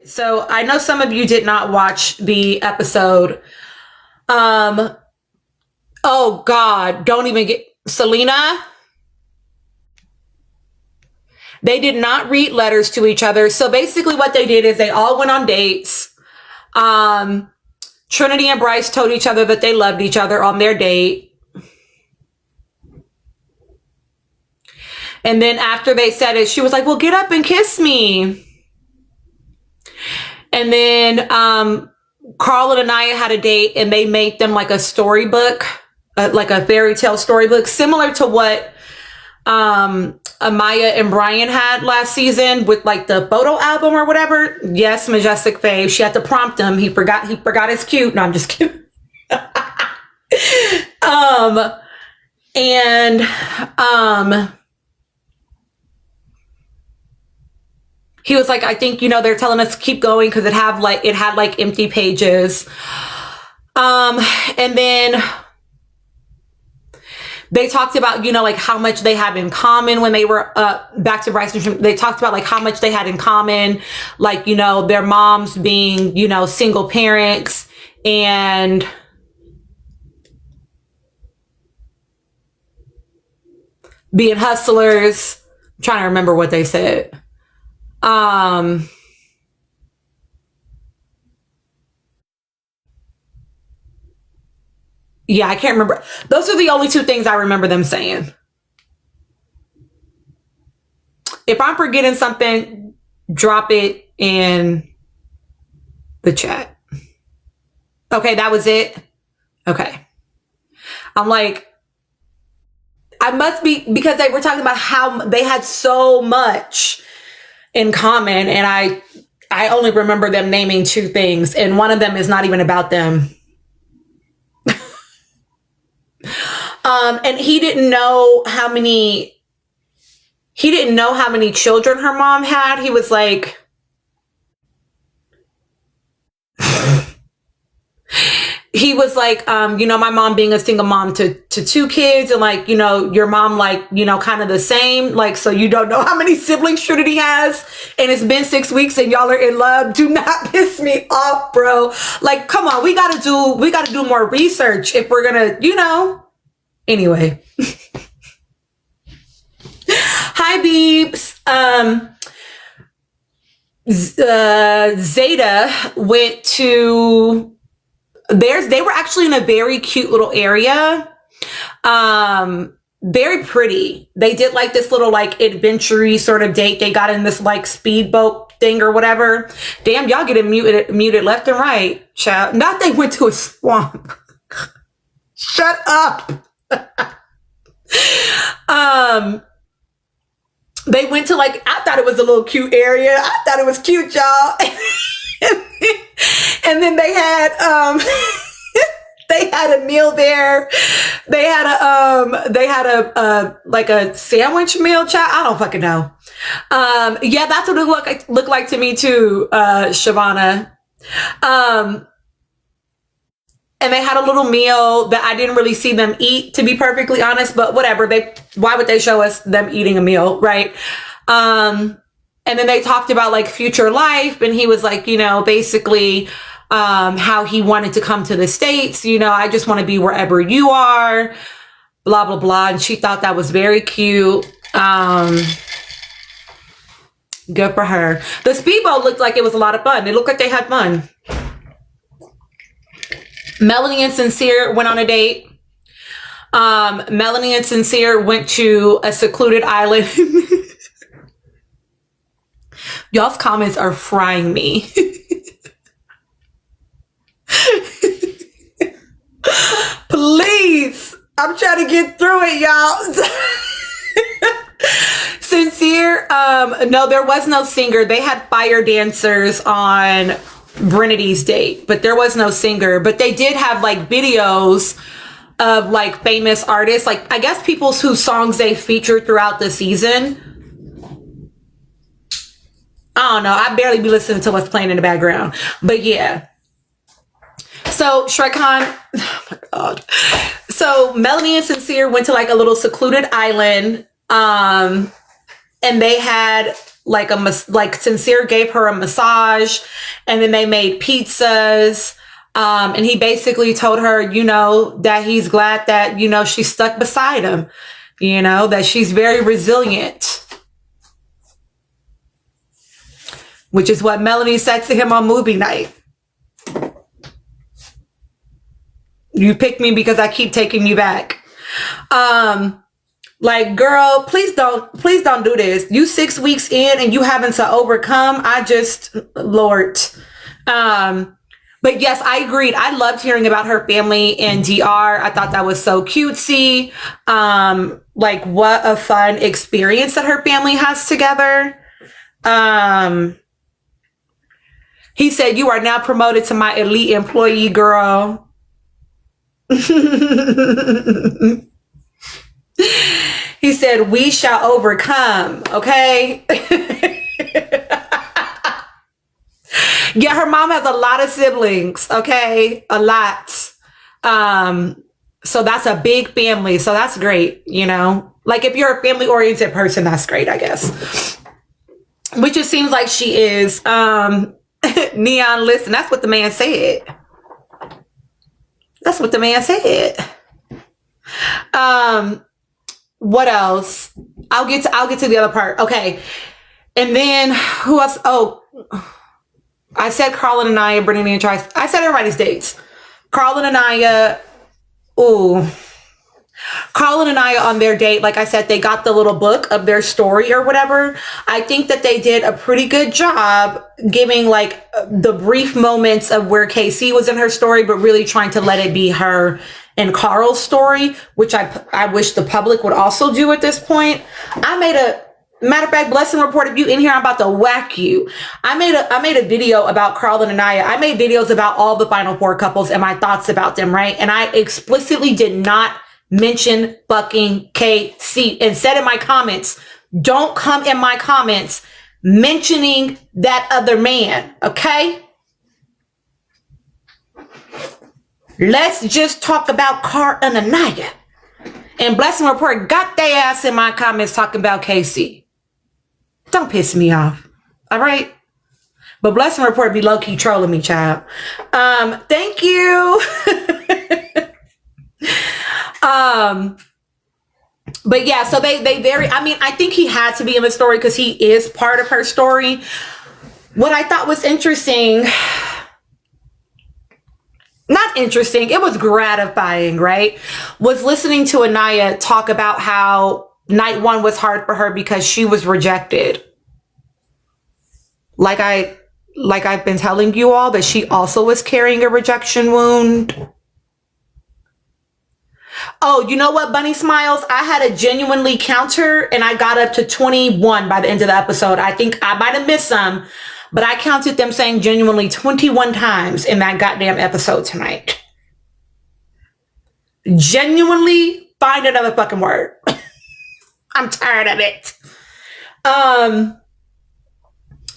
So I know some of you did not watch the episode. Oh God, don't even get Selena. They did not read letters to each other. So basically what they did is they all went on dates. Trinity and Bryce told each other that they loved each other on their date. And then after they said it, she was like, well, get up and kiss me. And then Carl and Anaya had a date and they made them like a storybook, like a fairy tale storybook, similar to what Amaya and Brian had last season with like the photo album or whatever. Yes, Majestic Fave. She had to prompt him. He forgot his cute. No, I'm just kidding. He was like, I think, they're telling us to keep going because it had like empty pages. And then they talked about, like how much they have in common when they were back to Bryce and Trinity. They talked about like how much they had in common, like, their moms being, single parents and being hustlers. I'm trying to remember what they said. Yeah, I can't remember. Those are the only two things I remember them saying. If I'm forgetting something, drop it in the chat. Okay, that was it. Okay. I'm like, I must be, because they were talking about how they had so much in common, and I only remember them naming two things, and one of them is not even about them. And he didn't know how many children her mom had. He was like, my mom being a single mom to two kids, and like, your mom, like, kind of the same, like, so you don't know how many siblings Trinity has, and it's been 6 weeks and y'all are in love. Do not piss me off, bro. Like, come on, we gotta do more research if we're gonna, anyway. Hi, Beeps. Zeta went to theirs. They were actually in a very cute little area. Very pretty. They did like this little like adventure-y sort of date. They got in this like speedboat thing or whatever. Damn, y'all getting muted left and right, child. Not they went to a swamp. Shut up. They went to like, I thought it was a little cute area. I thought it was cute, y'all. And then they had they had a meal there. They had a like a sandwich meal, child. I don't fucking know. Yeah, that's what it looked like to me too, Shavana. And they had a little meal that I didn't really see them eat, to be perfectly honest, but whatever. Why would they show us them eating a meal, right? And then they talked about like future life, and he was like, basically how he wanted to come to the States. I just want to be wherever you are, blah, blah, blah. And she thought that was very cute. Good for her. The speedboat looked like it was a lot of fun. It looked like they had fun. Melanie and Sincere went on a date. Melanie and Sincere went to a secluded island. Y'all's comments are frying me. Please. I'm trying to get through it, y'all. Sincere, no, there was no singer. They had fire dancers on Brinity's date, but there was no singer. But they did have like videos of like famous artists, like I guess people whose songs they featured throughout the season. I don't know. I barely be listening to what's playing in the background, but yeah. So ShrekCon, oh my God. So Melanie and Sincere went to like a little secluded island, and they had like Sincere gave her a massage, and then they made pizzas. And he basically told her, that he's glad that, she stuck beside him, that she's very resilient, which is what Melanie said to him on movie night. You pick me because I keep taking you back. Like, girl, please don't do this. You 6 weeks in and you having to overcome. Lord. But yes, I agreed. I loved hearing about her family in DR. I thought that was so cutesy. Like, what a fun experience that her family has together. He said, "You are now promoted to my elite employee, girl." He said, "We shall overcome." Okay. Yeah, her mom has a lot of siblings. Okay. A lot. So that's a big family. So that's great. Like, if you're a family oriented person, that's great, I guess. Which it seems like she is. Neon, listen, that's what the man said. That's what the man said. What else? I'll get to the other part. Okay. And then who else? Oh, I said Carl and Anaya, Brittany and Trice. I said everybody's dates. Carl and Anaya. Ooh. Carl and Anaya on their date, like I said, they got the little book of their story or whatever. I think that they did a pretty good job giving like the brief moments of where Casey was in her story, but really trying to let it be her and Carl's story, which I wish the public would also do at this point. Matter of fact, Blessing Report, if you in here, I'm about to whack you. I made a video about Carl and Anaya. I made videos about all the Final Four couples and my thoughts about them, right? And I explicitly did not mention fucking KC and said in my comments, don't come in my comments mentioning that other man, okay? Let's just talk about Carl and Anaya. And Blessing Report got their ass in my comments talking about KC. Don't piss me off. All right. But Blessing Report be low-key trolling me, child. Thank you. But yeah, so they I think he had to be in the story because he is part of her story. What I thought was interesting, not interesting, it was gratifying, right? Was listening to Anaya talk about how night one was hard for her because she was rejected. Like I've been telling you all, that she also was carrying a rejection wound. Oh, you know what, Bunny Smiles? I had a genuinely counter and I got up to 21 by the end of the episode. I think I might have missed some, but I counted them saying genuinely 21 times in that goddamn episode tonight. Genuinely, find another fucking word. I'm tired of it.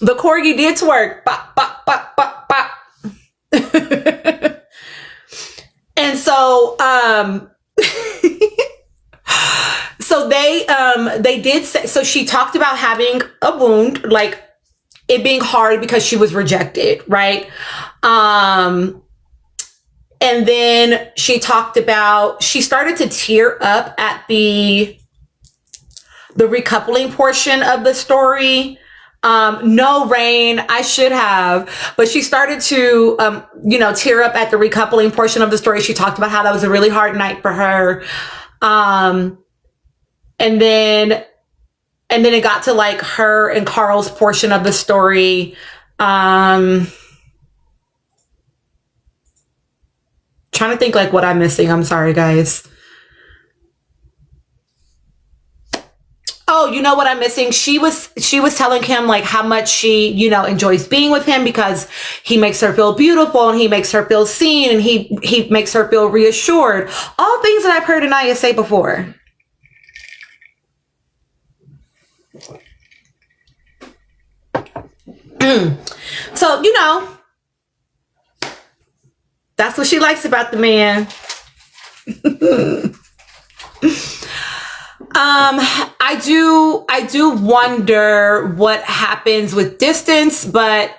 The corgi did twerk. Bop, bop, bop, bop, bop. And so, so they did say, so she talked about having a wound, like it being hard because she was rejected, right? And then she talked about, she started to tear up at the recoupling portion of the story. No, Rain, I should have, but she started to, tear up at the recoupling portion of the story. She talked about how that was a really hard night for her. And then it got to like her and Carl's portion of the story. Trying to think like what I'm missing. I'm sorry, guys. Oh, you know what I'm missing? She was telling him like how much she, enjoys being with him because he makes her feel beautiful and he makes her feel seen and he makes her feel reassured. All things that I've heard Anaya say before. So, that's what she likes about the man. I do wonder what happens with distance, but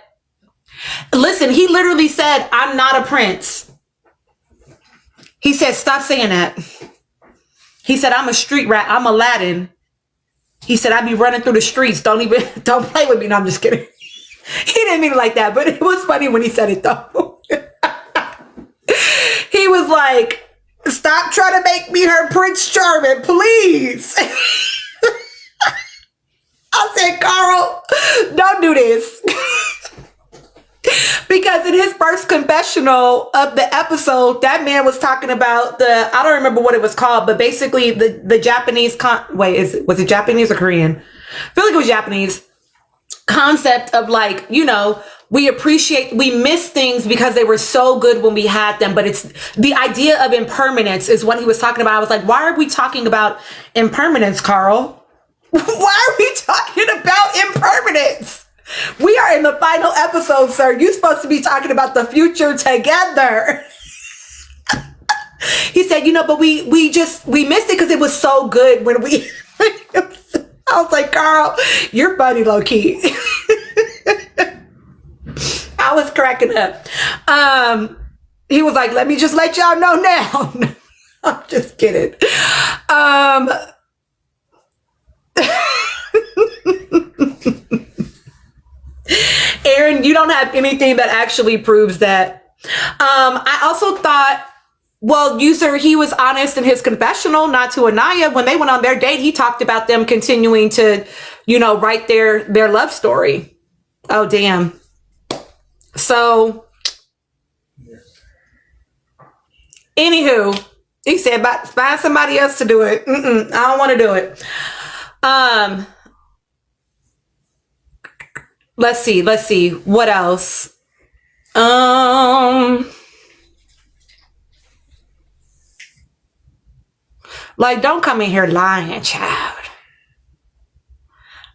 listen, he literally said, I'm not a prince. He said, stop saying that. He said, I'm a street rat. I'm Aladdin. He said, I be running through the streets. Don't play with me. No, I'm just kidding. He didn't mean it like that, but it was funny when he said it though. He was like, stop trying to make me her Prince Charming, please. I said, Carl, don't do this. Because in his first confessional of the episode, that man was talking about I don't remember what it was called, but basically the Japanese, was it Japanese or Korean? I feel like it was Japanese concept of like, we miss things because they were so good when we had them, but it's the idea of impermanence is what he was talking about. I was like, why are we talking about impermanence, Carl? Why are we talking about impermanence? We are in the final episode, sir. You're supposed to be talking about the future together. He said, but we missed it because it was so good when we, I was like, Carl, you're funny low key. I was cracking up. He was like, let me just let y'all know now. I'm just kidding. Aaron, you don't have anything that actually proves that. I also thought, well, user, he was honest in his confessional, not to Anaya. When they went on their date, he talked about them continuing to, write their love story. Oh, damn. So, anywho, he said, find somebody else to do it. I don't want to do it. Let's see. What else? Like, don't come in here lying, child.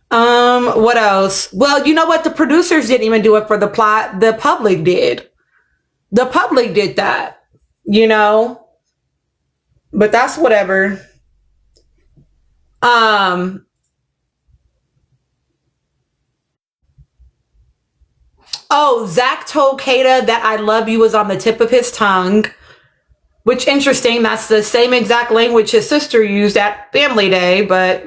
What else? Well, you know what? The producers didn't even do it for the plot. The public did. The public did that, but that's whatever. Oh, Zach told Kata that I love you was on the tip of his tongue, which interesting. That's the same exact language his sister used at Family Day, but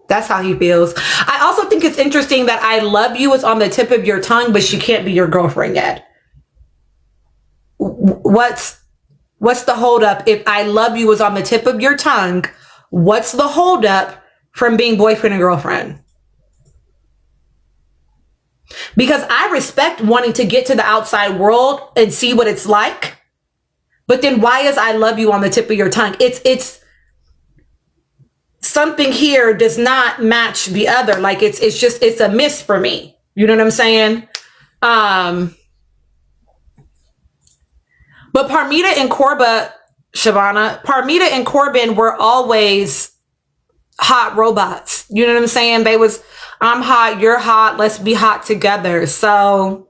that's how he feels. I also think it's interesting that I love you is on the tip of your tongue, but she can't be your girlfriend yet. What's the holdup? If I love you is on the tip of your tongue, what's the holdup from being boyfriend and girlfriend? Because I respect wanting to get to the outside world and see what it's like. But then why is I love you on the tip of your tongue? It's something here does not match the other. Like it's a miss for me. You know what I'm saying? But Parmita and Parmita and Corbin were always hot robots. You know what I'm saying? They was, I'm hot, you're hot, let's be hot together. So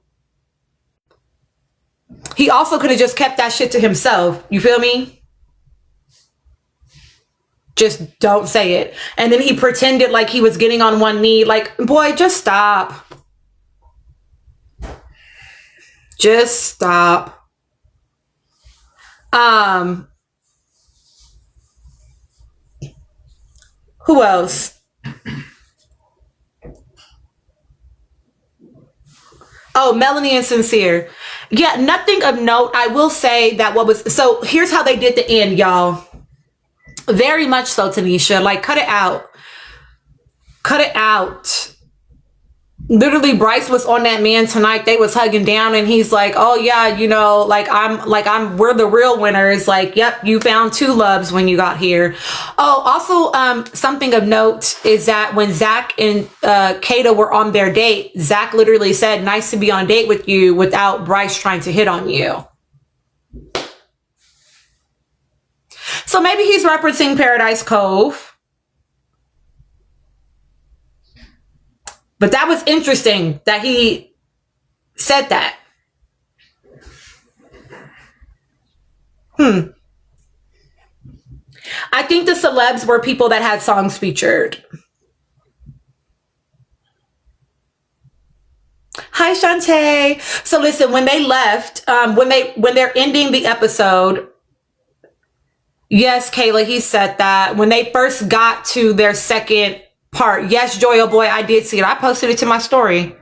he also could have just kept that shit to himself. You feel me? Just don't say it. And then he pretended like he was getting on one knee. Like, boy, just stop. Just stop. Who else? Oh, Melanie and Sincere. Yeah, nothing of note. I will say that so here's how they did the end, y'all. Very much so, Tanisha. Like, cut it out. Cut it out. Literally, Bryce was on that man tonight. They was hugging down and he's like, oh yeah, we're the real winners. Like, yep, you found two loves when you got here. Oh, also, something of note is that when Zach and Kata were on their date, Zach literally said, nice to be on a date with you without Bryce trying to hit on you. So maybe he's referencing Paradise Cove. But that was interesting that he said that. I think the celebs were people that had songs featured. Hi, Shantae. So listen, when they left, when they're ending the episode, yes, Kayla, he said that when they first got to their second part. Yes, Joyo Boy, I did see it. I posted it to my story.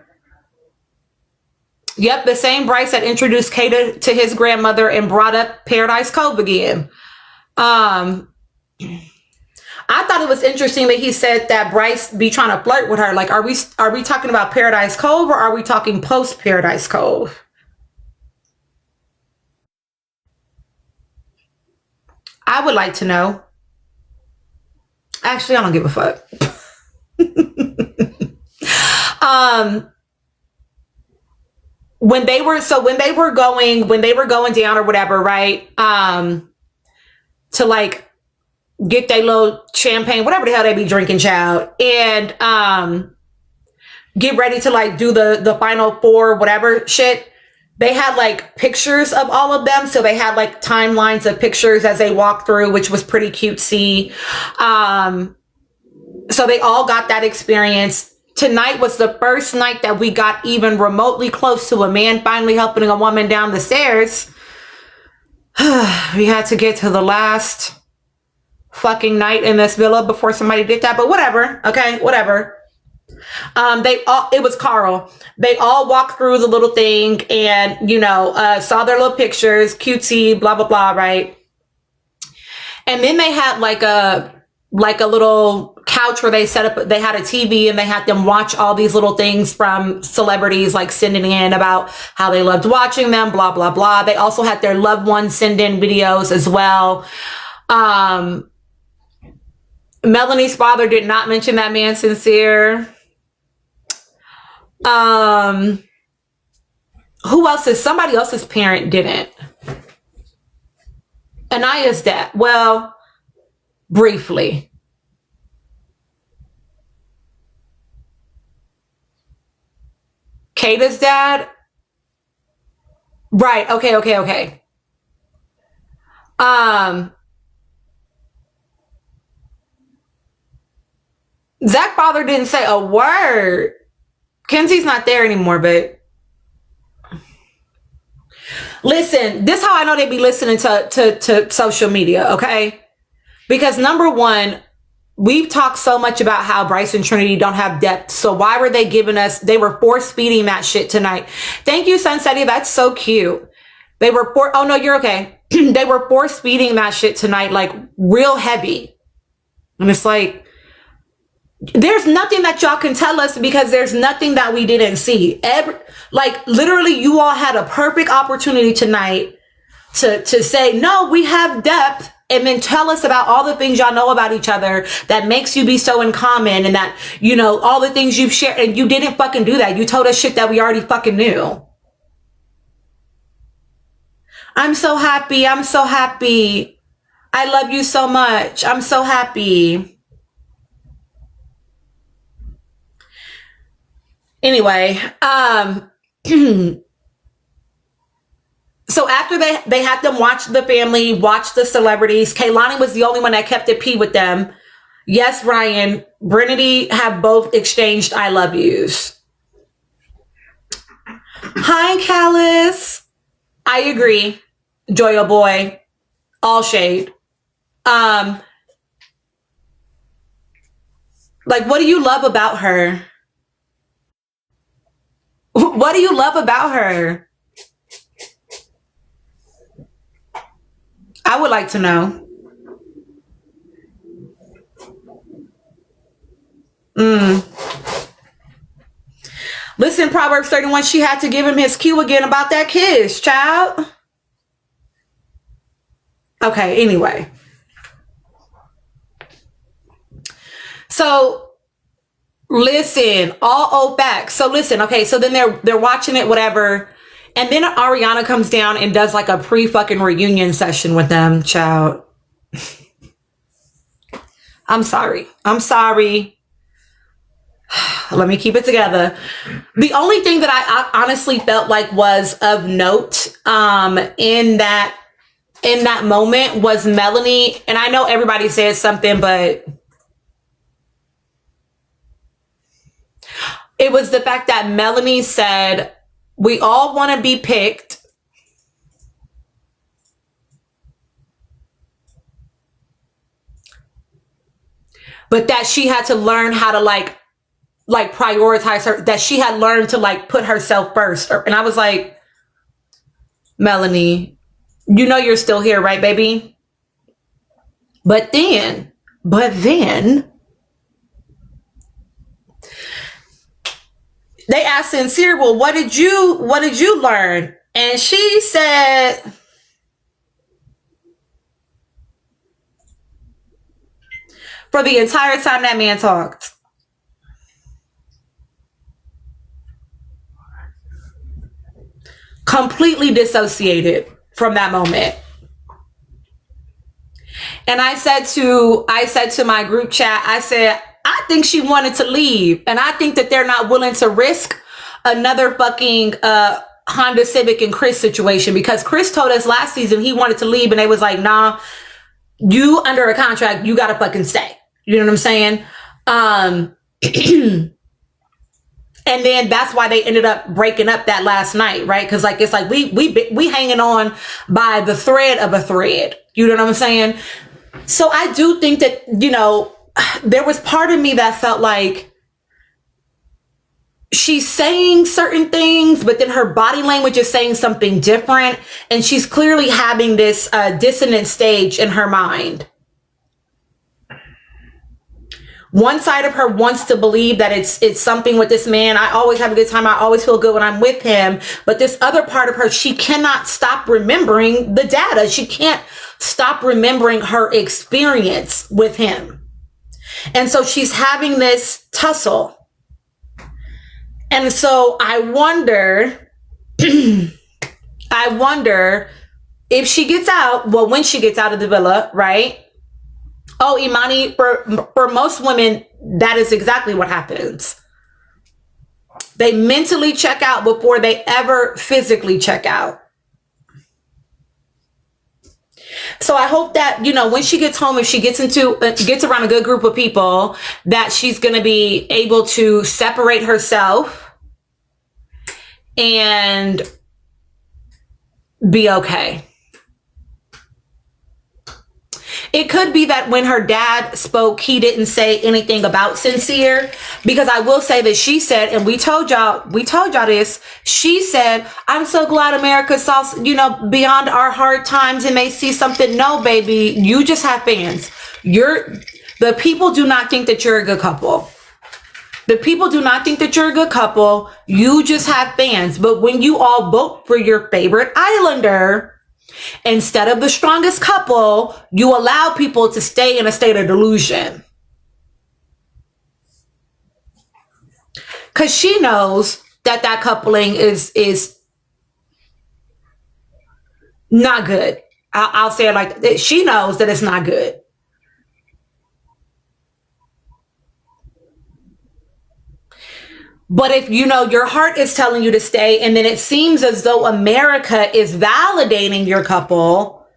Yep, the same Bryce that introduced Kata to his grandmother and brought up Paradise Cove again. I thought it was interesting that he said that Bryce be trying to flirt with her. Like, are we talking about Paradise Cove or are we talking post Paradise Cove? I would like to know. Actually, I don't give a fuck. When they were going down or whatever, right? To like get their little champagne, whatever the hell they be drinking, child, and get ready to like do the final four, whatever shit. They had like pictures of all of them. So they had like timelines of pictures as they walked through, which was pretty cutesy. So they all got that experience. Tonight was the first night that we got even remotely close to a man finally helping a woman down the stairs. We had to get to the last fucking night in this villa before somebody did that, but whatever. Okay, whatever. It was Carl. They all walked through the little thing and, saw their little pictures, cutesy, blah, blah, blah, right? And then they had like a little couch where they set up, they had a TV and they had them watch all these little things from celebrities, like sending in about how they loved watching them, blah, blah, blah. They also had their loved ones send in videos as well. Melanie's father did not mention that man Sincere. Who else somebody else's parent didn't. Anaya's dad. Well, briefly. Kata's dad. Right. Okay. Zach's father didn't say a word. Kenzie's not there anymore, but listen, this is how I know they be listening to social media, okay? Because number one, we've talked so much about how Bryce and Trinity don't have depth. So why were they giving us, they were force feeding that shit tonight. Thank you, Sunsetty. That's so cute. They were, oh no, you're okay. They were force feeding that shit tonight, like real heavy. And it's like, there's nothing that y'all can tell us because there's nothing that we didn't see. Literally, you all had a perfect opportunity tonight to say, no, we have depth, and then tell us about all the things y'all know about each other that makes you be so in common, and that, all the things you've shared, and you didn't fucking do that. You told us shit that we already fucking knew. I'm so happy. I love you so much. I'm so happy. Anyway, so after they had them watch the family, watch the celebrities, Kaylani was the only one that kept it P with them. Yes, Ryan, Brinity have both exchanged I love yous. Hi, Callus. I agree. Joyo Boy. All shade. What do you love about her? What do you love about her? I would like to know. Listen, Proverbs 31, she had to give him his cue again about that kiss, child. Okay, anyway. So listen, all old facts. So listen, okay, so then they're watching it, whatever. And then Ariana comes down and does like a pre-fucking reunion session with them, child. I'm sorry. Let me keep it together. The only thing that I honestly felt like was of note in that in that moment was Melanie. And I know everybody said something, but it was the fact that Melanie said, we all want to be picked. But that she had to learn how to like prioritize her, that she had learned to like put herself first. And I was like, Melanie, you know you're still here, right, baby? But then they asked Sincere, well, what did you learn? And she said, for the entire time that man talked, completely dissociated from that moment. And I said to my group chat, I said, I think she wanted to leave. And I think that they're not willing to risk another fucking Honda Civic and Chris situation, because Chris told us last season he wanted to leave and they was like, nah, you under a contract, you gotta fucking stay. You know what I'm saying? And then that's why they ended up breaking up that last night, right? Because like it's like we hanging on by the thread of a thread. You know what I'm saying? So I do think that, you know, there was part of me that felt like she's saying certain things, but then her body language is saying something different, and she's clearly having this dissonant stage in her mind. One side of her wants to believe that it's something with this man. I always have a good time. I always feel good when I'm with him. But this other part of her, she cannot stop remembering the data. She can't stop remembering her experience with him. And so she's having this tussle. And so I wonder if she gets out, well, when she gets out of the villa, right? Oh, Imani, for most women, that is exactly what happens. They mentally check out before they ever physically check out. So I hope that, you know, when she gets home, if she gets around a good group of people, that she's going to be able to separate herself and be okay. It could be that when her dad spoke, he didn't say anything about Sincere, because I will say that she said, and we told y'all this, she said, I'm so glad America saw, you know, beyond our hard times and may see something. No, baby, you just have fans. The people do not think that you're a good couple. The people do not think that you're a good couple. You just have fans. But when you all vote for your favorite islander, instead of the strongest couple, you allow people to stay in a state of delusion. Because she knows that coupling is not good. I'll say it like that. She knows that it's not good. But if, you know, your heart is telling you to stay, and then it seems as though America is validating your couple,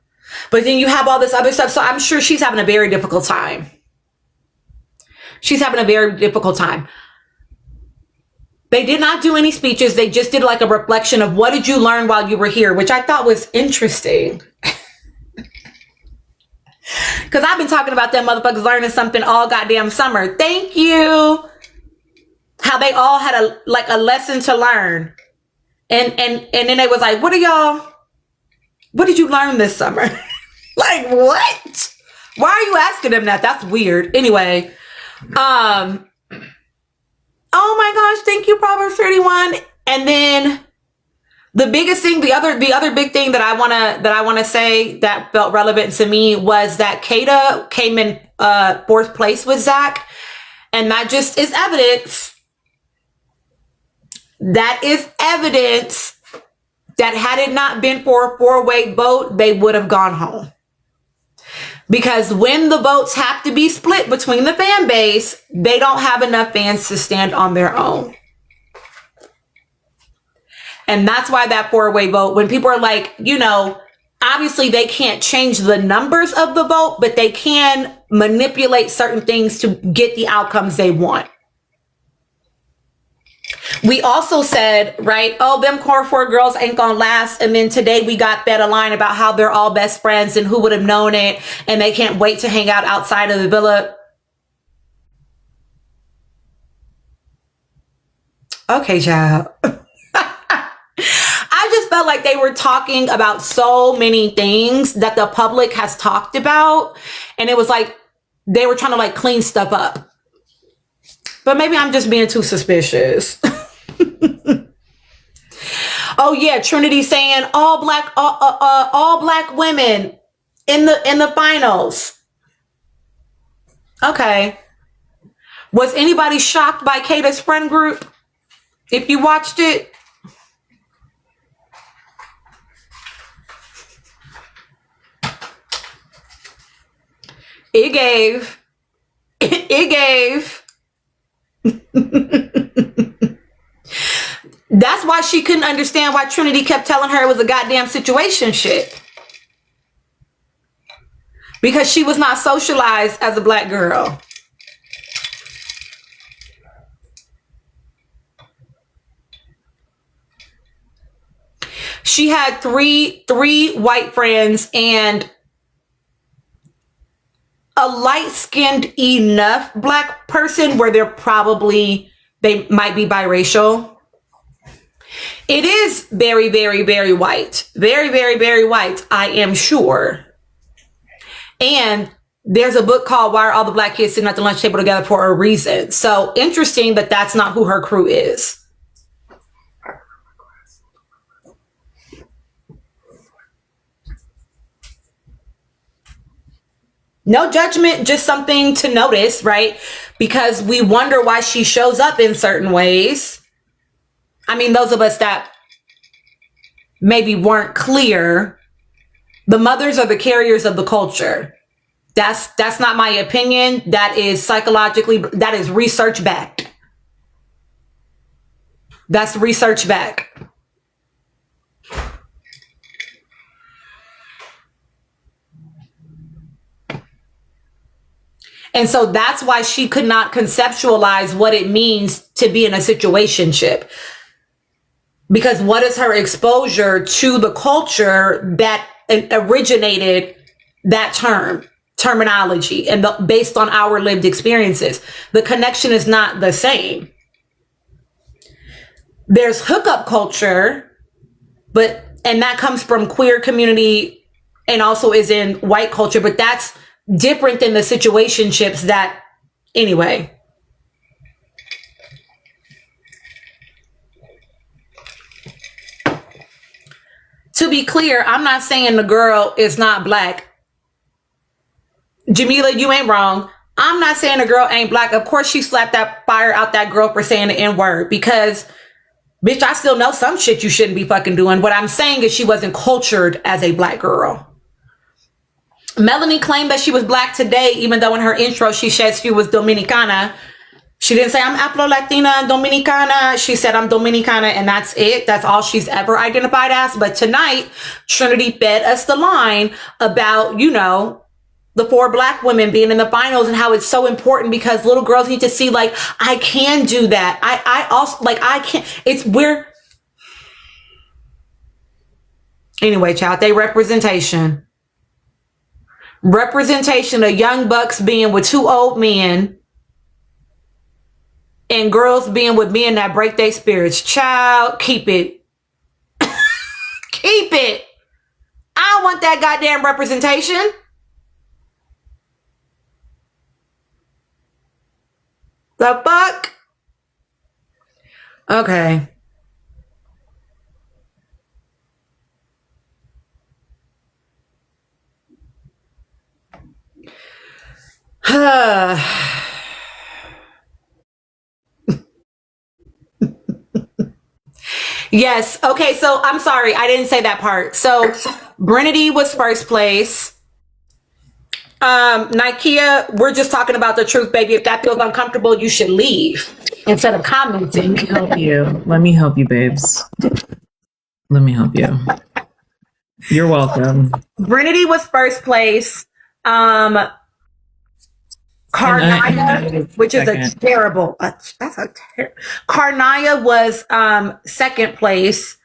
but then you have all this other stuff. So I'm sure she's having a very difficult time. She's having a very difficult time. They did not do any speeches. They just did like a reflection of what did you learn while you were here, which I thought was interesting. Because I've been talking about them motherfuckers learning something all goddamn summer. Thank you. How they all had a lesson to learn. And then they was like, what did you learn this summer? Like, what? Why are you asking them that? That's weird. Anyway, oh my gosh, thank you, Proverbs 31. And then the biggest thing, the other big thing that I wanna say that felt relevant to me was that Kata came in fourth place with Zach. And that just is evidence. That is evidence that had it not been for a four-way vote, they would have gone home. Because when the votes have to be split between the fan base, they don't have enough fans to stand on their own. And that's why that four-way vote, when people are like, you know, obviously they can't change the numbers of the vote, but they can manipulate certain things to get the outcomes they want. We also said, right, oh, them core 4 girls ain't gonna last. And then today we got that a line about how they're all best friends and who would have known it. And they can't wait to hang out outside of the villa. Okay, child. I just felt like they were talking about so many things that the public has talked about. And it was like they were trying to like clean stuff up. But maybe I'm just being too suspicious. Oh yeah, Trinity saying all black women in the finals. Okay. Was anybody shocked by Kata's friend group? If you watched it, it gave. That's why she couldn't understand why Trinity kept telling her it was a goddamn situationship. Because she was not socialized as a black girl. She had three white friends and a light-skinned enough black person where they might be biracial. It is very, very, very white. Very, very, very white, I am sure. And there's a book called Why Are All the Black Kids Sitting at the Lunch Table Together for a Reason. So interesting that that's not who her crew is. No judgment, just something to notice, right? Because we wonder why she shows up in certain ways. I mean, those of us that maybe weren't clear, the mothers are the carriers of the culture. That's not my opinion. That is psychologically, that is research backed. That's research back. And so that's why she could not conceptualize what it means to be in a situationship. Because what is her exposure to the culture that originated that terminology, and based on our lived experiences? The connection is not the same. There's hookup culture, and that comes from queer community and also is in white culture, but that's different than the situationships that, anyway. To be clear, I'm not saying the girl is not black. Jamila, you ain't wrong. I'm not saying the girl ain't black. Of course, she slapped that fire out that girl for saying the N-word because, bitch, I still know some shit you shouldn't be fucking doing. What I'm saying is she wasn't cultured as a black girl. Melanie claimed that she was black today, even though in her intro she said she was Dominicana. She didn't say I'm Afro-Latina Dominicana. She said I'm Dominicana, and that's it. That's all she's ever identified as. But tonight, Trinity fed us the line about, the 4 black women being in the finals and how it's so important because little girls need to see, like, I can do that. I also, like, I can. Anyway, child, they representation. Representation of young bucks being with 2 old men and girls being with men that break their spirits. Child, keep it. Keep it. I don't want that goddamn representation. The fuck? Okay. Yes. Okay. So I'm sorry. I didn't say that part. So Brinity was first place. Nikea, we're just talking about the truth, baby. If that feels uncomfortable, you should leave instead of commenting. Let me help you. Let me help you, babes. Let me help you. You're welcome. Brinity was first place. Carnaya, which is a terrible. Carnaya was second place,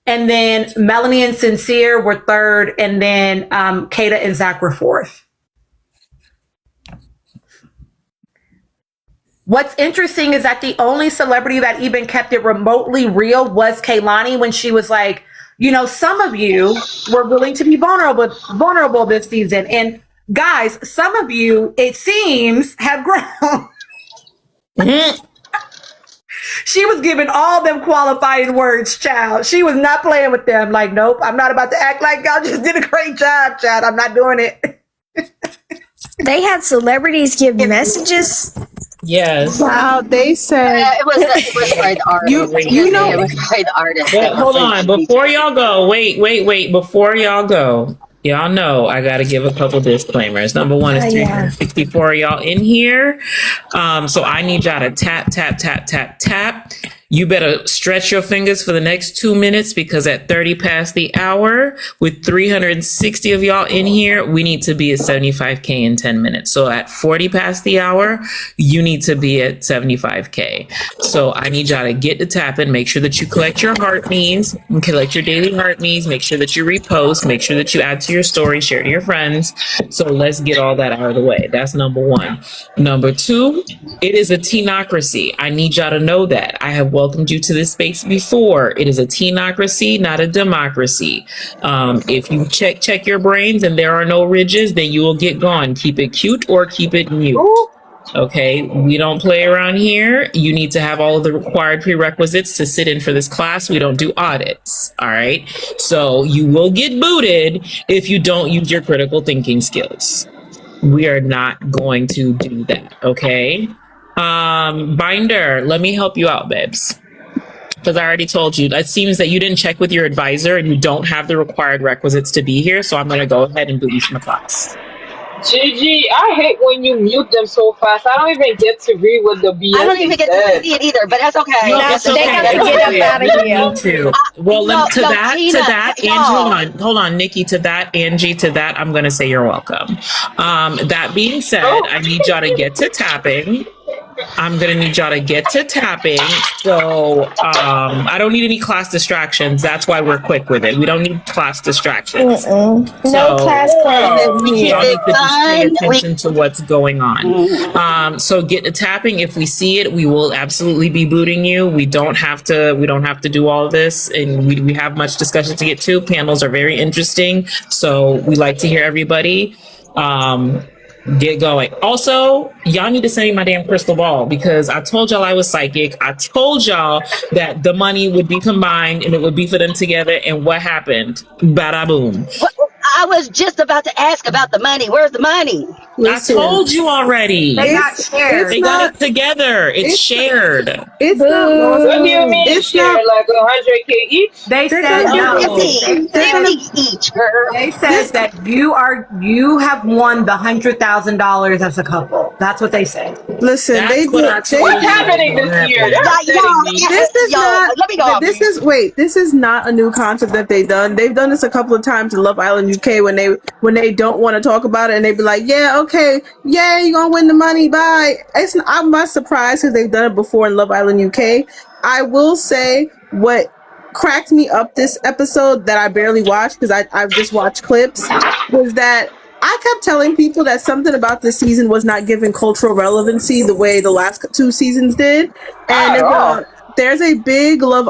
and then Melanie and Sincere were third, and then Kata and Zach were fourth. What's interesting is that the only celebrity that even kept it remotely real was Kehlani, when she was like, you know, some of you were willing to be vulnerable this season. And guys, some of you, it seems, have grown. She was giving all them qualifying words, child. She was not playing with them. Like, nope, I'm not about to act like y'all just did a great job, child. I'm not doing it. They had celebrities give messages. Yes. Wow, they said it was by the artist. You know, it was by the artist. But hold on, before y'all go, wait. Before y'all go, y'all know I got to give a couple disclaimers. Number one is 364 of y'all in here, so I need y'all to tap. You better stretch your fingers for the next 2 minutes, because at 30 past the hour, with 360 of y'all in here, we need to be at 75K in 10 minutes. So at 40 past the hour, you need to be at 75K. So I need y'all to get to tapping. Make sure that you collect your heart me's, and collect your daily heart me's. Make sure that you repost. Make sure that you add to your story, share to your friends. So let's get all that out of the way. That's number one. Number two, it is a teenocracy. I need y'all to know that. I have welcomed you to this space before. It is a teenocracy, not a democracy. If you check your brains and there are no ridges, then you will get gone. Keep it cute or keep it mute. Okay, we don't play around here. You need to have all of the required prerequisites to sit in for this class. We don't do audits. All right, so you will get booted if you don't use your critical thinking skills. We are not going to do that. Okay. Binder, let me help you out, babes. Because I already told you, it seems that you didn't check with your advisor and you don't have the required requisites to be here. So I'm going to go ahead and boot you from the class. Gigi, I hate when you mute them so fast. I don't even get to read what the BS I don't even get to see it either, but that's okay. No, That's it's They okay. got to get up out of here. Well, to that, y'all. Angie, hold on, Nikki, to that, Angie, to that, I'm going to say you're welcome. That being said, I need y'all to get to tapping. I'm going to need y'all to get to tapping. So I don't need any class distractions. That's why we're quick with it. We don't need class distractions. No class classes here. Y'all need to just pay attention to what's going on. So get to tapping. If we see it, we will absolutely be booting you. We don't have to do all of this, and we have much discussion to get to. Panels are very interesting, so we like to hear everybody. Get going. Also, y'all need to send me my damn crystal ball, because I told y'all I was psychic. I told y'all that the money would be combined and it would be for them together. And what happened? Bada boom. I was just about to ask about the money. Where's the money? listen, I told you already. They got shared. They got it together. It's shared. It's What do you not. mean It's share? not. Like 100K each? They They're said gonna no. do 50 each, girl. They said that you have won the $100,000 as a couple. That's what they said. Listen, That's they what I do. told What's happening this year? They're upsetting me. This is Yo, not. let me go. This is not a new concept that they've done. They've done this a couple of times in Love Island UK when they don't want to talk about it, and they be like, yeah, okay, yeah, you're gonna win the money, bye. I'm not surprised, because they've done it before in Love Island UK. I will say what cracked me up this episode that I barely watched, because I've just watched clips, was that I kept telling people that something about this season was not given cultural relevancy the way the last two seasons did. And there's a big Love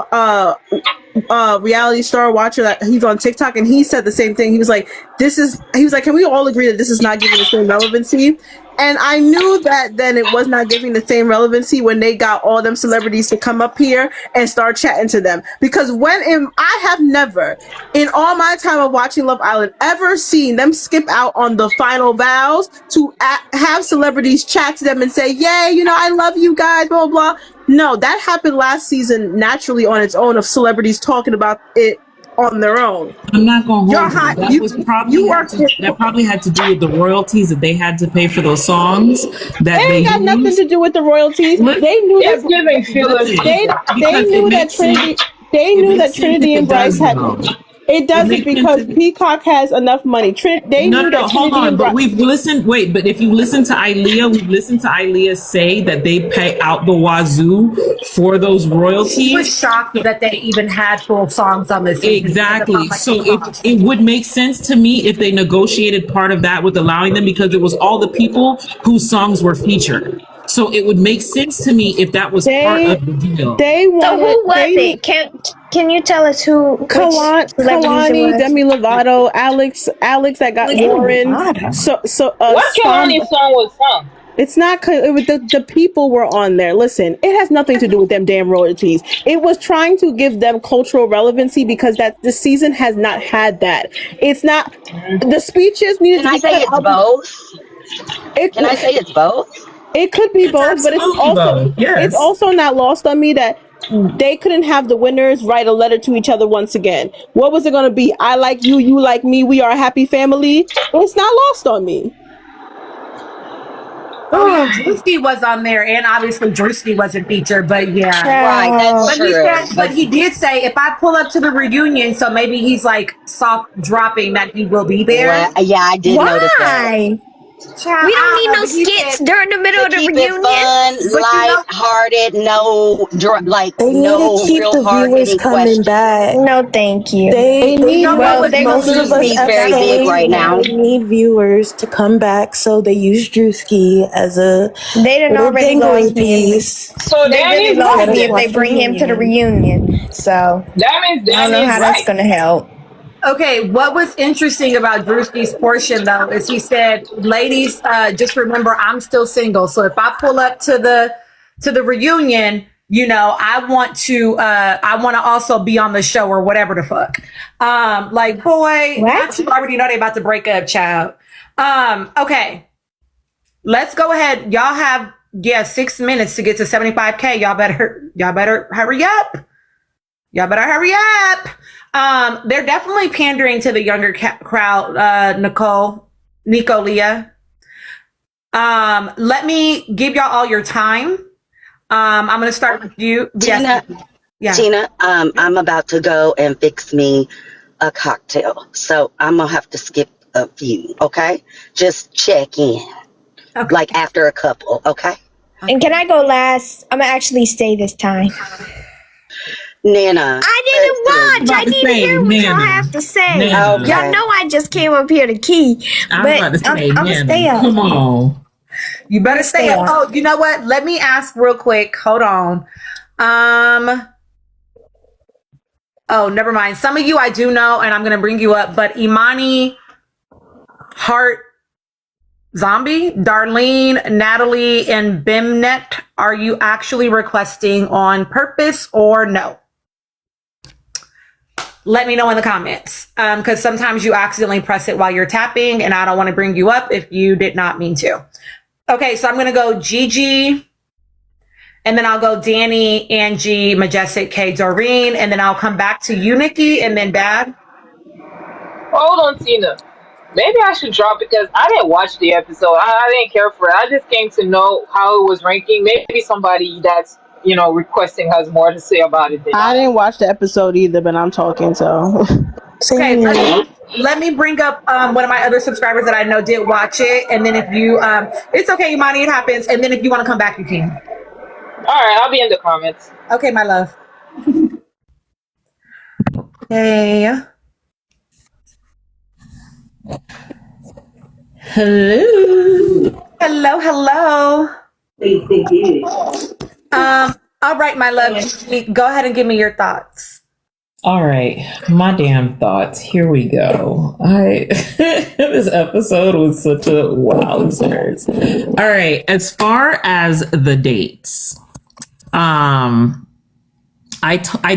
reality star watcher that he's on TikTok, and he said the same thing. He was like, can we all agree that this is not giving the same relevancy? And I knew that then it was not giving the same relevancy when they got all them celebrities to come up here and start chatting to them. Because I have never, in all my time of watching Love Island, ever seen them skip out on the final vows to have celebrities chat to them and say, yay, I love you guys, blah, blah, blah. No, that happened last season naturally on its own, of celebrities talking about it on their own. I'm not going to hold You're hot. That probably had to do with the royalties that they had to pay for those songs. That It ain't got nothing to do with the royalties. They knew It's that. giving feelers. They knew that Trinity. They knew that Trinity and Bryce had. It doesn't because Peacock has enough money. They No, knew that hold Trinity on. and But Bri- we've listened. Wait, but if you listen to Ilea, we've listened to Ilea say that they pay out the wazoo for those She was royalties. shocked that they even had full songs on this season. Exactly. So it would make sense to me if they negotiated part of that with allowing them, because it was all the people whose songs were featured. So it would make sense to me if that was part of the deal. They So wanted. who was it? Can you tell us who? Kalani, Demi Lovato, Alex that got Warren. What Kehlani song was sung? It's not the people were on there. Listen, it has nothing to do with them damn royalties. It was trying to give them cultural relevancy because the season has not had that. It's not the speeches needed Can to I be say cut it's out. both? Can I say it's both? It could be both, but it's also not lost on me that they couldn't have the winners write a letter to each other once again. What was it going to be? I like you, you like me, we are a happy family. It's not lost on me. Oh yeah, Drewski was on there, and obviously Drewski wasn't featured, but yeah. Right, that's But he true. said, but he did say if I pull up to the reunion, so maybe he's like soft dropping that he will be there. Well, yeah, I did notice that. Why? Child, We don't need I no know, but he skits said- during the middle of the Keep reunion. it fun, But you know- light-hearted, no They need no to keep real the viewers hard-hitting coming questions. back. No, thank you. They need know what? what They most gonna of lose us He's are very big saying. right now. They need viewers to come back, so they use Drewski as a They didn't little already dangling lost me. piece. So They that really means lost what? me if they bring him to the reunion. So That means I don't know how that's right. gonna help. Okay, what was interesting about Drewski's portion though is he said, "Ladies, just remember I'm still single. So if I pull up to the reunion, you know, I want to also be on the show or whatever the fuck." Like, boy, What? you already know they about to break up, child. Okay, let's go ahead. Y'all have 6 minutes to get to 75K. Y'all better hurry up. Y'all better hurry up. They're definitely pandering to the younger crowd, Nicolia. Let me give y'all all your time. I'm going to start with you. Tina, Yes. Tina, I'm about to go and fix me a cocktail, so I'm gonna have to skip a few. Okay, just check in, Okay. like after a couple. Okay, And can I go last? I'm gonna actually stay this time. Nana. I didn't watch. I need to hear what y'all have to say. Nana. Okay. Y'all know I just came up here to key, I was but about to say, I'm gonna man, stay up. come on. You better stay Stay up. Oh, you know what? Let me ask real quick. Hold on. Oh, never mind. Some of you I do know, and I'm going to bring you up. But Imani, Heart, Zombie, Darlene, Natalie, and Bimnet, are you actually requesting on purpose or no? Let me know in the comments, because sometimes you accidentally press it while you're tapping, and I don't want to bring you up if you did not mean to. Okay, so I'm going to go Gigi, and then I'll go Danny, Angie, Majestic, K, Doreen, and then I'll come back to you, Nikki, and then Bad. Hold on, Tina. Maybe I should drop because I didn't watch the episode. I didn't care for it. I just came to know how it was ranking. Maybe somebody that's requesting has more to say about it than I didn't watch the episode either, but I'm talking, so. Okay, let me bring up one of my other subscribers that I know did watch it, and then if you, it's okay, Imani, it happens, and then if you want to come back, you can. All right, I'll be in the comments. Okay, my love. Hey. Hello. Hello. All right, my love. Go ahead and give me your thoughts. All right, my damn thoughts. Here we go. This episode was such a wild experience. All right, as far as the dates, I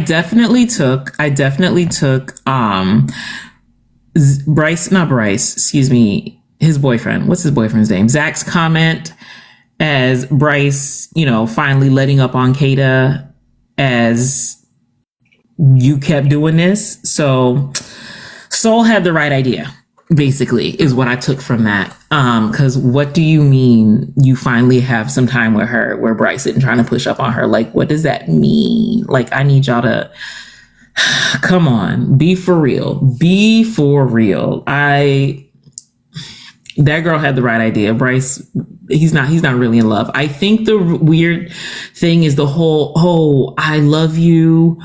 definitely took his boyfriend. What's his boyfriend's name? Zach's comment as Bryce, finally letting up on Kata as you kept doing this. So Soul had the right idea, basically, is what I took from that. Because what do you mean you finally have some time with her where Bryce isn't trying to push up on her? Like, what does that mean? Like, I need y'all to Come on, be for real. Be for real. That girl had the right idea. Bryce, he's not really in love. I think the weird thing is the whole, oh, I love you.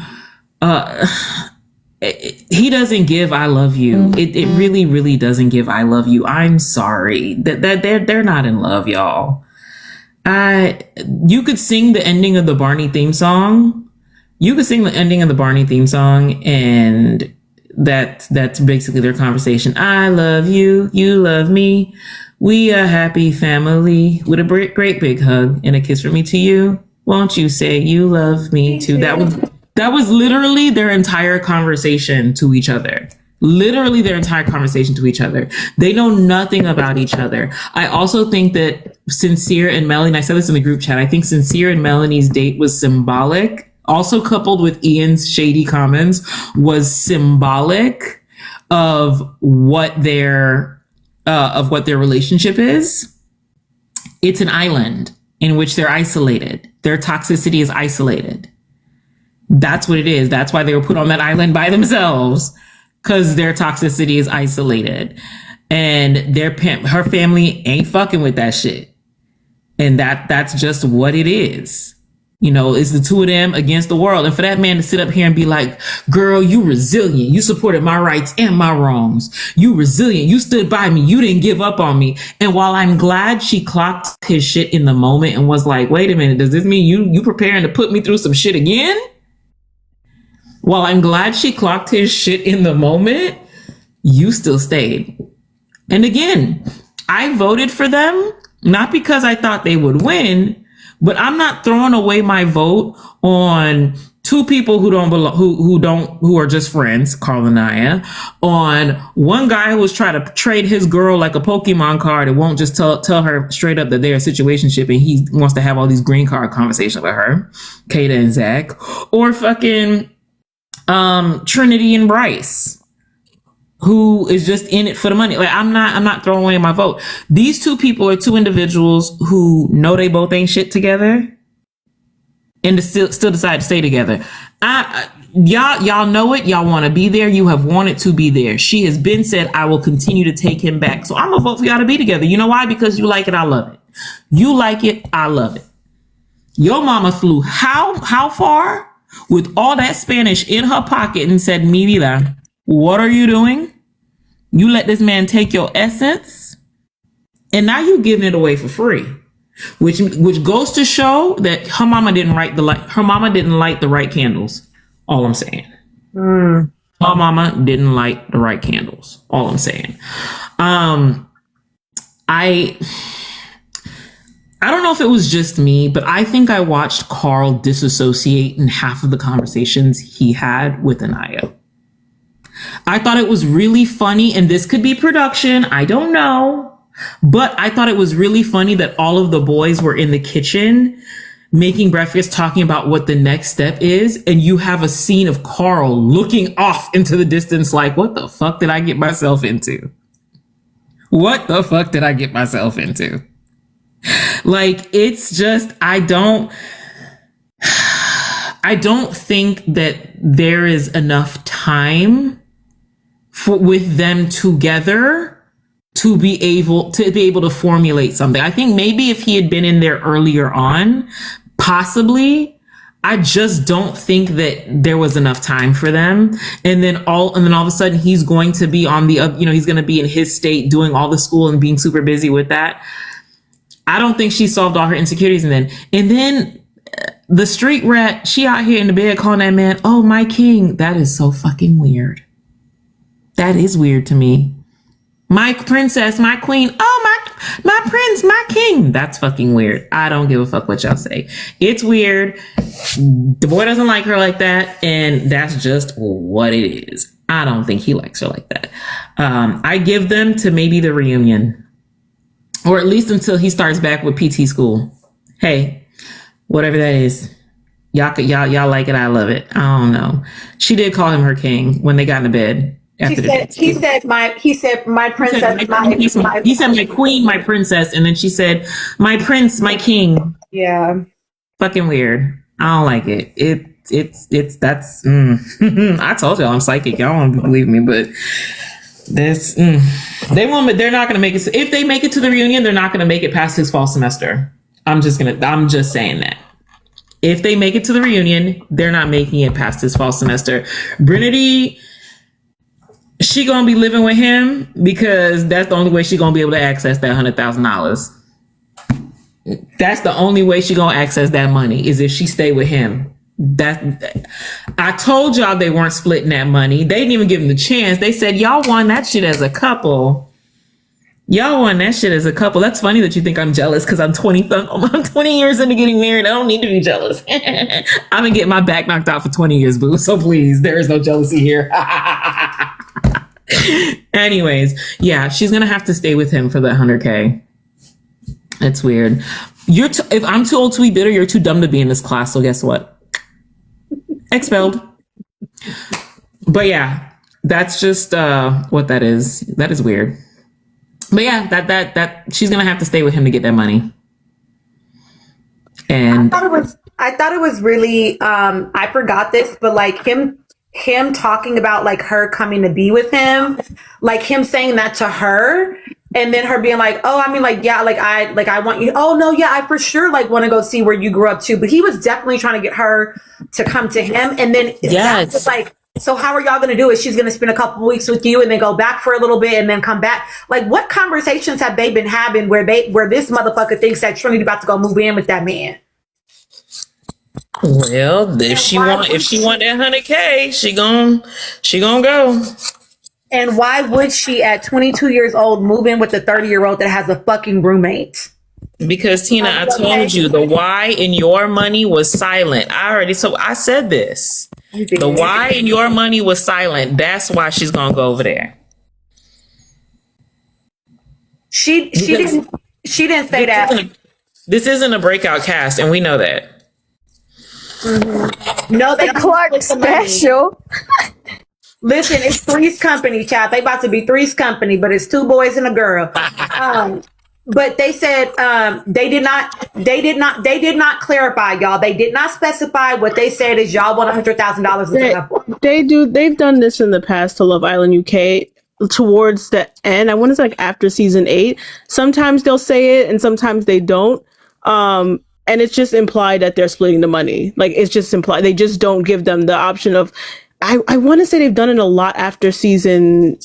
He doesn't give I love you. It really, really doesn't give I love you. I'm sorry. That they're not in love, y'all. You could sing the ending of the Barney theme song. And that's basically their conversation. I love you, you love me. We a happy family with a great big hug and a kiss from me to you. Won't you say you love me too? That was literally their entire conversation to each other. They know nothing about each other. I also think that Sincere and Melanie, I said this in the group chat, I think Sincere and Melanie's date was symbolic. Also coupled with Ian's shady comments was symbolic of what their relationship is. It's an island in which they're isolated. Their toxicity is isolated. That's what it is. That's why they were put on that island by themselves, because their toxicity is isolated, and her family ain't fucking with that shit, and that's just what it is. You know, it's the two of them against the world. And for that man to sit up here and be like, girl, you resilient. You supported my rights and my wrongs. You resilient. You stood by me. You didn't give up on me. And while I'm glad she clocked his shit in the moment and was like, wait a minute, does this mean you preparing to put me through some shit again? While I'm glad she clocked his shit in the moment, you still stayed. And again, I voted for them, not because I thought they would win, but I'm not throwing away my vote on two people who don't belong, who are just friends, Carl and Naya, on one guy who was trying to trade his girl like a Pokemon card and won't just tell her straight up that they're a situationship, and he wants to have all these green card conversations with her, Kata and Zach, or fucking Trinity and Bryce, who is just in it for the money. Like, I'm not throwing away my vote. These two people are two individuals who know they both ain't shit together and still decide to stay together. Y'all know it. Y'all want to be there. You have wanted to be there. She has been said, I will continue to take him back. So I'm gonna vote for y'all to be together. You know why? Because you like it. I love it. You like it. I love it. Your mama flew how far with all that Spanish in her pocket and said, mi vida, what are you doing? You let this man take your essence, and now you're giving it away for free, which goes to show that her mama didn't light the right candles. All I'm saying. Her mama didn't light the right candles. All I'm saying. I don't know if it was just me, but I think I watched Carl disassociate in half of the conversations he had with Anaya. I thought it was really funny, and this could be production, I don't know, but I thought it was really funny that all of the boys were in the kitchen making breakfast, talking about what the next step is, and you have a scene of Carl looking off into the distance like, what the fuck did I get myself into? What the fuck did I get myself into? Like, it's just, I don't think that there is enough time with them together to be able to formulate something. I think maybe if he had been in there earlier on, possibly. I just don't think that there was enough time for them. And then all of a sudden he's going to be on he's going to be in his state doing all the school and being super busy with that. I don't think she solved all her insecurities. And then the street rat, she out here in the bed calling that man, oh, my king. That is so fucking weird. That is weird to me. My princess, my queen. Oh, my prince, my king. That's fucking weird. I don't give a fuck what y'all say. It's weird. The boy doesn't like her like that. And that's just what it is. I don't think he likes her like that. I give them to maybe the reunion, or at least until he starts back with PT school. Hey, whatever that is. Y'all like it. I love it. I don't know. She did call him her king when they got into bed. He said my princess. He said my queen, my princess, and then she said my prince, my king. Yeah. Fucking weird. I don't like it. that's I told y'all I'm psychic. Y'all won't believe me, but this they're not gonna make it. If they make it to the reunion, they're not gonna make it past his fall semester. I'm just saying that. If they make it to the reunion, they're not making it past his fall semester. Brinity, she gonna be living with him because that's the only way she gonna be able to access that $100,000. That's the only way she gonna access that money is if she stay with him. I told y'all they weren't splitting that money. They didn't even give him the chance. They said y'all won that shit as a couple. That's funny that you think I'm jealous because I'm 20 years into getting married. I don't need to be jealous. I'm gonna get my back knocked out for 20 years, boo. So please, there is no jealousy here. Anyways, yeah, she's gonna have to stay with him for the 100K. It's weird. If I'm too old to be bitter, you're too dumb to be in this class. So guess what? Expelled. But yeah, that's just what that is. That is weird. But yeah, that she's gonna have to stay with him to get that money. And I thought it was really I forgot this, but like him talking about like her coming to be with him, like him saying that to her, and then her being like, oh, I mean, like, yeah, I want you. Oh no, yeah, I for sure like want to go see where you grew up too. But he was definitely trying to get her to come to him, and then yes, it's like, so how are y'all going to do it? She's going to spend a couple weeks with you and then go back for a little bit and then come back. Like, what conversations have they been having where this motherfucker thinks that Trinity about to go move in with that man? Well, if she want that 100K, she gon' go. And why would she, at 22 years old, move in with a 30-year-old that has a fucking roommate? Because Tina, I told you the why in your money was silent. I said this. The why in your money was silent. That's why she's gonna go over there. She didn't say that. This isn't a breakout cast, and we know that. Mm-hmm. No, they the Clark special. Listen, it's Three's Company, child. They about to be Three's Company, but it's 2 boys and a girl. But they said they did not clarify, y'all. They did not specify. What they said is y'all want $100,000. They've done this in the past to Love Island UK towards the end. I want to say like after season 8. Sometimes they'll say it and sometimes they don't. And it's just implied that they're splitting the money. Like it's just implied. They just don't give them the option of. I want to say they've done it a lot after season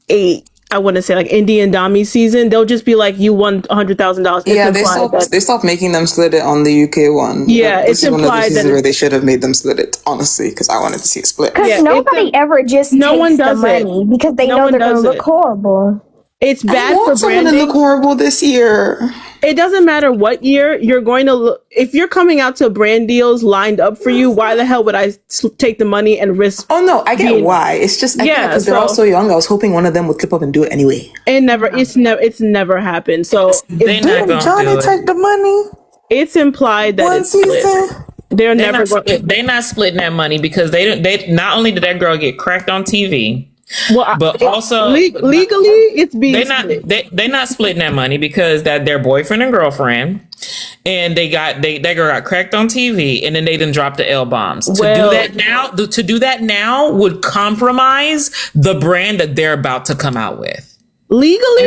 8. I want to say like Indy and Dami season, they'll just be like, you won $100,000. Yeah, they stopped making them split it on the UK one. Yeah, it's implied that where they should have made them split it, honestly, because I wanted to see it split. Because nobody ever just takes the money because they know they're going to look horrible. It's bad for branding. To look horrible this year. It doesn't matter what year you're going to look. If you're coming out to brand deals lined up for you, why the hell would I take the money and risk? Oh no, I get why. It's just because they're all so young. I was hoping one of them would clip up and do it anyway. It's never happened. So Didn't Johnny take the money? It's implied that One it's split. season. They're not splitting that money because they not only did that girl get cracked on TV. Well, but also legally, it's being they're not splitting that money because that their boyfriend and girlfriend, and that girl got cracked on TV, and then they didn't drop the L bombs. To do that now would compromise the brand that they're about to come out with. Legally,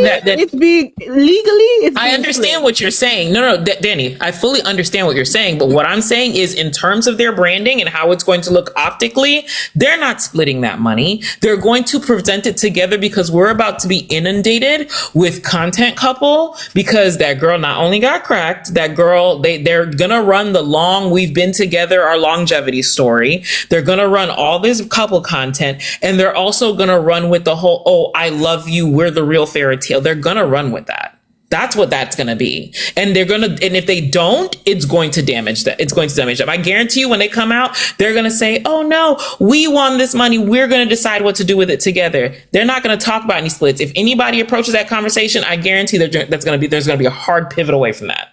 it's I understand what you're saying. No, Danny, I fully understand what you're saying. But what I'm saying is, in terms of their branding and how it's going to look optically, they're not splitting that money. They're going to present it together because we're about to be inundated with content couple. Because that girl not only got cracked, that girl they're gonna run the long we've been together, our longevity story. They're gonna run all this couple content, and they're also gonna run with the whole I love you, we're the real fairy tale. They're gonna run with that. That's what that's gonna be. And if they don't, it's going to damage that. It's going to damage them. I guarantee you when they come out, they're gonna say, oh no, we won this money. We're gonna decide what to do with it together. They're not gonna talk about any splits. If anybody approaches that conversation, I guarantee there's gonna be a hard pivot away from that.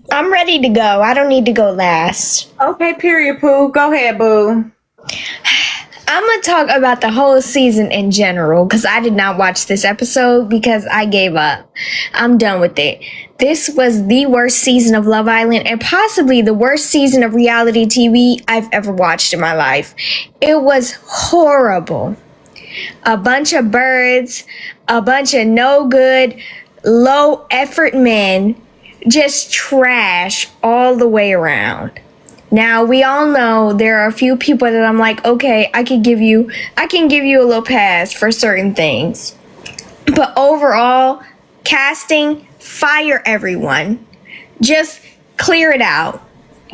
I'm ready to go. I don't need to go last. Okay, period, Pooh. Go ahead, boo. I'm gonna talk about the whole season in general because I did not watch this episode because I gave up. I'm done with it. This was the worst season of Love Island and possibly the worst season of reality TV I've ever watched in my life. It was horrible. A bunch of birds, a bunch of no good, low effort men, just trash all the way around. Now, we all know there are a few people that I'm like, okay, I can give you a little pass for certain things. But overall, casting, fire everyone. Just clear it out.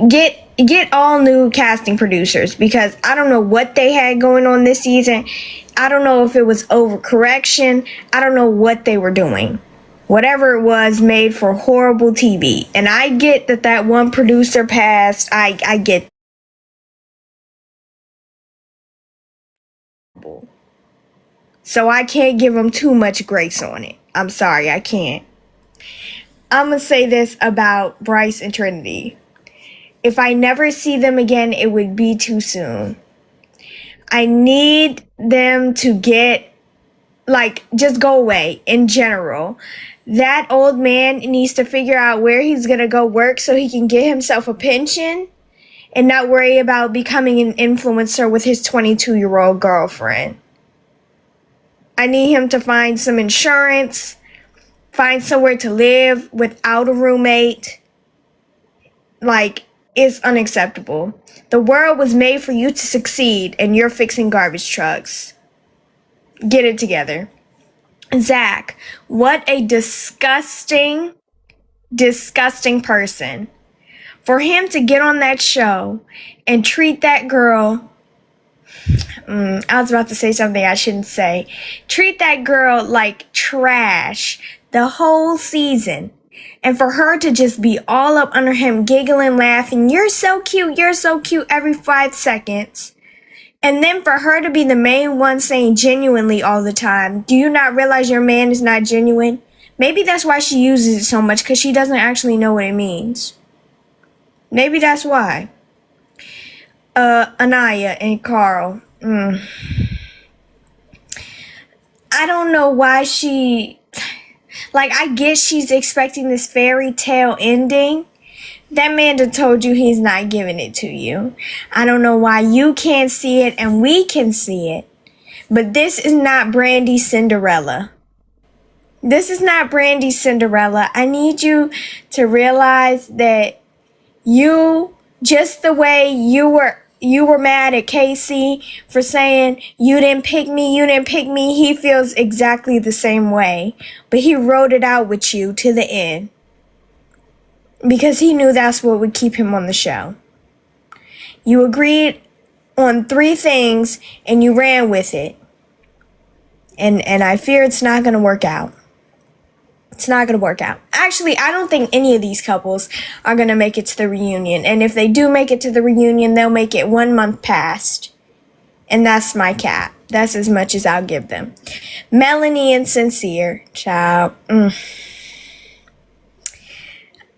Get all new casting producers because I don't know what they had going on this season. I don't know if it was overcorrection. I don't know what they were doing. Whatever it was made for horrible TV. And I get that one producer passed. I get. So I can't give them too much grace on it. I'm sorry, I can't. I'm going to say this about Bryce and Trinity. If I never see them again, it would be too soon. I need them to just go away in general. That old man needs to figure out where he's going to go work so he can get himself a pension and not worry about becoming an influencer with his 22-year-old girlfriend. I need him to find some insurance, find somewhere to live without a roommate. It's unacceptable. The world was made for you to succeed and you're fixing garbage trucks. Get it together. Zach, what a disgusting person. For him to get on that show and treat that girl, I was about to say something I shouldn't say. Treat that girl like trash the whole season. And for her to just be all up under him, giggling, laughing, you're so cute every 5 seconds. And then for her to be the main one saying genuinely all the time, do you not realize your man is not genuine? Maybe that's why she uses it so much, because she doesn't actually know what it means. Maybe that's why. Anaya and Carl. I don't know why I guess she's expecting this fairy tale ending. That man done told you he's not giving it to you. I don't know why you can't see it and we can see it. But this is not Brandy's Cinderella. This is not Brandy's Cinderella. I need you to realize that just the way you were mad at Casey for saying you didn't pick me, he feels exactly the same way. But he wrote it out with you to the end. Because he knew that's what would keep him on the show. You agreed on 3 things and you ran with it. And I fear it's not going to work out. It's not going to work out. Actually, I don't think any of these couples are going to make it to the reunion. And if they do make it to the reunion, they'll make it 1 month past. And that's my cap. That's as much as I'll give them. Melanie and Sincere, child.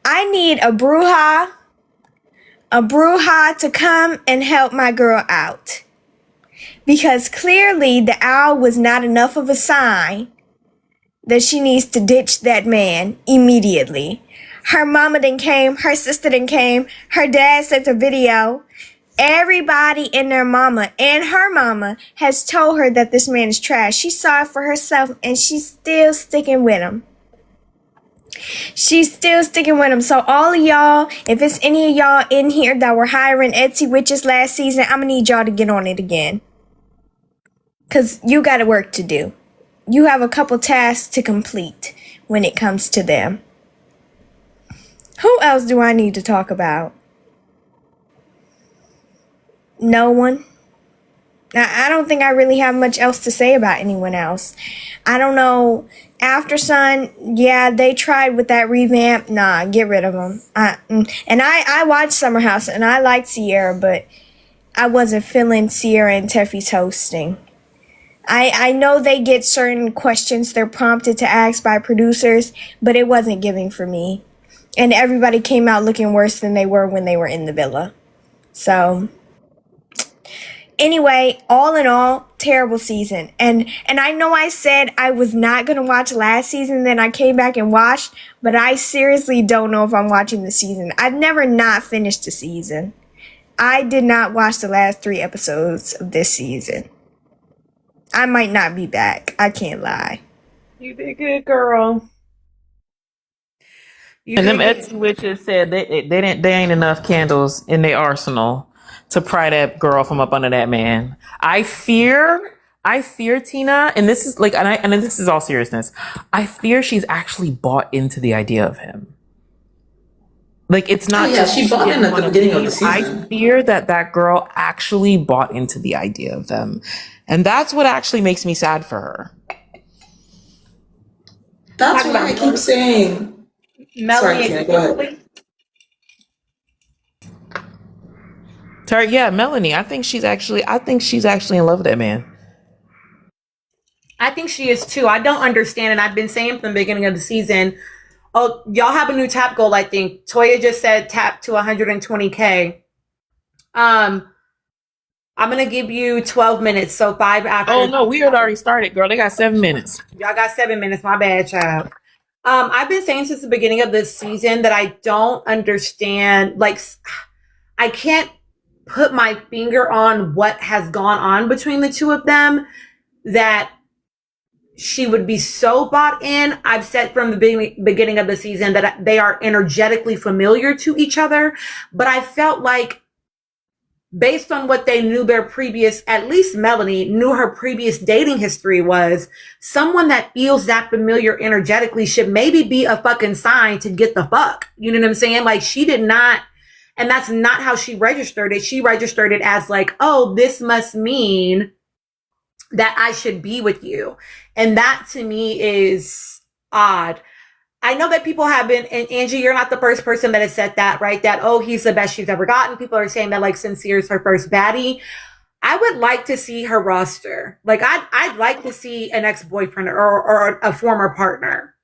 I need a bruja to come and help my girl out. Because clearly the owl was not enough of a sign that she needs to ditch that man immediately. Her mama then came, her sister then came, her dad sent a video. Everybody and their mama and her mama has told her that this man is trash. She saw it for herself and she's still sticking with him. She's still sticking with him. So all of y'all, if it's any of y'all in here that were hiring Etsy witches last season, I'm gonna need y'all to get on it again. Because you got work to do. You have a couple tasks to complete when it comes to them. Who else do I need to talk about? No one. I don't think I really have much else to say about anyone else. I don't know. After Sun, yeah, they tried with that revamp. Nah, get rid of them. And I watched Summer House and I liked Sierra, but I wasn't feeling Sierra and Teffy's hosting. I know they get certain questions they're prompted to ask by producers, but it wasn't giving for me. And everybody came out looking worse than they were when they were in the villa. So, Anyway, all in all, terrible season. And I know I said I was not going to watch last season, then I came back and watched, but I seriously don't know if I'm watching the season. I've never not finished a season. I did not watch the last 3 episodes of this season. I might not be back. I can't lie. You did good, girl. And them Etsy witches said they ain't enough candles in their arsenal to pry that girl from up under that man. I fear Tina, and this is like, and this is all seriousness. I fear she's actually bought into the idea of him. Like, it's not just she bought in at the beginning of the season. I fear that girl actually bought into the idea of them, and that's what actually makes me sad for her. That's why I keep saying. Melanie, sorry, Tina, go ahead. Sorry, yeah, Melanie. I think she's actually in love with that man. I think she is too. I don't understand, and I've been saying from the beginning of the season. Oh, y'all have a new tap goal, I think. Toya just said tap to 120K. I'm gonna give you 12 minutes, so 5 after. Oh no, we had already started, girl. They got 7 minutes. Y'all got 7 minutes. My bad, child. I've been saying since the beginning of this season that I don't understand. Like, I can't put my finger on what has gone on between the two of them that she would be so bought in. I've said from the beginning of the season that they are energetically familiar to each other, but I felt like based on what they knew their previous, at least Melanie knew her previous dating history was, someone that feels that familiar energetically should maybe be a fucking sign to get the fuck. You know what I'm saying? Like, she did not, and that's not how she registered it. She registered it as like, oh, this must mean that I should be with you. And that to me is odd. I know that people have been, and Angie, you're not the first person that has said that, right? That, oh, he's the best she's ever gotten. People are saying that like Sincere is her first baddie. I would like to see her roster. Like, I'd like to see an ex-boyfriend or a former partner.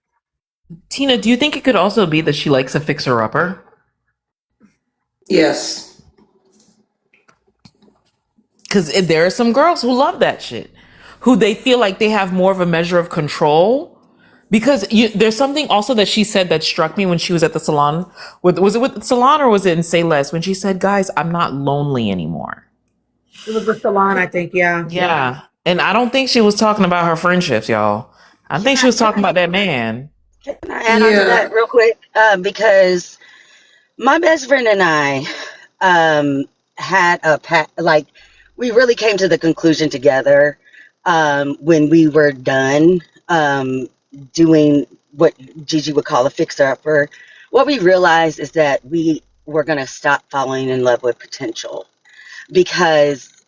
Tina, do you think it could also be that she likes a fixer-upper? Yes. Because there are some girls who love that shit, who they feel like they have more of a measure of control. Because there's something also that she said that struck me when she was at the salon. Was it with the salon or was it in Say Less? When she said, guys, I'm not lonely anymore. It was the salon, I think, yeah. Yeah. And I don't think she was talking about her friendships, y'all. I think she was talking about that man. Can I add on to that real quick? Because my best friend and I had we really came to the conclusion together when we were done doing what Gigi would call a fixer-upper. What we realized is that we were going to stop falling in love with potential, because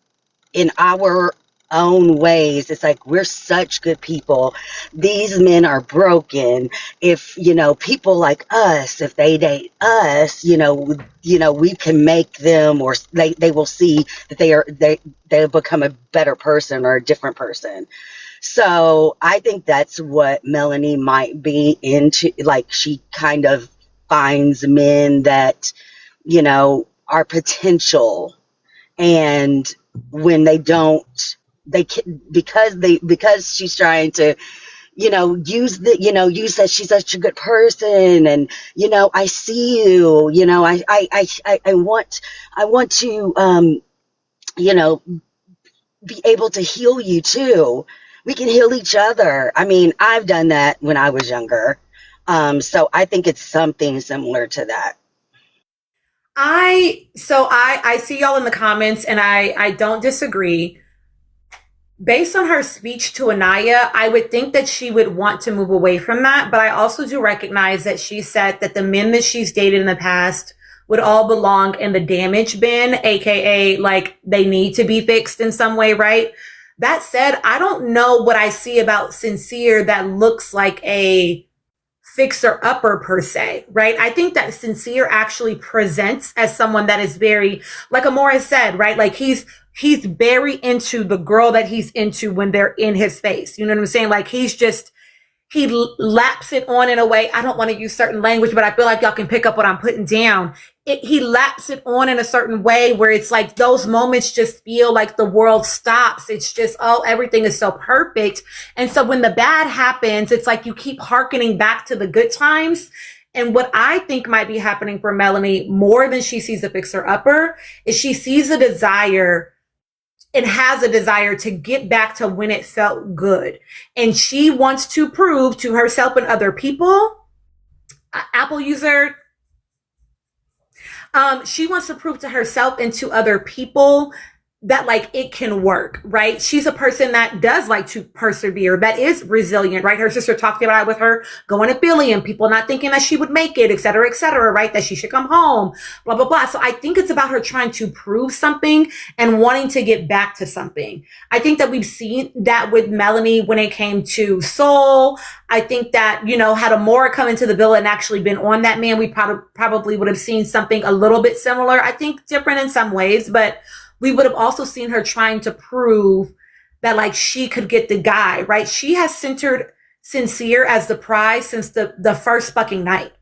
in our own ways, it's like, we're such good people. These men are broken. If, people like us, if they date us, we can make them, or they will see that they'll become a better person or a different person. So I think that's what Melanie might be into. Like, she kind of finds men that, are potential. And when they don't, because she's trying to, use that she's such a good person. And, I see you, I want to, be able to heal you too. We can heal each other. I mean, I've done that when I was younger. So I think it's something similar to that. I see y'all in the comments, and I don't disagree. Based on her speech to Anaya, I would think that she would want to move away from that. But I also do recognize that she said that the men that she's dated in the past would all belong in the damage bin, aka like they need to be fixed in some way, right? That said, I don't know what I see about Sincere that looks like a fixer-upper per se, right? I think that Sincere actually presents as someone that is very, like Amora said, right? Like he's very into the girl that he's into when they're in his face. You know what I'm saying? Like he's he laps it on in a way. I don't want to use certain language, but I feel like y'all can pick up what I'm putting down. He laps it on in a certain way where it's like those moments just feel like the world stops. It's just, oh, everything is so perfect. And so when the bad happens, it's like you keep hearkening back to the good times. And what I think might be happening for Melanie more than she sees a fixer upper is she sees a desire and has a desire to get back to when it felt good. And she wants to prove to herself and other people, Apple user, she wants to prove to herself and to other people that like it can work, right? She's a person that does like to persevere, that is resilient, right? Her sister talked about it with her going to Philly and people not thinking that she would make it, et cetera, right? That she should come home, blah, blah, blah. So I think it's about her trying to prove something and wanting to get back to something. I think that we've seen that with Melanie when it came to Soul. I think that, you know, had Amora come into the bill and actually been on that man, we probably would have seen something a little bit similar. I think different in some ways, but we would have also seen her trying to prove that like she could get the guy, right? She has centered Sincere as the prize since the first fucking night,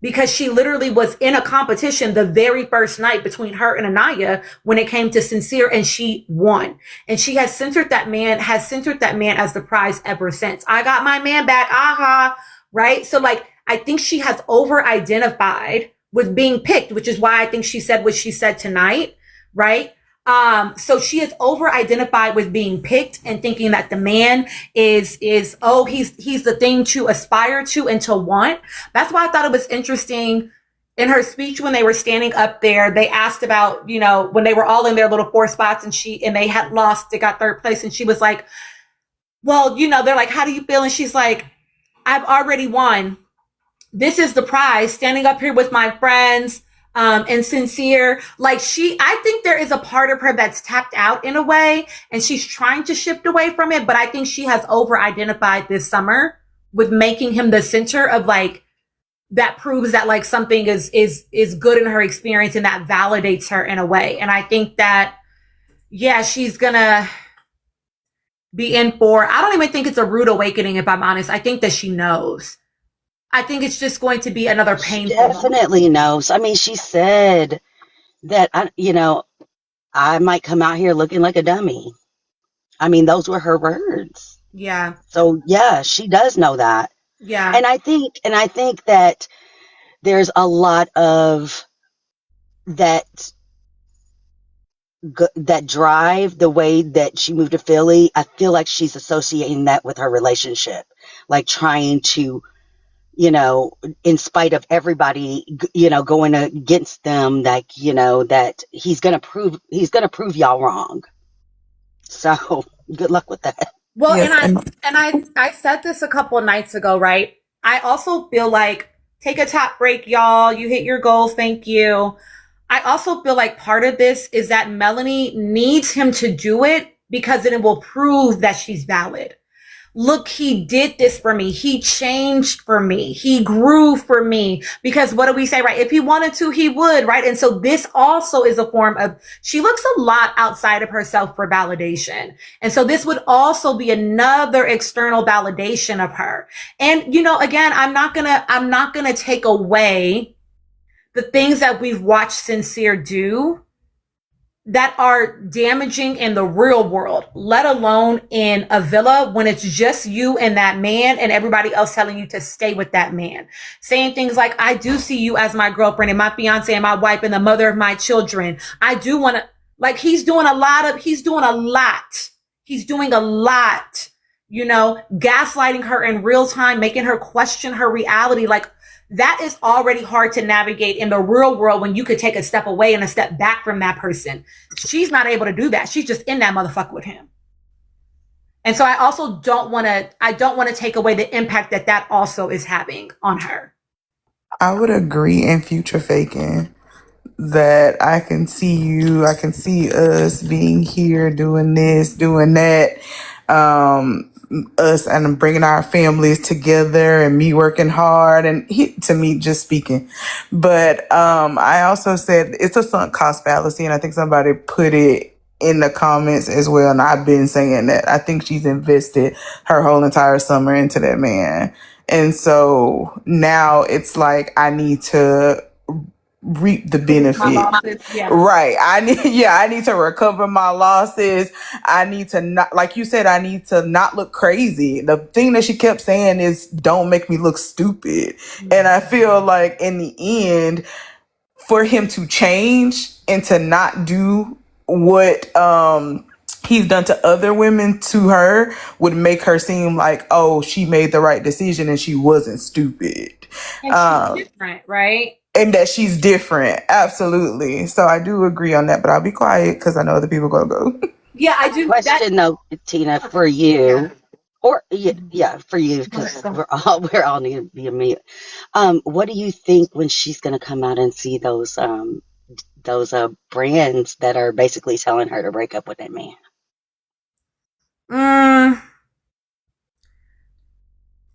because she literally was in a competition the very first night between her and Anaya when it came to Sincere, and she won. And she has centered that man as the prize ever since. I got my man back. Aha. Right. So like, I think she has over identified with being picked, which is why I think she said what she said tonight. Right. So she is over identified with being picked and thinking that the man is, he's the thing to aspire to and to want. That's why I thought it was interesting in her speech when they were standing up there. They asked about, you know, when they were all in their little 4 spots and they had lost, they got 3rd place. And she was like, well, you know, they're like, how do you feel? And she's like, I've already won. This is the prize, standing up here with my friends. And Sincere, like I think there is a part of her that's tapped out in a way and she's trying to shift away from it. But I think she has over identified this summer with making him the center of like, that proves that like something is good in her experience and that validates her in a way. And I think that, yeah, she's gonna be in for, I don't even think it's a rude awakening, if I'm honest. I think that she knows. I think it's just going to be another painful. She definitely knows. I mean, she said that, I might come out here looking like a dummy. I mean, those were her words. Yeah. So yeah, she does know that. Yeah. And I think that there's a lot of that drive, the way that she moved to Philly. I feel like she's associating that with her relationship, like trying to, in spite of everybody, going against them, like, that he's going to prove y'all wrong. So good luck with that. Well, yes, I said this a couple of nights ago, right? I also feel like, take a top break, y'all. You hit your goals. Thank you. I also feel like part of this is that Melanie needs him to do it because then it will prove that she's valid. Look, he did this for me. He changed for me. He grew for me. Because what do we say, right? If he wanted to, he would, right? And so this also is a form of, she looks a lot outside of herself for validation. And so this would also be another external validation of her. And, again, I'm not gonna take away the things that we've watched Sincere do that are damaging in the real world, let alone in a villa when it's just you and that man and everybody else telling you to stay with that man. Saying things like, I do see you as my girlfriend and my fiance and my wife and the mother of my children. I do want to, like, he's doing a lot. He's doing a lot, gaslighting her in real time, making her question her reality. Like, that is already hard to navigate in the real world when you could take a step away and a step back from that person. She's not able to do that. She's just in that motherfucker with him. And so I also don't want to take away the impact that also is having on her. I would agree in future faking that I can see us being here, doing this, doing that. Us and bringing our families together and me working hard and to me just speaking. But I also said it's a sunk cost fallacy, and I think somebody put it in the comments as well, and I've been saying that. I think she's invested her whole entire summer into that man. And so now it's like I need to reap the benefit. Right. I need to recover my losses. I need to not, like you said, I need to not look crazy. The thing that she kept saying is don't make me look stupid. And I feel like in the end, for him to change and to not do what he's done to other women to her would make her seem like, oh, she made the right decision and she wasn't stupid. And she's different, right? And that she's different. Absolutely. So I do agree on that, but I'll be quiet because I know other people gonna go. Yeah, I do. Question though, Tina, for you, or yeah, for you, because we're all need to be a mute. What do you think when she's gonna come out and see those brands that are basically telling her to break up with that man?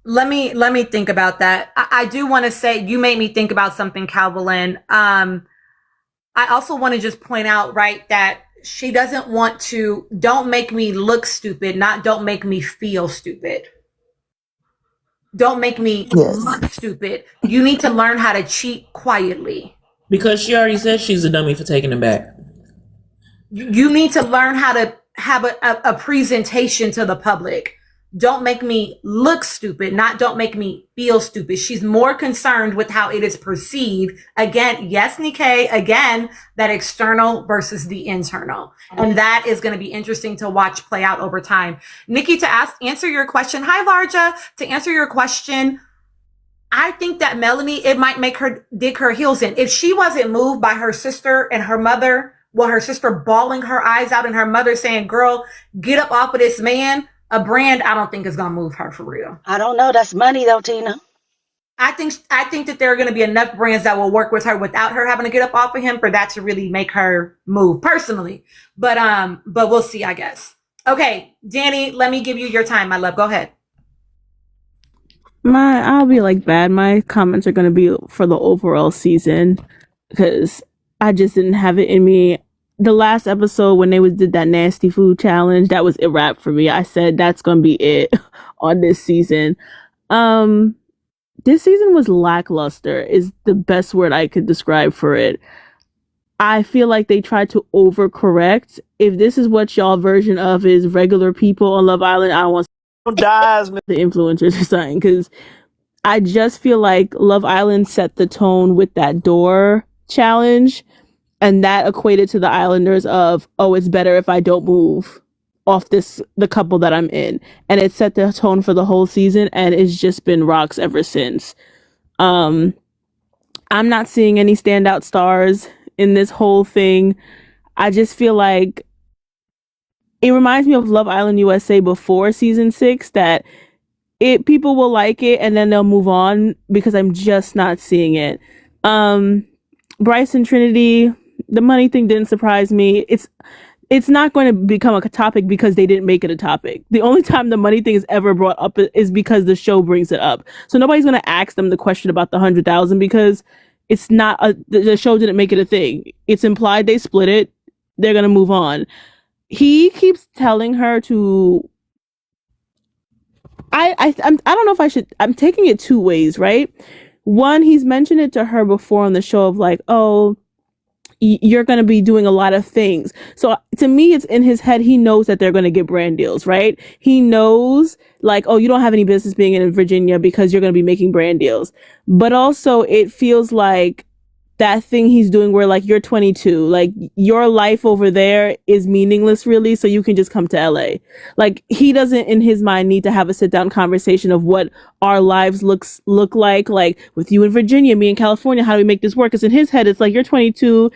Let me think about that. I do want to say you made me think about something, Calvin. I also want to just point out, right, that she doesn't want to, don't make me look stupid, not don't make me feel stupid. Don't make me look stupid. You need to learn how to cheat quietly. Because she already said she's a dummy for taking him back. You need to learn how to have a presentation to the public. Don't make me look stupid, not don't make me feel stupid. She's more concerned with how it is perceived. Again, yes, Nikkei, again, that external versus the internal. And that is going to be interesting to watch play out over time. Nikki, to answer your question. Hi, Larja. To answer your question, I think that Melanie, it might make her dig her heels in. If she wasn't moved by her sister and her mother, well, her sister bawling her eyes out and her mother saying, girl, get up off of this man, a brand, I don't think is going to move her for real. I don't know. That's money though, Tina. I think that there are going to be enough brands that will work with her without her having to get up off of him for that to really make her move personally. But we'll see, I guess. Okay, Danny, let me give you your time, my love. Go ahead. I'll be like bad. My comments are going to be for the overall season because I just didn't have it in me. The last episode when they did that nasty food challenge, that was a wrap for me. I said that's gonna be it on this season. This season was lackluster is the best word I could describe for it. I feel like they tried to overcorrect. If this is what y'all version of is regular people on Love Island, I don't want the influencers or something, because I just feel like Love Island set the tone with that door challenge. And that equated to the Islanders of, oh, it's better if I don't move off the couple that I'm in. And it set the tone for the whole season, and it's just been rocks ever since. I'm not seeing any standout stars in this whole thing. I just feel like it reminds me of Love Island USA before season 6, that people will like it and then they'll move on, because I'm just not seeing it. Bryce and Trinity, the money thing didn't surprise me. It's not going to become a topic because they didn't make it a topic. The only time the money thing is ever brought up is because the show brings it up. So nobody's going to ask them the question about the 100,000 because it's not the show didn't make it a thing. It's implied they split it. They're going to move on. He keeps telling her to. I don't know if I should. I'm taking it two ways, right? One, he's mentioned it to her before on the show of like, oh, you're going to be doing a lot of things. So to me, it's in his head. He knows that they're going to get brand deals, right? He knows like, oh, you don't have any business being in Virginia because you're going to be making brand deals. But also it feels like that thing he's doing where like you're 22, like your life over there is meaningless really. So you can just come to LA. Like he doesn't in his mind need to have a sit down conversation of what our lives look like with you in Virginia, me in California, how do we make this work? Cause in his head, it's like, you're 22.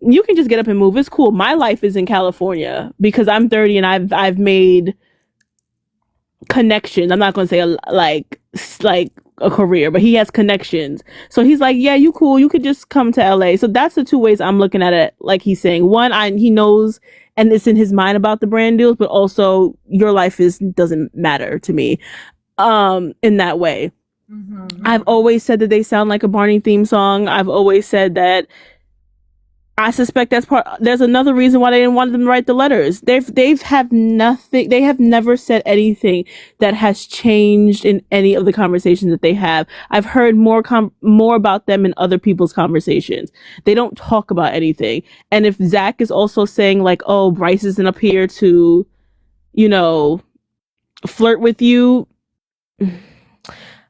You can just get up and move. It's cool. My life is in California because I'm 30 and I've made connections. I'm not going to say like a career, but he has connections. So he's like, yeah, you cool. You could just come to LA. So that's the two ways I'm looking at it. Like he's saying, one, he knows and it's in his mind about the brand deals, but also your life doesn't matter to me in that way. Mm-hmm. I've always said that they sound like a Barney theme song. I've always said that I suspect that's part. There's another reason why they didn't want them to write the letters. They've have nothing. They have never said anything that has changed in any of the conversations that they have. I've heard more about them in other people's conversations. They don't talk about anything. And if Zach is also saying like, "Oh, Bryce isn't up here to, you know, flirt with you,"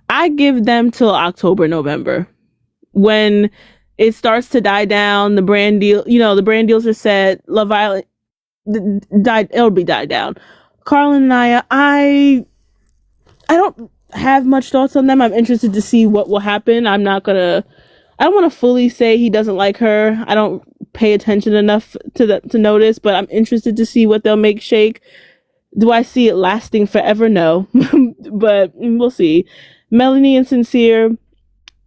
I give them till October, November, when it starts to die down. The brand deals are set. Love Island died. It'll be died down. Carlin and I don't have much thoughts on them. I'm interested to see what will happen. I don't want to fully say he doesn't like her. I don't pay attention enough to notice, but I'm interested to see what they'll make shake. Do I see it lasting forever? No, but we'll see. Melanie and Sincere,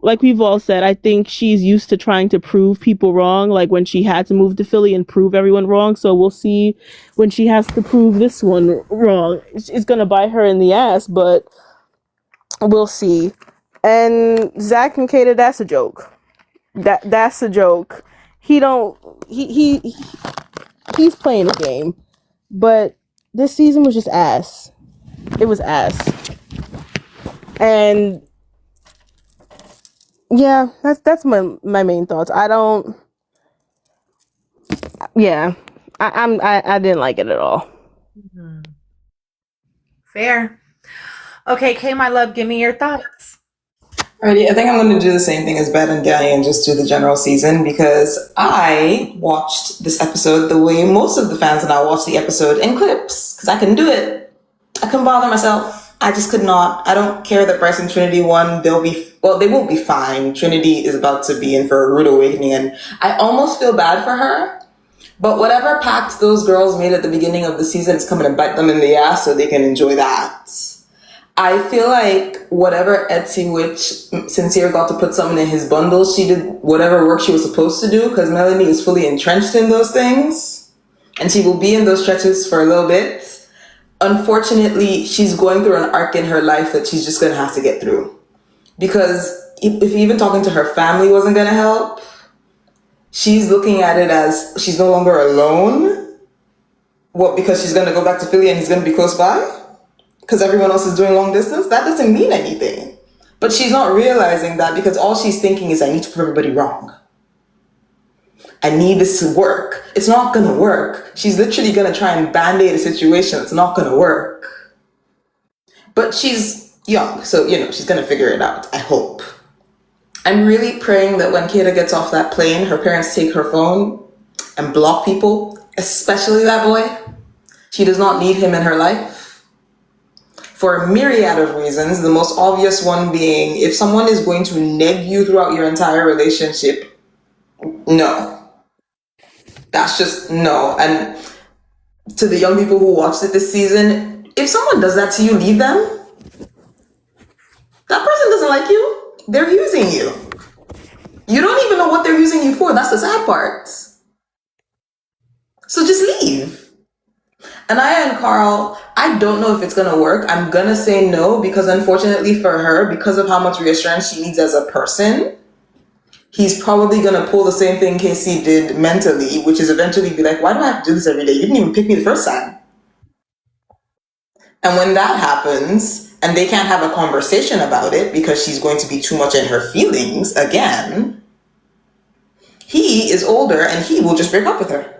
like we've all said, I think she's used to trying to prove people wrong, like when she had to move to Philly and prove everyone wrong. So we'll see when she has to prove this one wrong. It's going to bite her in the ass, but we'll see. And Zach and Kata, that's a joke. That's a joke. He's playing a game. But this season was just ass. It was ass. And yeah, that's my main thoughts. I didn't like it at all. Fair. Okay, Kay, my love, give me your thoughts. Alrighty, I think I'm going to do the same thing as Ben and Danny and just do the general season, because I watched this episode the way most of the fans and I watched the episode in clips, because I couldn't do it. I couldn't bother myself. I just could not. I don't care that Bryce and Trinity won. They won't be fine. Trinity is about to be in for a rude awakening, and I almost feel bad for her. But whatever pact those girls made at the beginning of the season is coming to bite them in the ass, so they can enjoy that. I feel like whatever Etsy witch Sincere got to put something in his bundle, she did whatever work she was supposed to do, because Melanie is fully entrenched in those things, and she will be in those stretches for a little bit. Unfortunately, she's going through an arc in her life that she's just going to have to get through. Because if even talking to her family wasn't going to help, she's looking at it as she's no longer alone. What, because she's going to go back to Philly and he's going to be close by? Because everyone else is doing long distance? That doesn't mean anything. But she's not realizing that, because all she's thinking is, I need to prove everybody wrong. I need this to work. It's not going to work. She's literally going to try and band-aid a situation that's not going to work. But she's young, so, she's going to figure it out, I hope. I'm really praying that when Kata gets off that plane, her parents take her phone and block people, especially that boy. She does not need him in her life. For a myriad of reasons, the most obvious one being, if someone is going to neg you throughout your entire relationship, no. That's just no. And to the young people who watched it this season, if someone does that to you, leave them. That person doesn't like you. They're using you. You don't even know what they're using you for. That's the sad part. So just leave. Anaya and Carl, I don't know if it's going to work. I'm going to say no, because unfortunately for her, because of how much reassurance she needs as a person, he's probably going to pull the same thing Casey did mentally, which is eventually be like, why do I have to do this every day? You didn't even pick me the first time. And when that happens, and they can't have a conversation about it because she's going to be too much in her feelings again, he is older and he will just break up with her.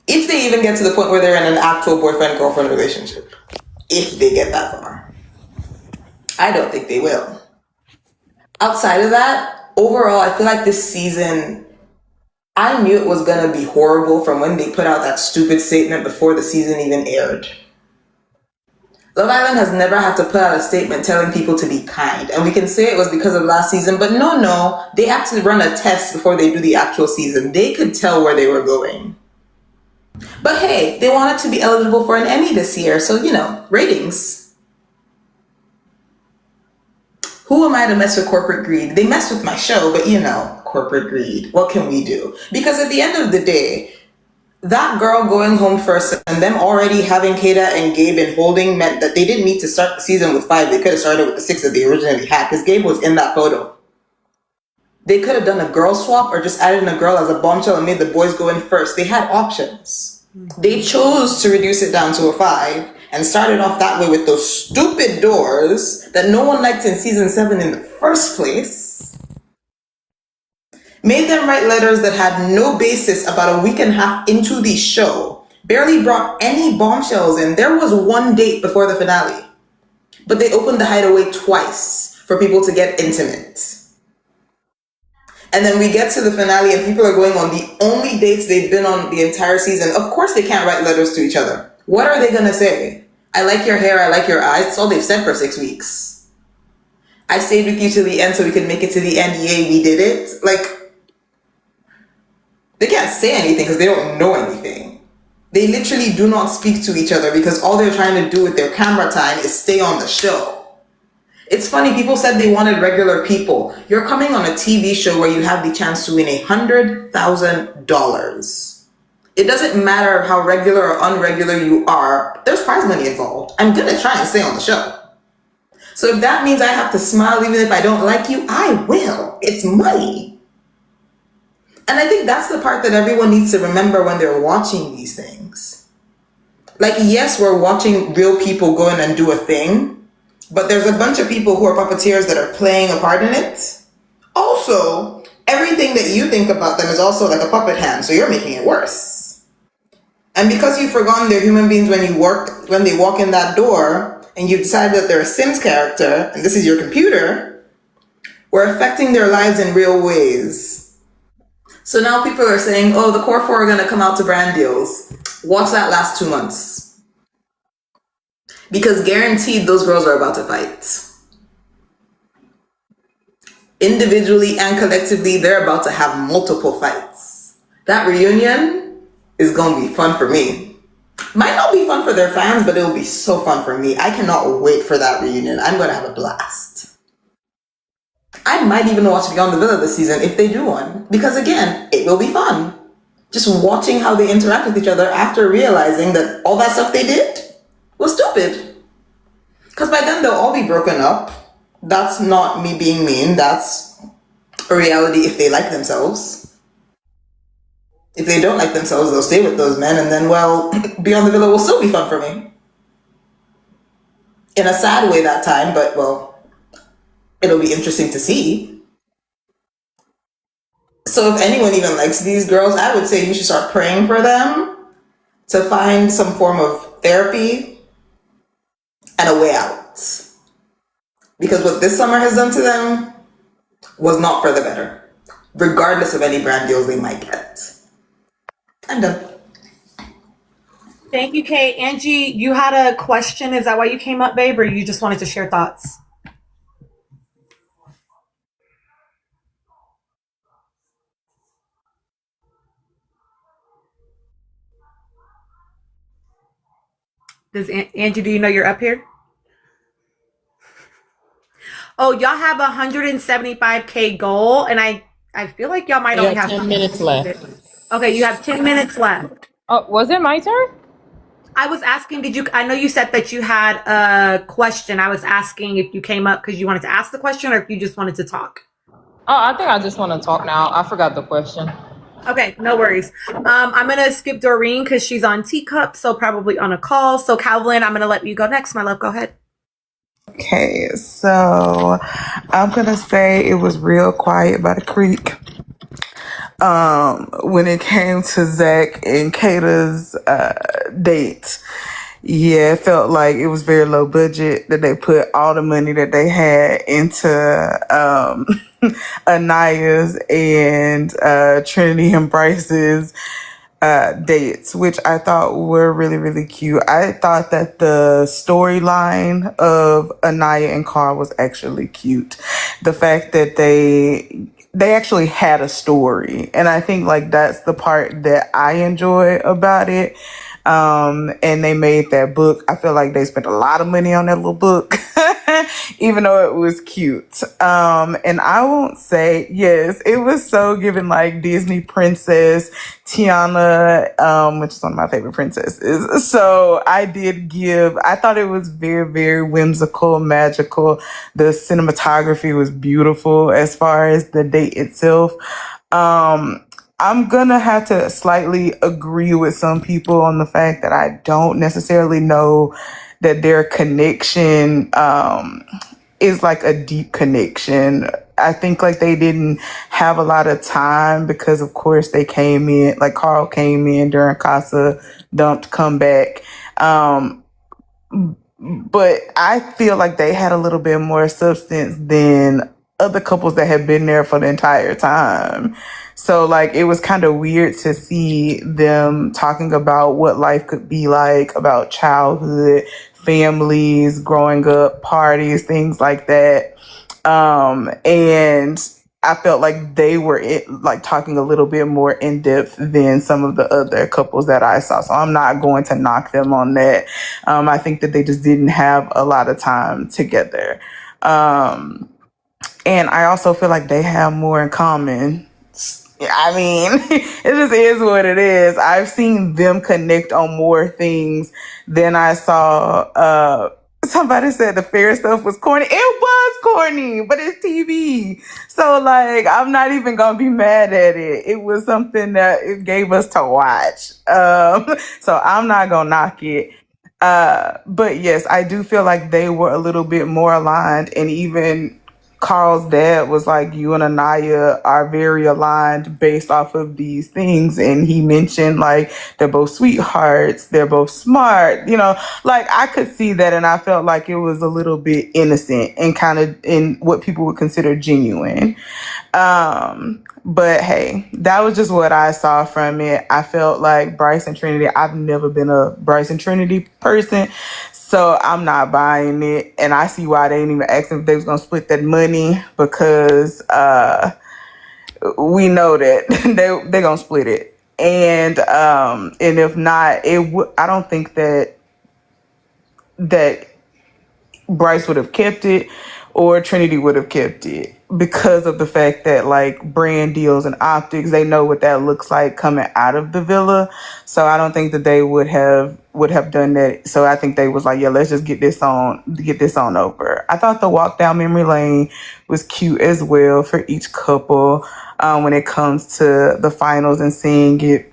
If they even get to the point where they're in an actual boyfriend-girlfriend relationship. If they get that far. I don't think they will. Outside of that, overall, I feel like this season, I knew it was going to be horrible from when they put out that stupid statement before the season even aired. Love Island has never had to put out a statement telling people to be kind. And we can say it was because of last season, but no, they actually run a test before they do the actual season. They could tell where they were going. But hey, they wanted to be eligible for an Emmy this year, so, ratings. Who am I to mess with corporate greed? They mess with my show, but corporate greed. What can we do? Because at the end of the day, that girl going home first and them already having Kata and Gabe in holding meant that they didn't need to start the season with 5. They could have started with the 6 that they originally had, because Gabe was in that photo. They could have done a girl swap or just added in a girl as a bombshell and made the boys go in first. They had options. They chose to reduce it down to a 5 and started off that way with those stupid doors that no one liked in season 7 in the first place. Made them write letters that had no basis about a week and a half into the show. Barely brought any bombshells in. There was one date before the finale. But they opened the hideaway twice for people to get intimate. And then we get to the finale and people are going on the only dates they've been on the entire season. Of course they can't write letters to each other. What are they going to say? I like your hair, I like your eyes. That's all they've said for 6 weeks. I stayed with you to the end so we could make it to the end. Yay, we did it. Like, they can't say anything because they don't know anything. They literally do not speak to each other because all they're trying to do with their camera time is stay on the show. It's funny, people said they wanted regular people. You're coming on a TV show where you have the chance to win $100,000. It doesn't matter how regular or unregular you are, there's prize money involved. I'm gonna try and stay on the show. So if that means I have to smile even if I don't like you, I will. It's money. And I think that's the part that everyone needs to remember when they're watching these things. Like, yes, we're watching real people go in and do a thing, but there's a bunch of people who are puppeteers that are playing a part in it. Also, everything that you think about them is also like a puppet hand, so you're making it worse. And because you've forgotten they're human beings when they walk in that door, and you've decided that they're a Sims character, and this is your computer, we're affecting their lives in real ways. So now people are saying, oh, the core 4 are going to come out to brand deals. Watch that last 2 months. Because guaranteed those girls are about to fight. Individually and collectively, they're about to have multiple fights. That reunion is going to be fun for me. Might not be fun for their fans, but it will be so fun for me. I cannot wait for that reunion. I'm going to have a blast. I might even watch Beyond the Villa this season if they do one. Because again, it will be fun. Just watching how they interact with each other after realizing that all that stuff they did was stupid. Because by then they'll all be broken up. That's not me being mean. That's a reality if they like themselves. If they don't like themselves, they'll stay with those men. And then, well, Beyond the Villa will still be fun for me. In a sad way that time, but well, it'll be interesting to see. So if anyone even likes these girls, I would say you should start praying for them to find some form of therapy and a way out. Because what this summer has done to them was not for the better, regardless of any brand deals they might get. I'm done. Thank you, Kate. Angie, you had a question. Is that why you came up, babe, or you just wanted to share thoughts? Does Angie, do you know you're up here? Oh, y'all have 175K goal, and I feel like y'all might only have 10 minutes left. Okay, you have 10 minutes left. Oh, was it my turn? I was asking, I know you said that you had a question. I was asking if you came up because you wanted to ask the question or if you just wanted to talk. Oh, I think I just want to talk now. I forgot the question. Okay, no worries. I'm going to skip Doreen because she's on Teacup, so probably on a call. So Calvin, I'm going to let you go next, my love. Go ahead. Okay, so I'm gonna say it was real quiet by the creek. When it came to Zach and Kata's date, yeah, it felt like it was very low budget that they put all the money that they had into Anaya's and Trinity and Bryce's dates, which I thought were really, really cute. I thought that the storyline of Anaya and Carl was actually cute. The fact that they actually had a story, and I think like that's the part that I enjoy about it. And they made that book. I feel like they spent a lot of money on that little book, even though it was cute. And I won't say, yes, it was so giving like Disney princess, Tiana, which is one of my favorite princesses. So I thought it was very, very whimsical, magical. The cinematography was beautiful as far as the date itself. I'm gonna have to slightly agree with some people on the fact that I don't necessarily know that their connection is like a deep connection. I think like they didn't have a lot of time because of course they came in, like Carl came in during Casa, dumped, come back. But I feel like they had a little bit more substance than other couples that had been there for the entire time. So like it was kind of weird to see them talking about what life could be like, about childhood, families, growing up, parties, things like that. And I felt like they were like talking a little bit more in depth than some of the other couples that I saw. So I'm not going to knock them on that. I think that they just didn't have a lot of time together. And I also feel like they have more in common. I mean, it just is what it is. I've seen them connect on more things than I saw. Somebody said the fair stuff was corny. It was corny, but it's TV. So like, I'm not even gonna be mad at it. It was something that it gave us to watch. So I'm not gonna knock it. But yes, I do feel like they were a little bit more aligned, and even Carl's dad was like, you and Anaya are very aligned based off of these things. And he mentioned like, they're both sweethearts. They're both smart, like I could see that. And I felt like it was a little bit innocent and kind of in what people would consider genuine. But hey, that was just what I saw from it. I felt like Bryce and Trinity, I've never been a Bryce and Trinity person, so I'm not buying it. And I see why they didn't even ask them if they was going to split that money, because we know that they're going to split it. And if not, I don't think that Bryce would have kept it or Trinity would have kept it, because of the fact that like brand deals and optics, they know what that looks like coming out of the villa. So I don't think that they would have done that. So I think they was like, yeah, let's just get this on over. I thought the walk down memory lane was cute as well for each couple when it comes to the finals and seeing it.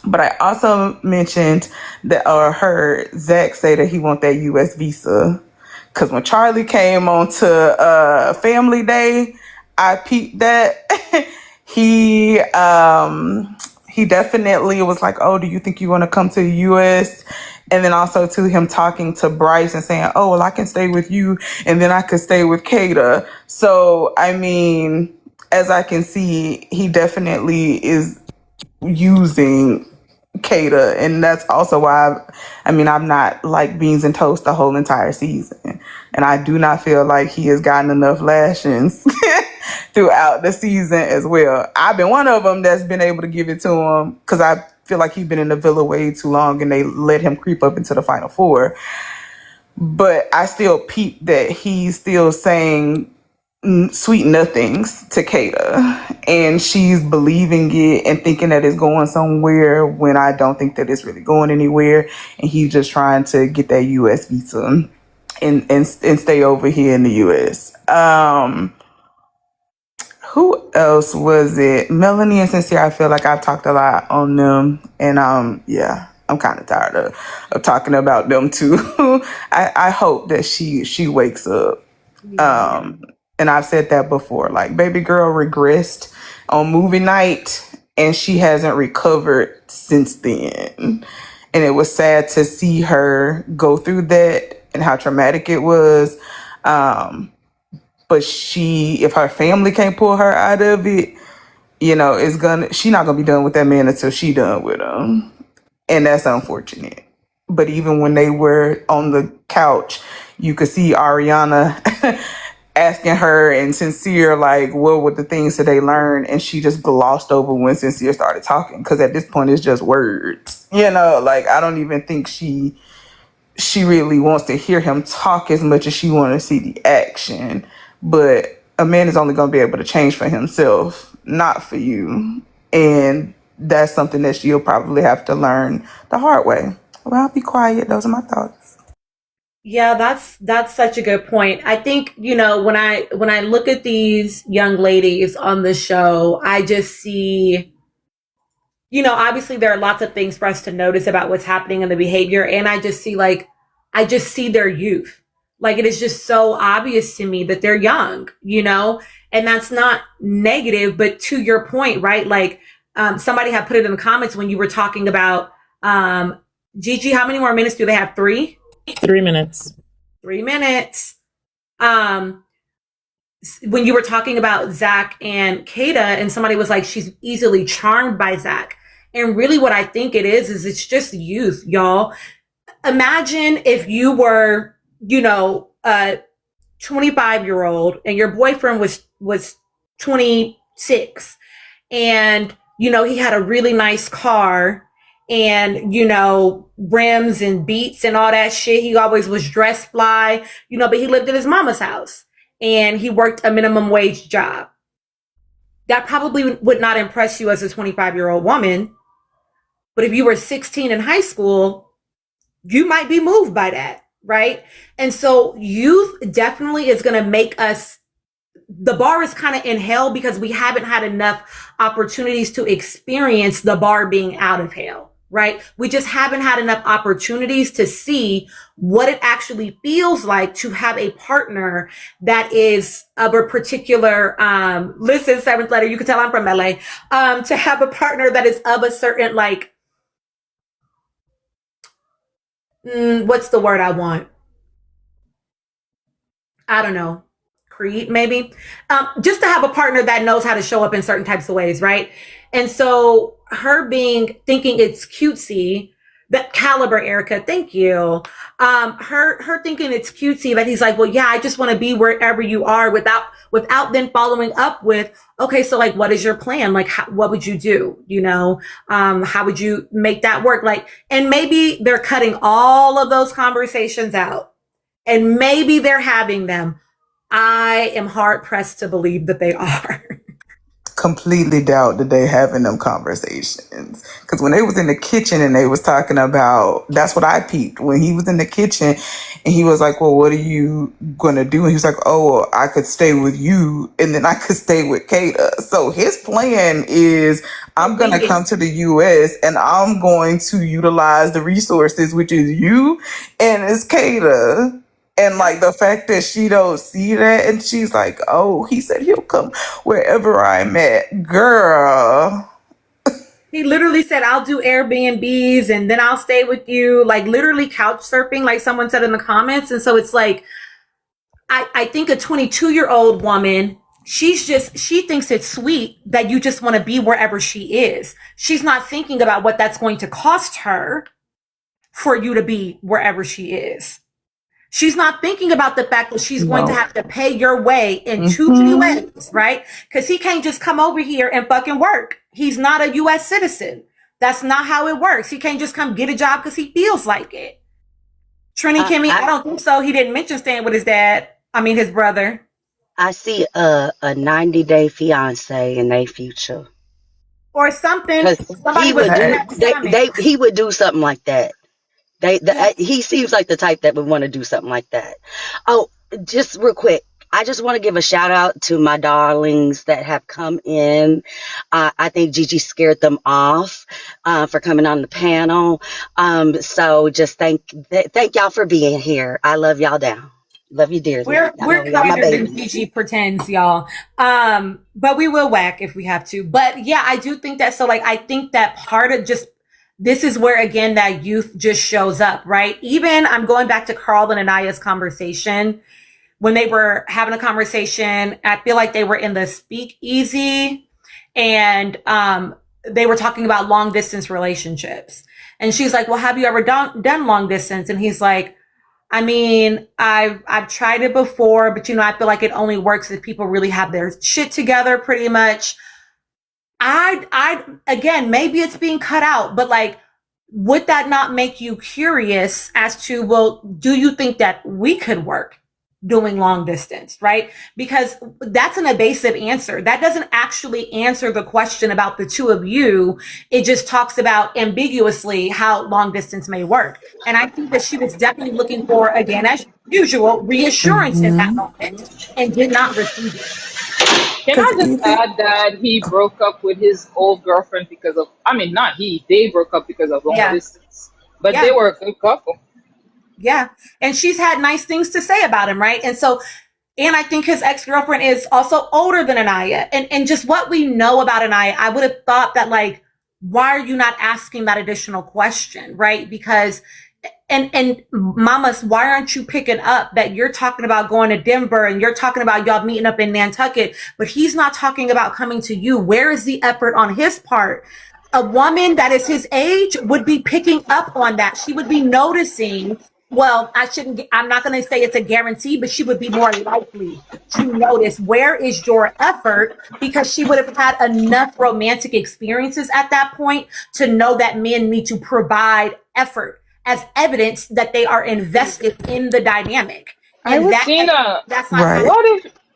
But I also mentioned that, or heard Zach say that he want that U.S. visa. Because when Charlie came on to Family Day, I peeped that. He definitely was like, oh, do you think you want to come to the U.S.? And then also to him talking to Bryce and saying, oh, well, I can stay with you and then I could stay with Kata. So, I mean, as I can see, he definitely is using Kata, and that's also why I'm not like beans and toast the whole entire season, and I do not feel like he has gotten enough lashings throughout the season as well. I've been one of them that's been able to give it to him, because I feel like he's been in the villa way too long and they let him creep up into the final four. But I still peep that he's still saying sweet nothings to Kata, and she's believing it and thinking that it's going somewhere, when I don't think that it's really going anywhere, and he's just trying to get that U.S. visa and stay over here in the U.S. Who else was it? Melanie and Sincere, I feel like I've talked a lot on them, and yeah, I'm kind of tired of talking about them too. I hope that she wakes up. And I've said that before, like baby girl regressed on movie night and she hasn't recovered since then. And it was sad to see her go through that and how traumatic it was. But if her family can't pull her out of it, she's not gonna be done with that man until she done with him. And that's unfortunate. But even when they were on the couch, you could see Ariana asking her and Sincere, like, what were the things that they learned? And she just glossed over when Sincere started talking, because at this point it's just words. You know, like I don't even think she really wants to hear him talk as much as she want to see the action. But a man is only going to be able to change for himself, not for you. And that's something that she'll probably have to learn the hard way. Well, I'll be quiet. Those are my thoughts. Yeah, that's such a good point. I think, you know, when I look at these young ladies on the show, I just see, you know, obviously there are lots of things for us to notice about what's happening in the behavior. And I just see their youth. Like it is just so obvious to me that they're young, you know, and that's not negative, but to your point, right? Like, somebody had put it in the comments when you were talking about, Gigi, how many more minutes do they have? 3? 3 minutes. 3 minutes. When you were talking about Zach and Kata, and somebody was like, she's easily charmed by Zach. And really what I think it is it's just youth, y'all. Imagine if you were, you know, a 25-year-old and your boyfriend was 26 and, you know, he had a really nice car and, you know, rims and beats and all that shit. He always was dressed fly, you know, but he lived at his mama's house and he worked a minimum wage job. That probably would not impress you as a 25-year-old woman. But if you were 16 in high school, you might be moved by that, right? And so youth definitely is going to make us, the bar is kind of in hell because we haven't had enough opportunities to experience the bar being out of hell, right? We just haven't had enough opportunities to see what it actually feels like to have a partner that is of a particular, listen, seventh letter, you can tell I'm from LA, to have a partner that is of a certain, like, what's the word I want? I don't know. Creed, maybe. Just to have a partner that knows how to show up in certain types of ways, right? And so her thinking it's cutesy, that caliber, Erica, thank you. Her thinking it's cutesy that he's like, well, yeah, I just want to be wherever you are without then following up with, okay, so like, what is your plan? Like, what would you do? You know, how would you make that work? Like, and maybe they're cutting all of those conversations out and maybe they're having them. I am hard pressed to believe that they are. Completely doubt that they having them conversations. Because when they was in the kitchen and they was talking about, that's what I peeped. When he was in the kitchen and he was like, well, what are you going to do? And he was like, oh, I could stay with you and then I could stay with Kata. So his plan is I'm going to come to the U.S. and I'm going to utilize the resources, which is you and it's Kata. And like the fact that she don't see that and she's like, oh, he said he'll come wherever I'm at. Girl. He literally said, I'll do Airbnbs and then I'll stay with you. Like literally couch surfing, like someone said in the comments. And so it's like, I think a 22-year-old woman, she thinks it's sweet that you just want to be wherever she is. She's not thinking about what that's going to cost her for you to be wherever she is. She's not thinking about the fact that she's going to have to pay your way in two ways, right? Because he can't just come over here and fucking work. He's not a U.S. citizen. That's not how it works. He can't just come get a job because he feels like it. Trini, Kimmy, I don't think so. He didn't mention staying with his his brother. I see a 90-day fiance in their future. Or something. He would do something like that. He seems like the type that would want to do something like that. Oh, just real quick. I just want to give a shout out to my darlings that have come in. I think Gigi scared them off for coming on the panel. So just thank y'all for being here. I love y'all down. Love you dearly. We're kinder than Gigi pretends, y'all. But we will whack if we have to. But yeah, I do think that. So like, I think that part of just, this is where, again, that youth just shows up, right? Even I'm going back to Carl and Anaya's conversation. When they were having a conversation, I feel like they were in the speakeasy and they were talking about long distance relationships. And she's like, well, have you ever done long distance? And he's like, I mean, I've tried it before, but you know, I feel like it only works if people really have their shit together pretty much. Again, maybe it's being cut out, but like would that not make you curious as to, well, do you think that we could work doing long distance, right? Because that's an evasive answer. That doesn't actually answer the question about the two of you. It just talks about ambiguously how long distance may work. And I think that she was definitely looking for, again, as usual, reassurance in that moment and did not receive it. Can I just add that he broke up with his old girlfriend because of, I mean, not he, they broke up because of long distance. But they were a good couple. Yeah. And she's had nice things to say about him, right? And so, and I think his ex-girlfriend is also older than Anaya. And just what we know about Anaya, I would have thought that, like, why are you not asking that additional question, right? Because, and mamas, why aren't you picking up that you're talking about going to Denver and you're talking about y'all meeting up in Nantucket, but he's not talking about coming to you? Where is the effort on his part? A woman that is his age would be picking up on that. She would be noticing. Well, I'm not going to say it's a guarantee, but she would be more likely to notice where is your effort, because she would have had enough romantic experiences at that point to know that men need to provide effort as evidence that they are invested in the dynamic. And that's not right.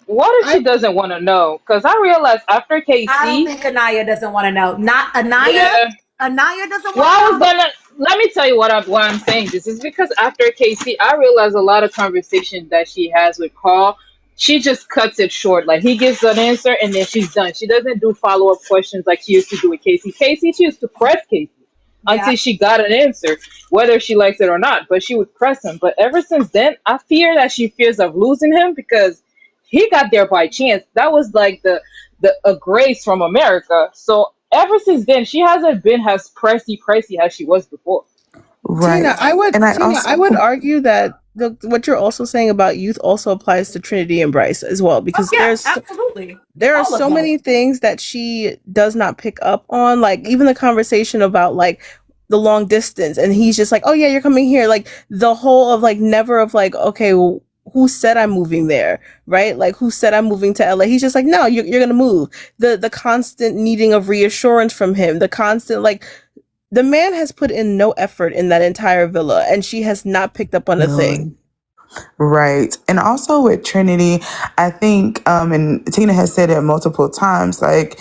What if she doesn't want to know? Because I realized after KC, I don't think Anaya doesn't want to know. Not Anaya. Yeah. Anaya doesn't want to know. Let me tell you why I'm saying this is because after KC, I realized a lot of conversation that she has with Carl, she just cuts it short. Like, he gives an answer and then she's done. She doesn't do follow-up questions like she used to do with Casey. She used to press Casey until she got an answer, whether she likes it or not. But she would press him. But ever since then, I fear that she fears of losing him because he got there by chance. That was like a grace from America. So ever since then, she hasn't been as pricey as she was before. Right. Tina, I would argue that what you're also saying about youth also applies to Trinity and Bryce as well, because there are so many things that she does not pick up on, like even the conversation about like the long distance, and he's just like, oh yeah, you're coming here, like the whole of like never of like, okay, well, who said I'm moving there, right? Like, who said I'm moving to LA? He's just like, no, you're going to move. The constant needing of reassurance from him, the constant, like, the man has put in no effort in that entire villa, and she has not picked up on a thing. Right. And also with Trinity, I think, and Tina has said it multiple times, like,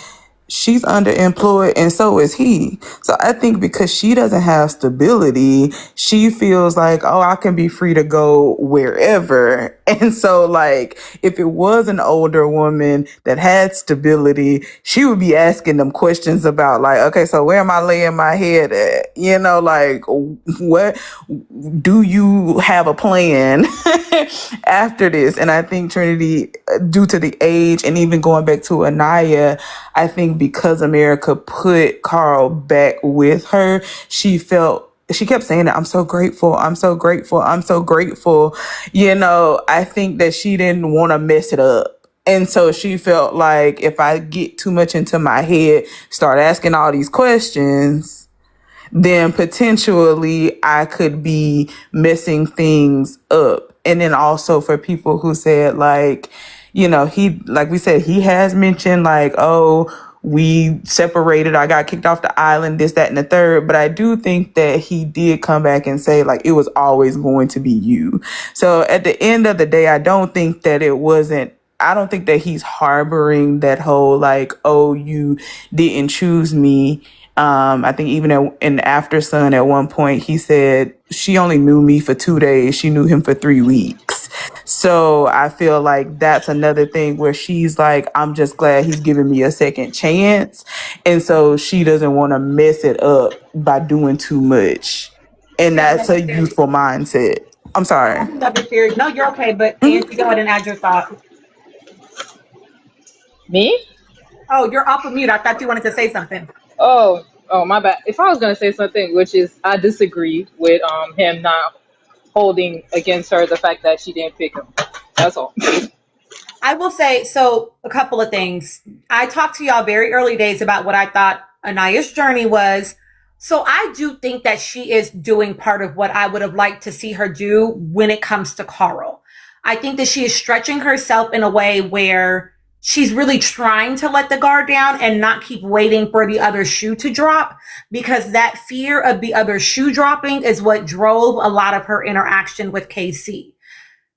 she's underemployed and so is he. So I think because she doesn't have stability, she feels like, oh, I can be free to go wherever. And so, like, if it was an older woman that had stability, she would be asking them questions about, like, okay, so where am I laying my head at? You know, like, what do you have a plan after this? And I think Trinity, due to the age and even going back to Anaya, I think because America put Carl back with her, she kept saying that, I'm so grateful. I'm so grateful. I'm so grateful. You know, I think that she didn't want to mess it up. And so she felt like if I get too much into my head, start asking all these questions, then potentially I could be messing things up. And then also for people who said, like, you know, like we said, he has mentioned like, oh, we separated, I got kicked off the island, this, that, and the third. But I do think that he did come back and say, like, it was always going to be you. So at the end of the day, I don't think that he's harboring that whole, like, oh, you didn't choose me. I think even in After Sun at one point, he said she only knew me for 2 days. She knew him for 3 weeks. So I feel like that's another thing where she's like, I'm just glad he's giving me a second chance. And so she doesn't want to mess it up by doing too much. And that's a youthful mindset. I'm sorry. No, you're okay. But Angie, go ahead and add your thought. Me? Oh, you're off of mute. I thought you wanted to say something. Oh, my bad. If I was going to say something, which is I disagree with him not holding against her the fact that she didn't pick him. That's all. I will say, so a couple of things. I talked to y'all very early days about what I thought Anaya's journey was. So I do think that she is doing part of what I would have liked to see her do when it comes to Carl. I think that she is stretching herself in a way where she's really trying to let the guard down and not keep waiting for the other shoe to drop, because that fear of the other shoe dropping is what drove a lot of her interaction with KC.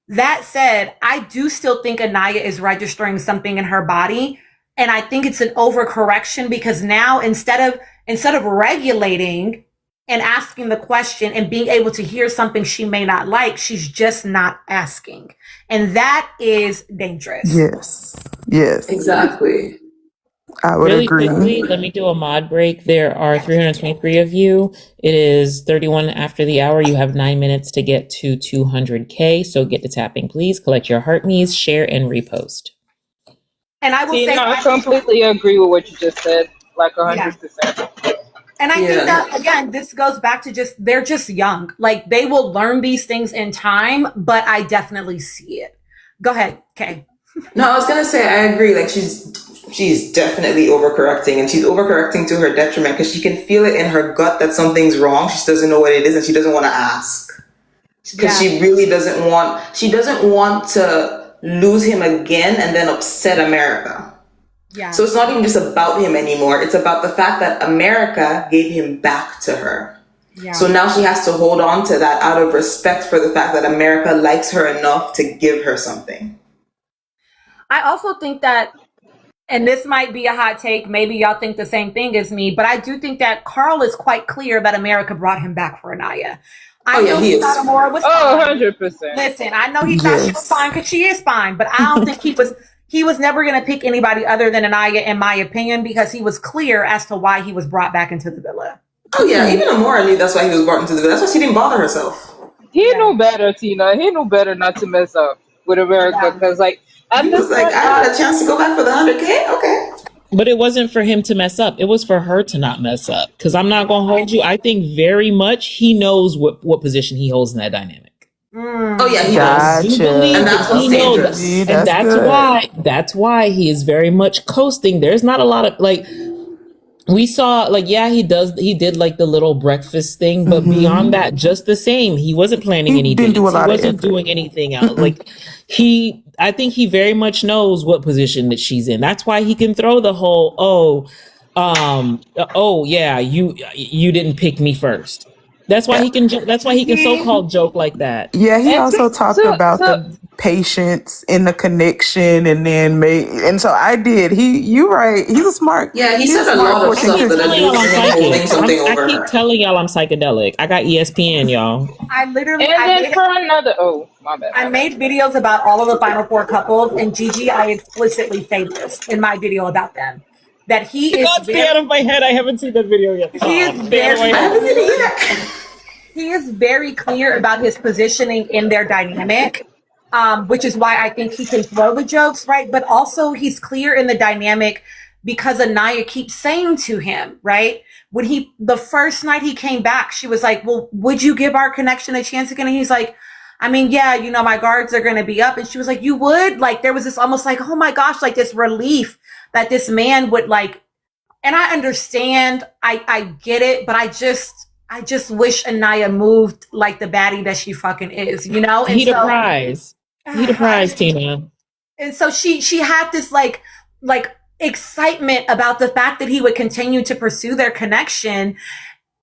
That said, I do still think Anaya is registering something in her body. And I think it's an overcorrection, because now instead of regulating and asking the question and being able to hear something she may not like, she's just not asking. And that is dangerous. Yes. Exactly. I would Really agree. quickly, let me do a mod break. There are 323 of you. It is 31 after the hour. You have 9 minutes to get to 200K. So get to tapping, please. Collect your heart me's, share, and repost. And I will say, I completely agree with what you just said, like 100%. And I think that, again, this goes back to they're just young. Like, they will learn these things in time, but I definitely see it. Go ahead, Kay. No, I was gonna say I agree. Like she's definitely overcorrecting, and she's overcorrecting to her detriment, because she can feel it in her gut that something's wrong. She doesn't know what it is, and she doesn't want to ask, because she really doesn't want. She doesn't want to lose him again and then upset America. Yeah. So it's not even just about him anymore. It's about the fact that America gave him back to her. Yeah. So now she has to hold on to that out of respect for the fact that America likes her enough to give her something. I also think that, and this might be a hot take, maybe y'all think the same thing as me, but I do think that Carl is quite clear that America brought him back for Anaya. I know he is. thought Amora was fine. 100%. Listen, I know he thought she was fine because she is fine, but I don't think he was never going to pick anybody other than Anaya, in my opinion, because he was clear as to why he was brought back into the villa. Oh yeah, even Amora knew that's why he was brought into the villa. That's why she didn't bother herself. He knew better, Tina. He knew better not to mess up with America, because he was like, I had a chance to go back for the 100K. Okay. But it wasn't for him to mess up. It was for her to not mess up. Because I'm not going to hold you. I think very much he knows what position he holds in that dynamic. Oh yeah, he Gotcha. does. And that's what's dangerous. And that's why he is very much coasting. There's not a lot of we saw he did like the little breakfast thing, but beyond that, just the same. He wasn't planning anything. He wasn't doing anything else. I think he very much knows what position that she's in. That's why he can throw the whole, you didn't pick me first. That's why he can. That's why he can so-called joke like that. Yeah, he also talked about the patience in the connection, and then and so I did. You're right. He's a smart. Yeah, he said a lot of stuff that holding something over her. I keep telling y'all I'm psychedelic. I got ESPN, y'all. I literally. My bad. I made videos about all of the Final Four couples, and Gigi, I explicitly say this in my video about them. That he is. Stay out of my head. I haven't seen that video yet. He is very clear about his positioning in their dynamic, which is why I think he can throw the jokes, right? But also he's clear in the dynamic because Anaya keeps saying to him, right? When the first night he came back, she was like, well, would you give our connection a chance again? And he's like, I mean, yeah, my guards are going to be up. And she was like, you would? Like, there was this almost like, oh my gosh, like this relief that this man would like. And I understand, I get it, but I just wish Anaya moved like the baddie that she fucking is, And He the prize. He the prize, Tina. And so she had this like excitement about the fact that he would continue to pursue their connection.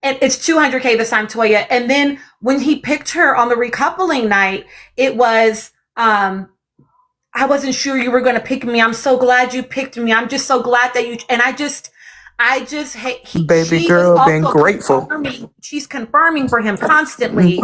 And it's 200K this time, Toya. And then when he picked her on the recoupling night, it was, I wasn't sure you were going to pick me. I'm so glad you picked me. I'm just so glad that you, and I just hate baby girl been grateful. She's confirming for him constantly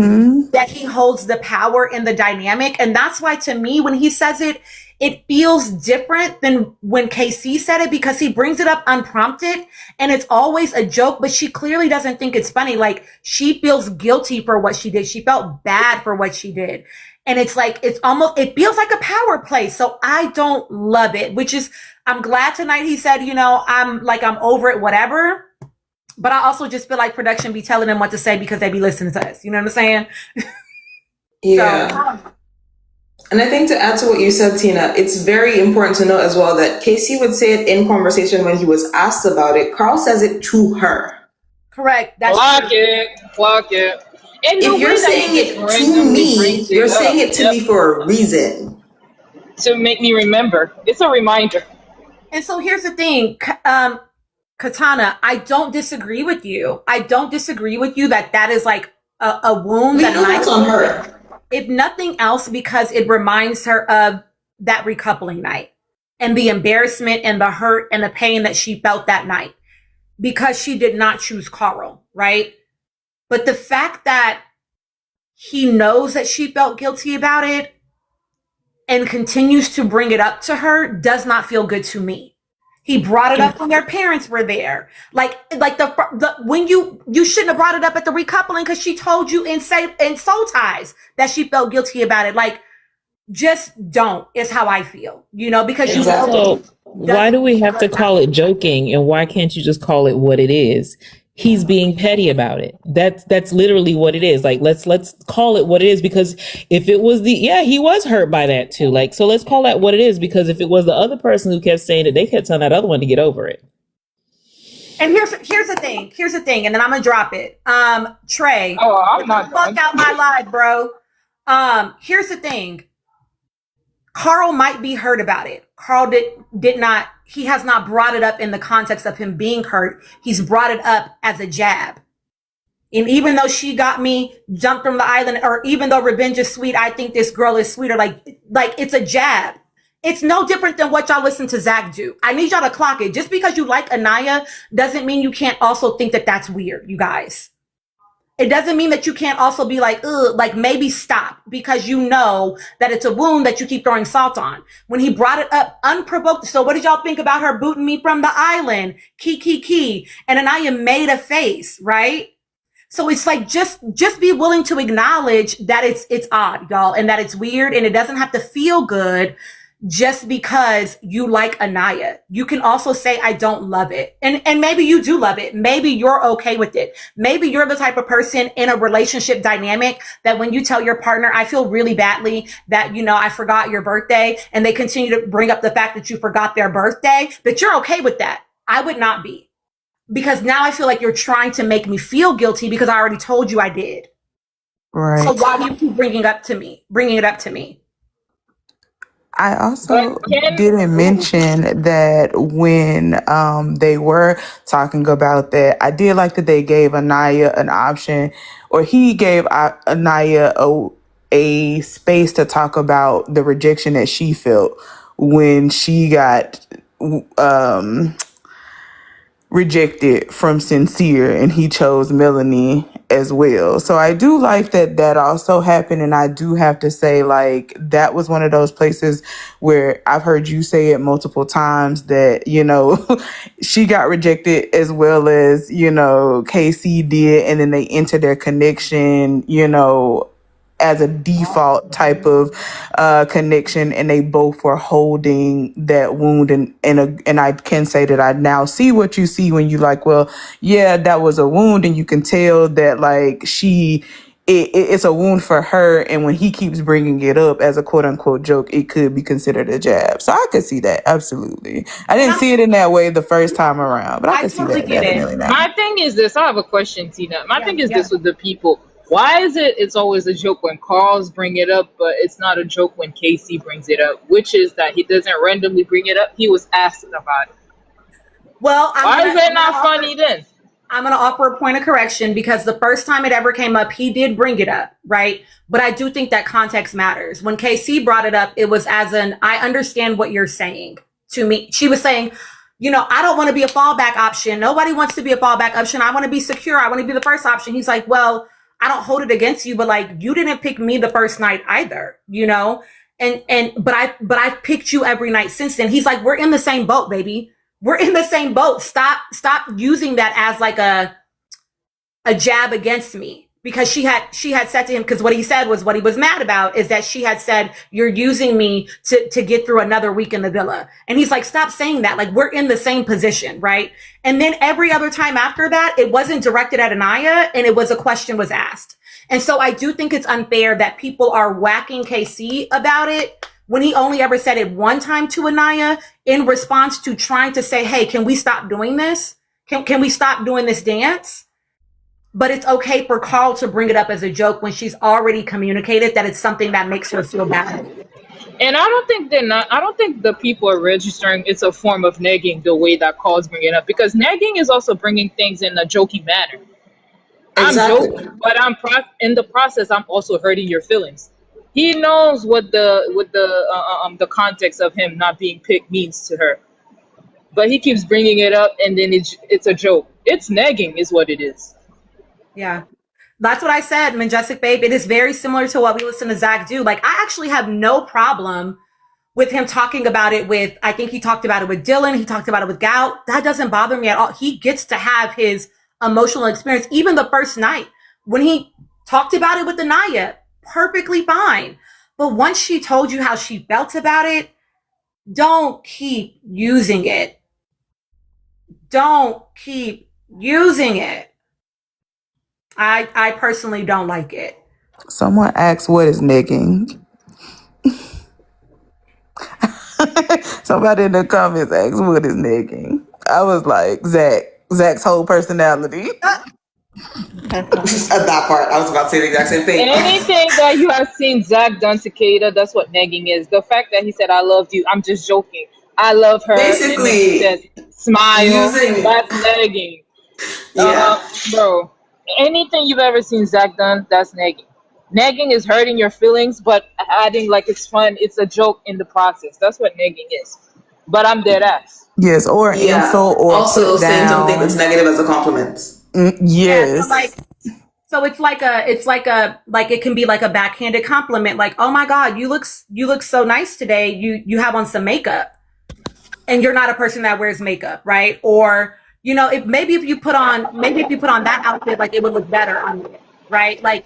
that he holds the power in the dynamic. And that's why, to me, when he says it, it feels different than when KC said it, because he brings it up unprompted and it's always a joke, but she clearly doesn't think it's funny. Like, she feels guilty for what she did. She felt bad for what she did. And it's like, it feels like a power play. So I don't love it, which is, I'm glad tonight he said, I'm over it, whatever. But I also just feel like production be telling them what to say because they be listening to us. You know what I'm saying? Yeah. And I think to add to what you said, Tina, it's very important to note as well that KC would say it in conversation when he was asked about it. Carl says it to her. Correct. That's Clock it. And if you're saying it to me, you're saying it to me for a reason. to make me remember. It's a reminder. And so here's the thing, Katana, I don't disagree with you. I don't disagree with you that is like a wound We that know that's on her. if nothing else, because it reminds her of that recoupling night and the embarrassment and the hurt and the pain that she felt that night because she did not choose Carl, right? But the fact that he knows that she felt guilty about it and continues to bring it up to her does not feel good to me. He brought it up when their parents were there. Like the when you shouldn't have brought it up at the recoupling because she told you in Soul Ties that she felt guilty about it. Like, just don't is how I feel, because Exactly. So why do we have to call it joking, and why can't you just call it what it is? He's being petty about it. That's literally what it is. Like, let's call it what it is, because if it was he was hurt by that too. Like, so let's call that what it is, because if it was the other person who kept saying it, they kept telling that other one to get over it. And here's the thing, and then I'm gonna drop it. Trey, I'm not fuck out my life, bro. Here's the thing. Carl might be hurt about it. Carl did not, he has not brought it up in the context of him being hurt. He's brought it up as a jab. And even though she got me jumped from the island, or even though revenge is sweet, I think this girl is sweeter. Like it's a jab. It's no different than what y'all listen to Zach do. I need y'all to clock it. Just because you like Anaya doesn't mean you can't also think that that's weird, you guys. It doesn't mean that you can't also be like, ugh, like maybe stop, because you know that it's a wound that you keep throwing salt on. When he brought it up unprovoked, so what did y'all think about her booting me from the island? Key. And Anaya made a face, right? So it's like, just be willing to acknowledge that it's odd, y'all, and that it's weird, and it doesn't have to feel good just because you like Anaya. You can also say, I don't love it. And maybe you do love it. Maybe you're okay with it. Maybe you're the type of person in a relationship dynamic that when you tell your partner, I feel really badly that, I forgot your birthday, and they continue to bring up the fact that you forgot their birthday, that you're okay with that. I would not be. Because now I feel like you're trying to make me feel guilty because I already told you I did. Right. So why do you keep bringing it up to me? I also didn't mention that when they were talking about that, I did like that they gave Anaya an option, or he gave Anaya a space to talk about the rejection that she felt when she got rejected from Sincere, and he chose Melanie as well. So I do like that also happened, and I do have to say, like, that was one of those places where I've heard you say it multiple times that, she got rejected as well as, KC did, and then they entered their connection, as a default type of connection, and they both were holding that wound, and I can say that I now see what you see when you like, well, yeah, that was a wound, and you can tell that like it's a wound for her, and when he keeps bringing it up as a quote unquote joke, it could be considered a jab. So I could see that, absolutely. I didn't see it in that way the first time around, but I could see that definitely now. My thing is this. I have a question, Tina. My thing is this with the people. Why is it's always a joke when Carl's bring it up, but it's not a joke when Casey brings it up? Which is that he doesn't randomly bring it up. He was asked about it. Well, why is it not funny then? I'm going to offer a point of correction, because the first time it ever came up, he did bring it up, right? But I do think that context matters. When KC brought it up, it was as I understand what you're saying to me. She was saying, I don't want to be a fallback option. Nobody wants to be a fallback option. I want to be secure. I want to be the first option. He's like, well, I don't hold it against you, but like, you didn't pick me the first night either, but I picked you every night since then. He's like, we're in the same boat, baby. We're in the same boat. Stop using that as like a jab against me, because she had said to him, because what he said was, what he was mad about is that she had said, you're using me to get through another week in the villa. And he's like, stop saying that. Like, we're in the same position, right? And then every other time after that, it wasn't directed at Anaya, and it was a question was asked. And so I do think it's unfair that people are whacking KC about it when he only ever said it one time to Anaya in response to trying to say, hey, can we stop doing this? Can we stop doing this dance? But it's okay for Carl to bring it up as a joke when she's already communicated that it's something that makes her feel bad. And I don't think the people are registering it's a form of negging the way that calls bring it up, because negging is also bringing things in a jokey manner. I'm Exactly. joking, but in the process I'm also hurting your feelings. He knows what the context of him not being picked means to her, but he keeps bringing it up, and then it's a joke. It's negging, is what it is. Yeah. That's what I said, Majestic Babe. It is very similar to what we listen to Zach do. Like, I actually have no problem with him talking about it with, I think he talked about it with Dylan. He talked about it with Gout. That doesn't bother me at all. He gets to have his emotional experience. Even the first night when he talked about it with Anaya, perfectly fine. But once she told you how she felt about it, don't keep using it. Don't keep using it. I personally don't like it. Someone asked, what is negging? Somebody in the comments asked, what is negging? I was like, Zach's whole personality. At that part, I was about to say the exact same thing. Anything that you have seen Zach done to Kata, that's what negging is. The fact that he said, I love you, I'm just joking. I love her. Basically, and then he says, smile. using- That's negging. Yeah. Bro, anything you've ever seen Zach done, that's negging. Negging is hurting your feelings, but adding like it's fun, it's a joke in the process. That's what negging is. But I'm dead ass. Yes, or Yeah. insult or Also put saying down. something that's negative as a compliment. Yes. Yeah, so it's like it can be like a backhanded compliment. Like, oh my God, you look so nice today. You have on some makeup, and you're not a person that wears makeup, right? Or, you know, if you put on that outfit, like it would look better on you, right? Like,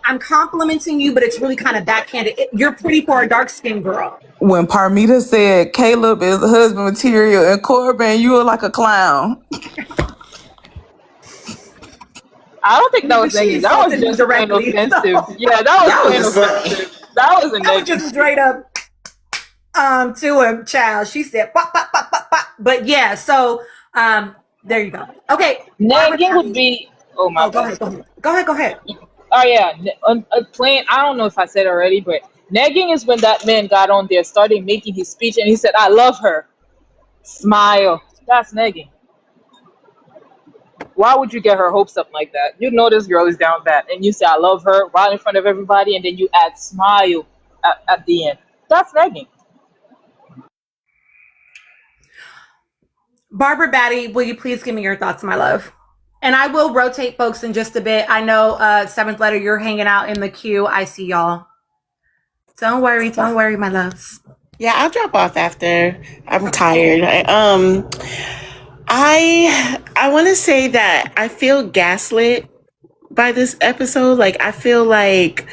I'm complimenting you, but it's really kind of backhanded. You're pretty for a dark skinned girl. When Parmita said Caleb is the husband material and Corbin, you were like a clown. I don't think that was negging. That was just plain offensive. Yeah, that was plain offensive. That was a That was negging. just straight up to him, child. She said, pop, pop, pop, pop, pop. But yeah, so there you go. Okay. Negging would be. Oh my God. Go ahead. Oh yeah, plain. I don't know if I said it already, but negging is when that man got on there, started making his speech, and he said, "I love her." Smile. That's negging. Why would you get her hopes up like that? You know this girl is down bad, and you say, "I love her" right in front of everybody, and then you add smile at the end. That's negging. Barbara Batty, will you please give me your thoughts, my love? And I will rotate folks in just a bit. I know, Seventh Letter, you're hanging out in the queue. I see y'all. Don't worry, my loves. Yeah, I'll drop off after. I'm tired. I want to say that I feel gaslit by this episode. Like, I feel like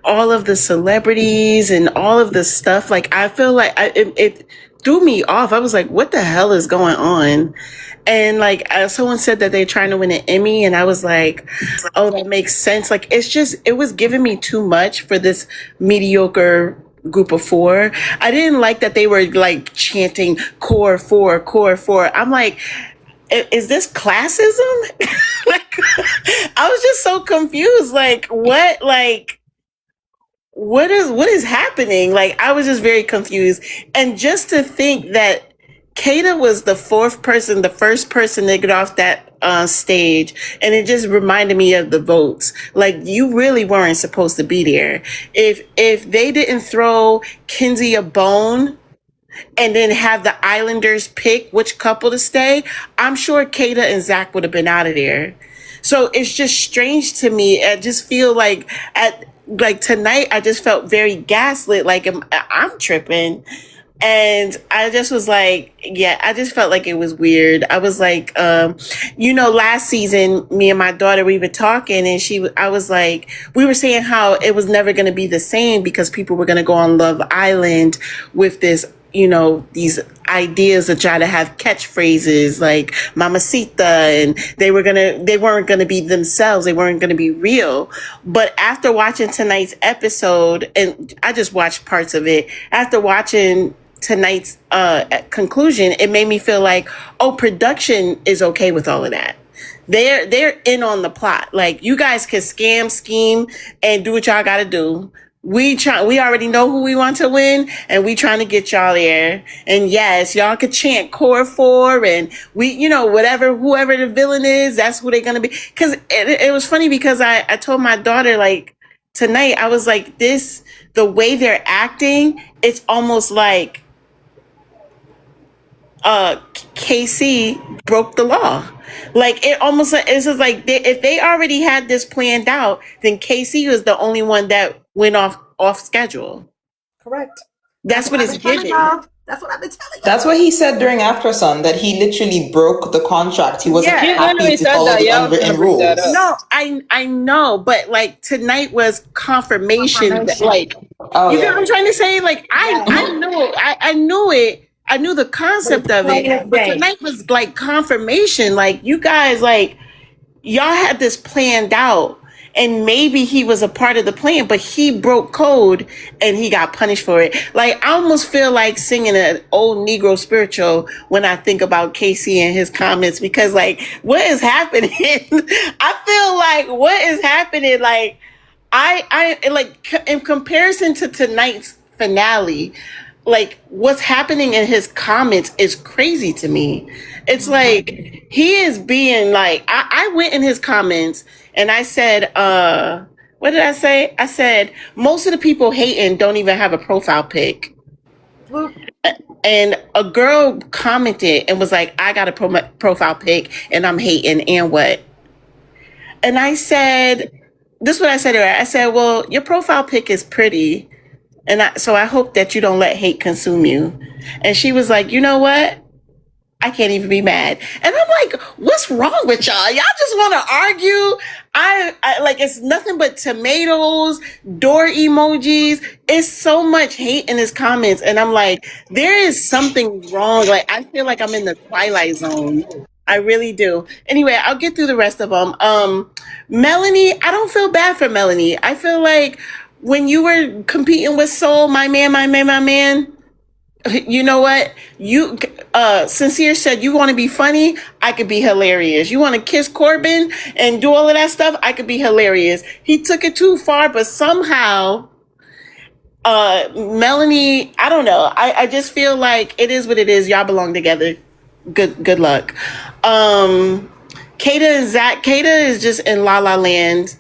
all of the celebrities and all of the stuff, like, I feel like it threw me off. I was like, what the hell is going on? And like, someone said that they're trying to win an Emmy, and I was like, oh, that makes sense. Like, it was giving me too much for this mediocre group of four. I didn't like that they were like chanting core four, core four. I'm like, is this classism? Like, I was just so confused. Like, what is happening? Like, I was just very confused. And just to think that Kata was the first person to get off that stage, and it just reminded me of the votes. Like, you really weren't supposed to be there. If they didn't throw Kinsey a bone and then have the Islanders pick which couple to stay, I'm sure Kata and Zach would have been out of there. So it's just strange to me. I just feel like tonight, I just felt very gaslit. Like, I'm tripping. And I just was like, yeah, I just felt like it was weird. I was like, last season, me and my daughter, we were talking, and I was like, we were saying how it was never going to be the same because people were going to go on Love Island with this, these ideas to try to have catchphrases like Mamacita, and they weren't going to be themselves. They weren't going to be real. But after watching tonight's episode, and I just watched parts of it, after watching tonight's conclusion, it made me feel like, oh, production is okay with all of that. They're in on the plot. Like, you guys can scam, scheme, and do what y'all got to do, We already know who we want to win, and we trying to get y'all there. And yes, y'all could chant core 4, and we, whoever the villain is, that's who they're gonna be. Because it was funny because I told my daughter, like, tonight, I was like, the way they're acting, it's almost like KC broke the law. Like, it's just like if they already had this planned out, then KC was the only one that went off schedule. Correct. That's what it's giving. That's what I've been telling you. That's what he said during After Sun, that he literally broke the contract. He wasn't happy to follow the unwritten rules. No, I know, but like tonight was confirmation. That, like, Oh, you yeah. get what I'm trying to say? Like, I knew it. I knew the concept of it, but tonight was like confirmation. Like, you guys, like, y'all had this planned out, and maybe he was a part of the plan, but he broke code and he got punished for it. Like, I almost feel like singing an old Negro spiritual when I think about Casey and his comments, because like, what is happening? I feel like what is happening? Like, I like, in comparison to tonight's finale, like, what's happening in his comments is crazy to me. It's like, he is being like, I went in his comments and I said, what did I say? I said, most of the people hating don't even have a profile pic. And a girl commented and was like, I got a profile pic and I'm hating, and what? And I said, this is what I said to her. I said, well, your profile pic is pretty. And so I hope that you don't let hate consume you. And she was like, you know what? I can't even be mad. And I'm like, what's wrong with y'all? Y'all just want to argue? I like, it's nothing but tomatoes, door emojis. It's so much hate in his comments. And I'm like, there is something wrong. Like, I feel like I'm in the Twilight Zone. I really do. Anyway, I'll get through the rest of them. Melanie, I don't feel bad for Melanie. I feel like when you were competing with Soul, my man, you know what? You, Sincere said, you want to be funny? I could be hilarious. You want to kiss Corbin and do all of that stuff? I could be hilarious. He took it too far, but somehow, Melanie, I don't know. I just feel like it is what it is. Y'all belong together. Good luck. Kata and Zach. Kata is just in La La Land.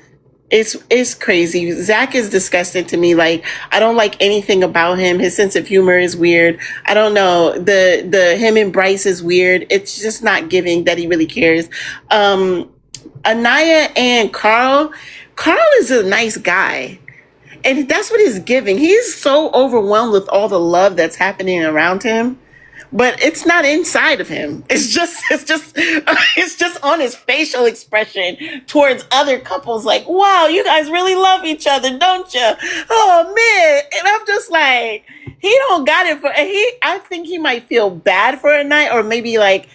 It's crazy. Zach is disgusting to me. Like, I don't like anything about him. His sense of humor is weird. I don't know. The him and Bryce is weird. It's just not giving that he really cares. Anaya and Carl is a nice guy. And that's what he's giving. He's so overwhelmed with all the love that's happening around him. But it's not inside of him. It's just on his facial expression towards other couples. Like, wow, you guys really love each other, don't you? Oh man. And I'm just like, he don't got it I think he might feel bad for a night, or maybe like,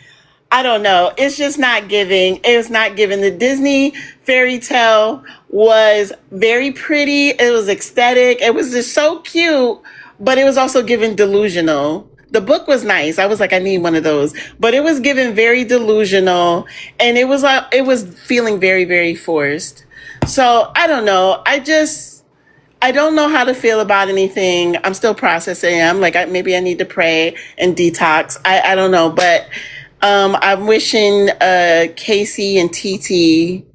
I don't know. It's just not giving. It's not giving. The Disney fairy tale was very pretty. It was ecstatic. It was just so cute, but it was also giving delusional. The book was nice. I was like, I need one of those, but it was given very delusional, and it was feeling very, very forced. So I don't know. I don't know how to feel about anything. I'm still processing. I'm like, maybe I need to pray and detox. I don't know, but I'm wishing Casey and TT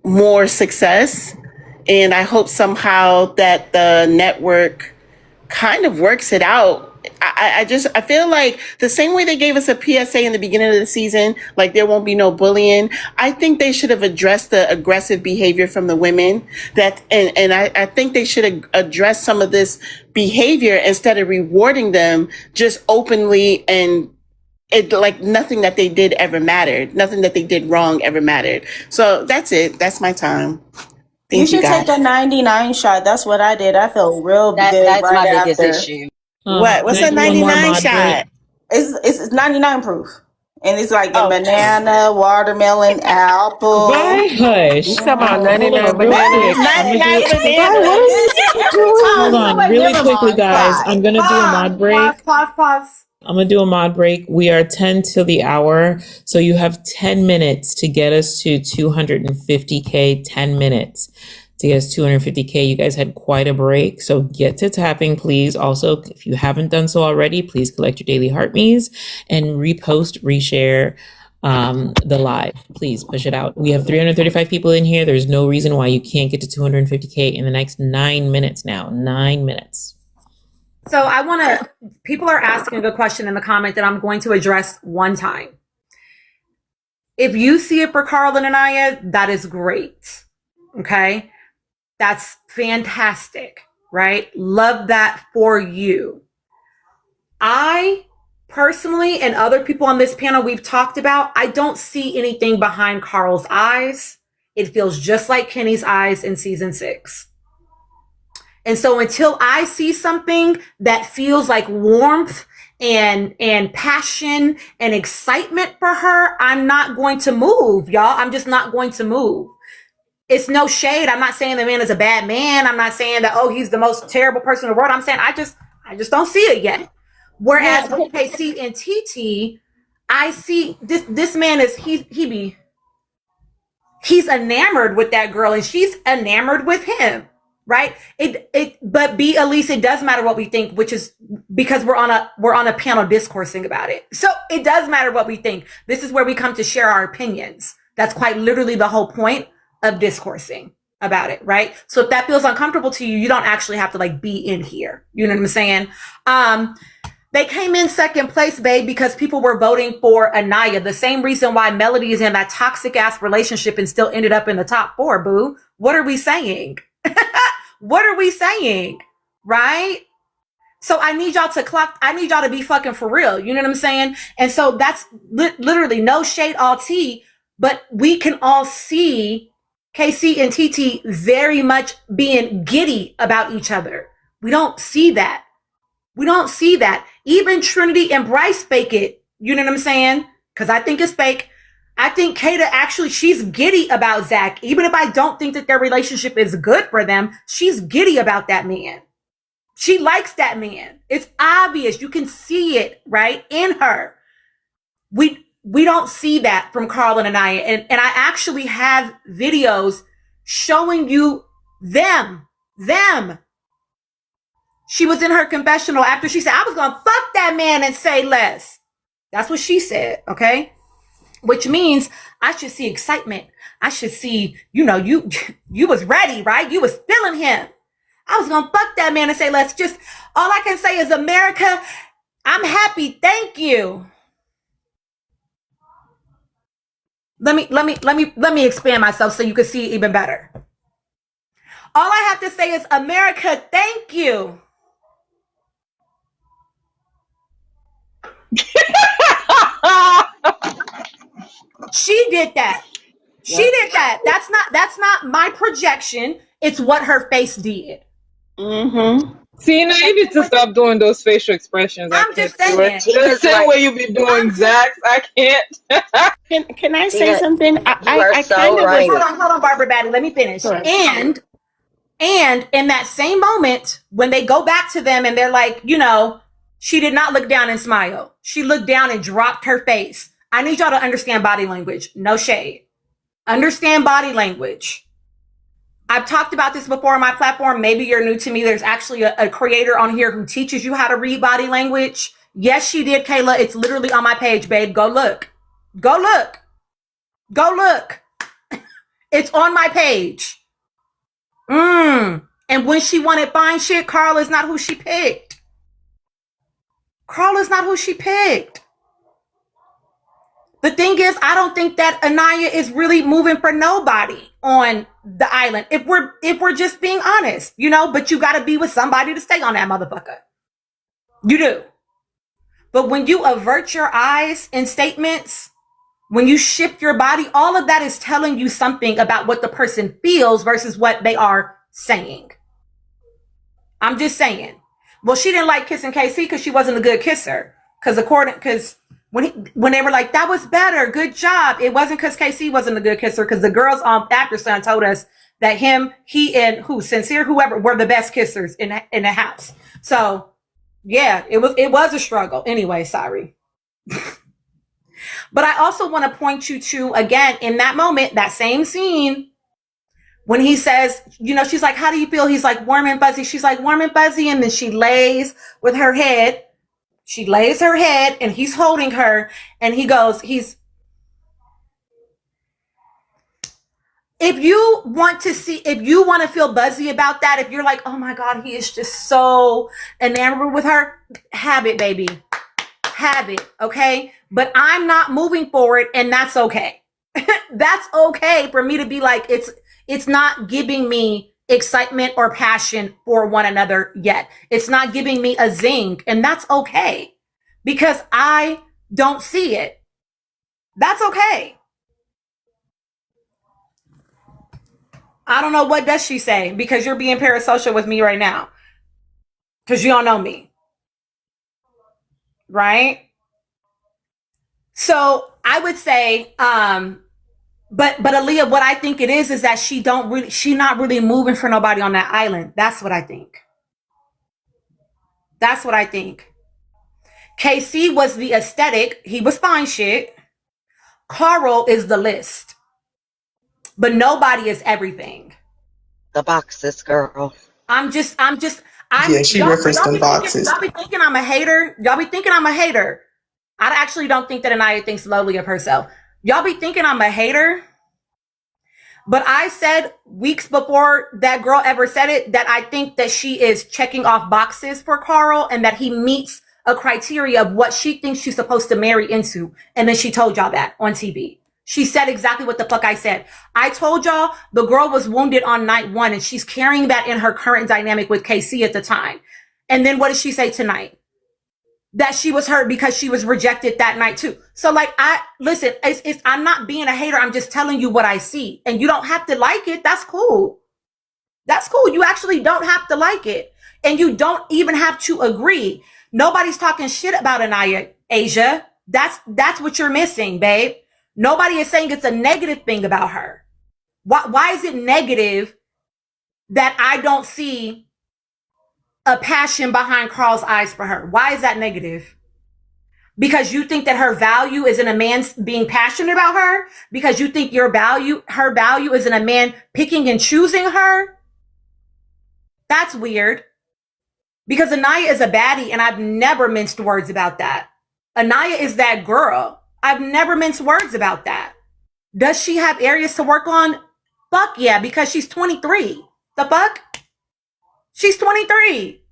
more success, and I hope somehow that the network kind of works it out. I feel like the same way they gave us a PSA in the beginning of the season, like there won't be no bullying. I think they should have addressed the aggressive behavior from the women, and I think they should address some of this behavior instead of rewarding them just openly, and it like nothing that they did ever mattered. Nothing that they did wrong ever mattered. So that's it. That's my time. You should take a 99 shot. That's what I did. I felt real good That's right my after. biggest issue. What's a 99 shot? It's 99 proof. And it's like a banana, watermelon, apple. Bye, hush. You talking about 99 bananas? 99 Hold on, really quickly, guys. I'm gonna do a mod break. Pause. I'm gonna do a mod break. We are 10 till the hour, so you have 10 minutes to get us to 250K. 10 minutes. to get us 250K. You guys had quite a break, so get to tapping, please. Also, if you haven't done so already, please collect your daily heart me's and repost, reshare the live. Please push it out. We have 335 people in here. There's no reason why you can't get to 250K in the next 9 minutes now. 9 minutes. So I want to, people are asking a good question in the comment that I'm going to address one time. If you see it for Carl and Anaya, that is great. Okay. That's fantastic, right? Love that for you. I personally, and other people on this panel we've talked about, I don't see anything behind Carl's eyes. It feels just like Kenny's eyes in season 6. And so until I see something that feels like warmth and passion and excitement for her, I'm not going to move, y'all. I'm just not going to move. It's no shade. I'm not saying the man is a bad man. I'm not saying that, oh, he's the most terrible person in the world. I'm saying I just don't see it yet. Whereas with KC and TT, I see this man is he's enamored with that girl and she's enamored with him, right? But Elise, it does matter what we think, which is because we're on a panel discoursing about it. So it does matter what we think. This is where we come to share our opinions. That's quite literally the whole point of discoursing about it, right? So if that feels uncomfortable to you, you don't actually have to like be in here. You know what I'm saying? They came in second place, babe, because people were voting for Anaya. The same reason why Melody is in that toxic ass relationship and still ended up in the top 4, boo. What are we saying? What are we saying? Right? So I need y'all to be fucking for real. You know what I'm saying? And so that's literally no shade, all tea, but we can all see KC and TT very much being giddy about each other. We don't see that. We don't see that. Even Trinity and Bryce fake it. You know what I'm saying? Because I think it's fake. I think Kata actually, she's giddy about Zach. Even if I don't think that their relationship is good for them, she's giddy about that man. She likes that man. It's obvious. You can see it, right? In her. We don't see that from Carl and Anaya. And I actually have videos showing you them. She was in her confessional after she said, I was going to fuck that man and say less. That's what she said, okay? Which means I should see excitement. I should see, you was ready, right? You was feeling him. I was going to fuck that man and say less. Just all I can say is, America, I'm happy. Thank you. Let me expand myself so you can see even better. All I have to say is, America, thank you. She did that. She did that. That's not my projection. It's what her face did. Mm-hmm. Tina, you need to stop doing those facial expressions. I'm just saying. The same way you be doing Zach's. I can't. Can I say something? I so kind of right. Hold on, Barbara Batty. Let me finish. Sure. And in that same moment, when they go back to them and they're like, she did not look down and smile. She looked down and dropped her face. I need y'all to understand body language. No shade. Understand body language. I've talked about this before on my platform. Maybe you're new to me. There's actually a creator on here who teaches you how to read body language. Yes, she did, Kayla. It's literally on my page, babe. Go look. Go look. Go look. It's on my page. And when she wanted fine shit, Carl is not who she picked. Carl is not who she picked. The thing is, I don't think that Anaya is really moving for nobody on the island. If we're just being honest, but you got to be with somebody to stay on that motherfucker. You do. But when you avert your eyes in statements, when you shift your body, all of that is telling you something about what the person feels versus what they are saying. I'm just saying. Well, she didn't like kissing KC because she wasn't a good kisser. Because when they were like, that was better, good job, it wasn't because KC wasn't a good kisser, because the girls on After Sun told us that he and Sincere, whoever, were the best kissers in the house. So yeah, it was a struggle. Anyway, sorry. But I also want to point you to, again, in that moment, that same scene, When he says, she's like, how do you feel? He's like, warm and fuzzy. She's like, warm and fuzzy. And then she lays with her head. She lays her head and he's holding her. And he goes, if you want to feel buzzy about that, if you're like, oh my God, he is just so enamored with her, have it, baby. Have it. Okay. But I'm not moving forward, and that's okay. That's okay for me to be like, it's not giving me excitement or passion for one another yet. It's not giving me a zing, and that's okay because I don't see it. That's okay. I don't know, what does she say? Because you're being parasocial with me right now. Because you don't know me. Right? So I would say, but Aaliyah, what I think it is that she's not really moving for nobody on that island. That's what I think. That's what I think. KC was the aesthetic. He was fine shit. Carl is the list. But nobody is everything. The boxes, girl. She referenced them boxes. Y'all be thinking I'm a hater. I actually don't think that Anaya thinks lowly of herself. Y'all be thinking I'm a hater. But I said weeks before that girl ever said it, that I think that she is checking off boxes for Carl and that he meets a criteria of what she thinks she's supposed to marry into. And then she told y'all that on TV. She said exactly what the fuck I said. I told y'all the girl was wounded on night 1 and she's carrying that in her current dynamic with KC at the time. And then what did she say tonight? That she was hurt because she was rejected that night too. So like, I'm not being a hater. I'm just telling you what I see. And you don't have to like it. That's cool. That's cool. You actually don't have to like it. And you don't even have to agree. Nobody's talking shit about Anaya, Asia. That's what you're missing, babe. Nobody is saying it's a negative thing about her. Why is it negative that I don't see a passion behind Carl's eyes for her? Why is that negative? Because you think that her value is in a man being passionate about her? Because you think her value is in a man picking and choosing her? That's weird. Because Anaya is a baddie, and I've never minced words about that. Anaya is that girl. I've never minced words about that. Does she have areas to work on? Fuck yeah, because she's 23. The fuck? She's 23.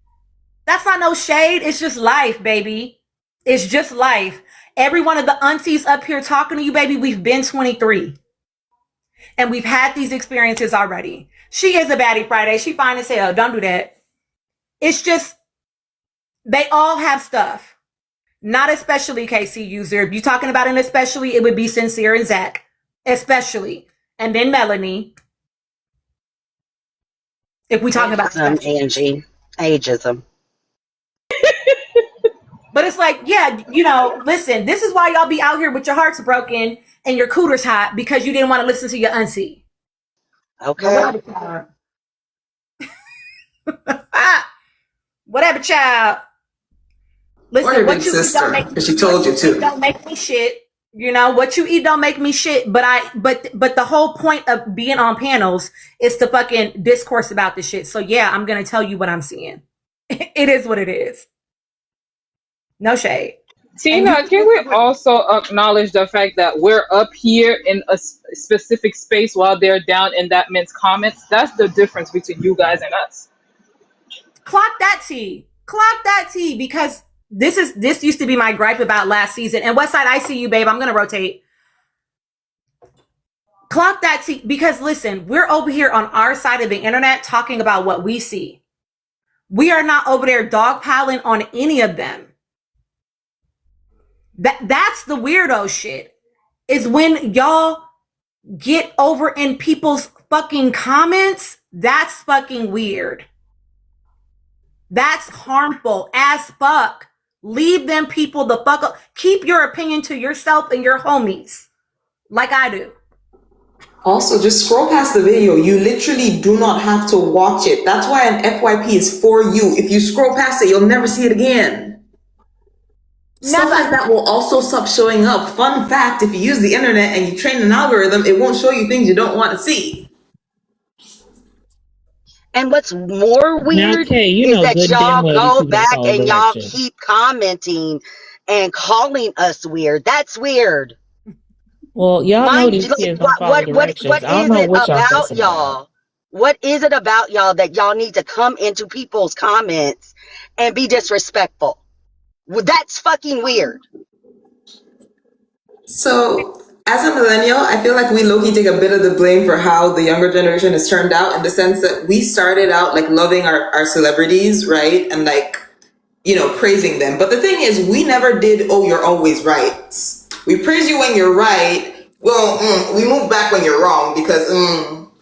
That's not no shade. It's just life, baby. It's just life. Every one of the aunties up here talking to you, baby, we've been 23. And we've had these experiences already. She is a baddie Friday. She fine as hell. Don't do that. It's just, they all have stuff. Not especially KC user. If you're talking about an especially, it would be Sincere and Zach. Especially. And then Melanie. If we talk about Angie. Ageism. But it's like, yeah, listen, this is why y'all be out here with your hearts broken and your cooters hot, because you didn't want to listen to your auntie. Okay. Whatever, child. Listen, what you eat don't make me, she told you to. Don't make me shit. What you eat don't make me shit. But the whole point of being on panels is to fucking discourse about this shit. So yeah, I'm gonna tell you what I'm seeing. It is what it is. No shade. Tina, can we also acknowledge the fact that we're up here in a specific space while they're down in that men's comments? That's the difference between you guys and us. Clock that tea. Because this used to be my gripe about last season. And Westside, I see you, babe. I'm gonna rotate. Clock that tea, because listen, we're over here on our side of the internet talking about what we see. We are not over there dogpiling on any of them. That's the weirdo shit, is when y'all get over in people's fucking comments. That's fucking weird. That's harmful as fuck. Leave them people the fuck up. Keep your opinion to yourself and your homies, like I do. Also, just scroll past the video. You literally do not have to watch it. That's why an FYP is for you. If you scroll past it, you'll never see it again. Stuff like that will also stop showing up. Fun fact, if you use the internet and you train an algorithm, it won't show you things you don't want to see. And what's more Now, weird Kay, you is know that good and damn y'all well these go people don't back follow and y'all directions. keep commenting and calling us weird. That's weird. Well, y'all know Mind these you, kids don't follow directions. what I don't is know it what y'all about fussing about. y'all? What is it about y'all that y'all need to come into people's comments and be disrespectful? Well, that's fucking weird. So, as a millennial, I feel like we low-key take a bit of the blame for how the younger generation has turned out, in the sense that we started out like loving our celebrities, right? And like, you know, praising them. But the thing is, we never did, oh, you're always right. We praise you when you're right. Well, we move back when you're wrong because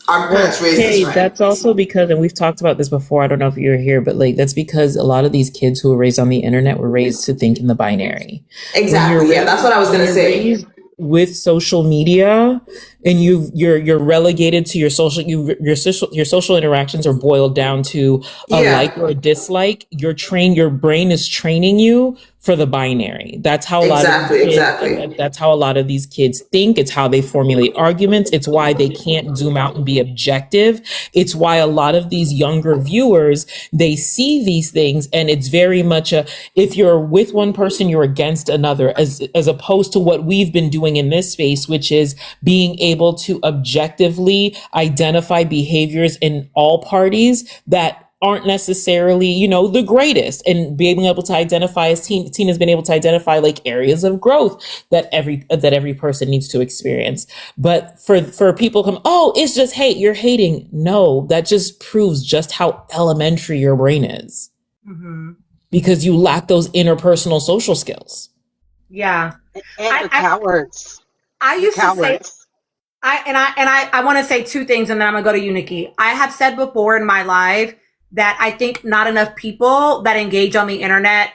our parents raised us Hey, right. that's also because, and we've talked about this before, I don't know if you were here, but like that's because a lot of these kids who were raised on the internet were raised to think in the binary. Exactly. Yeah, that's what I was gonna say. Raised with social media, and you're relegated to your social interactions are boiled down to a like or a dislike. Your brain is training you for the binary. That's how a lot of these kids, that's how a lot of these kids think. It's how they formulate arguments. It's why they can't zoom out and be objective. It's why a lot of these younger viewers, they see these things and it's very much if you're with one person, you're against another, as opposed to what we've been doing in this space, which is being able to objectively identify behaviors in all parties that aren't necessarily, you know, the greatest, and being able to identify, as Tina's been able to identify like areas of growth that every person needs to experience. But for people come, oh, it's just hate, you're hating. No, that just proves just how elementary your brain is. Mm-hmm. Because you lack those interpersonal social skills. Yeah. And cowards. I used to say, I want to say two things, and then I'm gonna go to you, Nikki. I have said before in my life that I think not enough people that engage on the internet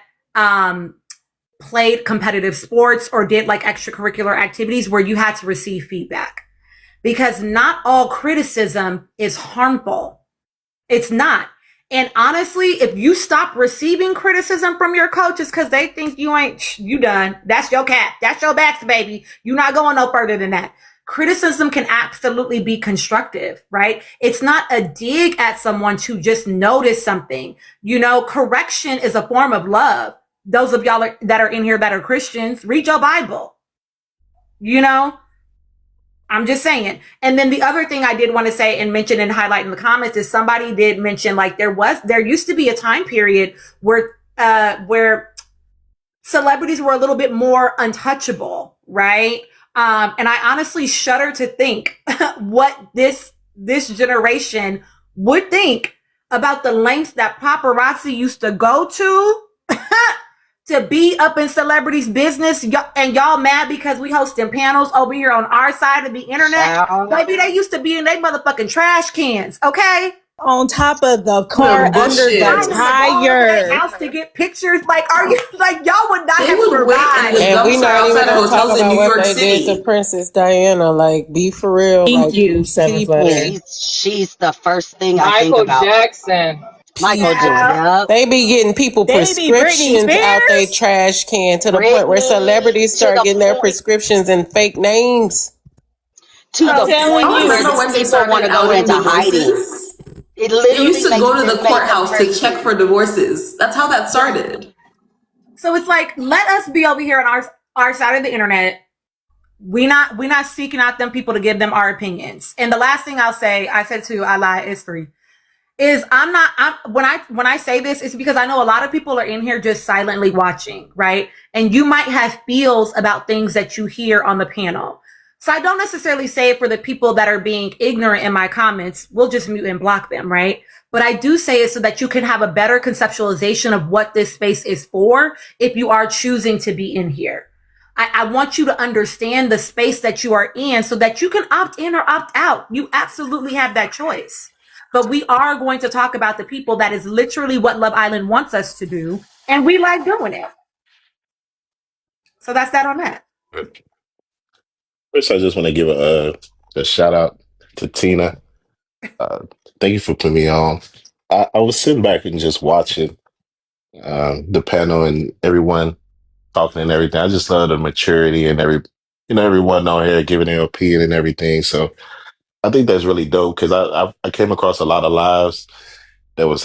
played competitive sports or did like extracurricular activities where you had to receive feedback, because not all criticism is harmful. It's not. And honestly, if you stop receiving criticism from your coaches because they think you done, that's your cap, that's your backs, baby. You're not going no further than that. Criticism can absolutely be constructive, right? It's not a dig at someone to just notice something. You know, correction is a form of love. Those of y'all that are in here that are Christians, read your Bible. You know, I'm just saying. And then the other thing I did want to say and mention and highlight in the comments is somebody did mention like there used to be a time period where celebrities were a little bit more untouchable, right? And I honestly shudder to think what this generation would think about the lengths that paparazzi used to go to to be up in celebrities' business, and y'all mad because we hosting panels over here on our side of the internet. Maybe they used to be in their motherfucking trash cans, okay? On top of the car, under the tire. House to get pictures. Like, are you like y'all would not have survived? And we not even gonna talk about what they did to Princess Diana. Like, be for real. Thank you, She's the first thing I think about. Michael Jackson. Michael Jackson. They be getting people prescriptions out their trash can to the point where celebrities start getting their prescriptions in fake names. To the point where people want to go into hiding. They used to go to the courthouse to check for divorces. That's how that started. So it's like, let us be over here on our side of the internet. We're not seeking out them people to give them our opinions. And the last thing I'll say, I said to Allah is free, is when I say this, it's because I know a lot of people are in here just silently watching, right? And you might have feels about things that you hear on the panel. So I don't necessarily say it for the people that are being ignorant in my comments. We'll just mute and block them, right? But I do say it so that you can have a better conceptualization of what this space is for if you are choosing to be in here. I want you to understand the space that you are in so that you can opt in or opt out. You absolutely have that choice. But we are going to talk about the people that is literally what Love Island wants us to do. And we like doing it. So that's that on that. First, I just want to give a shout out to Tina. Thank you for putting me on. I was sitting back and just watching the panel and everyone talking and everything. I just love the maturity and everyone on here giving their opinion and everything. So I think that's really dope because I came across a lot of lives that was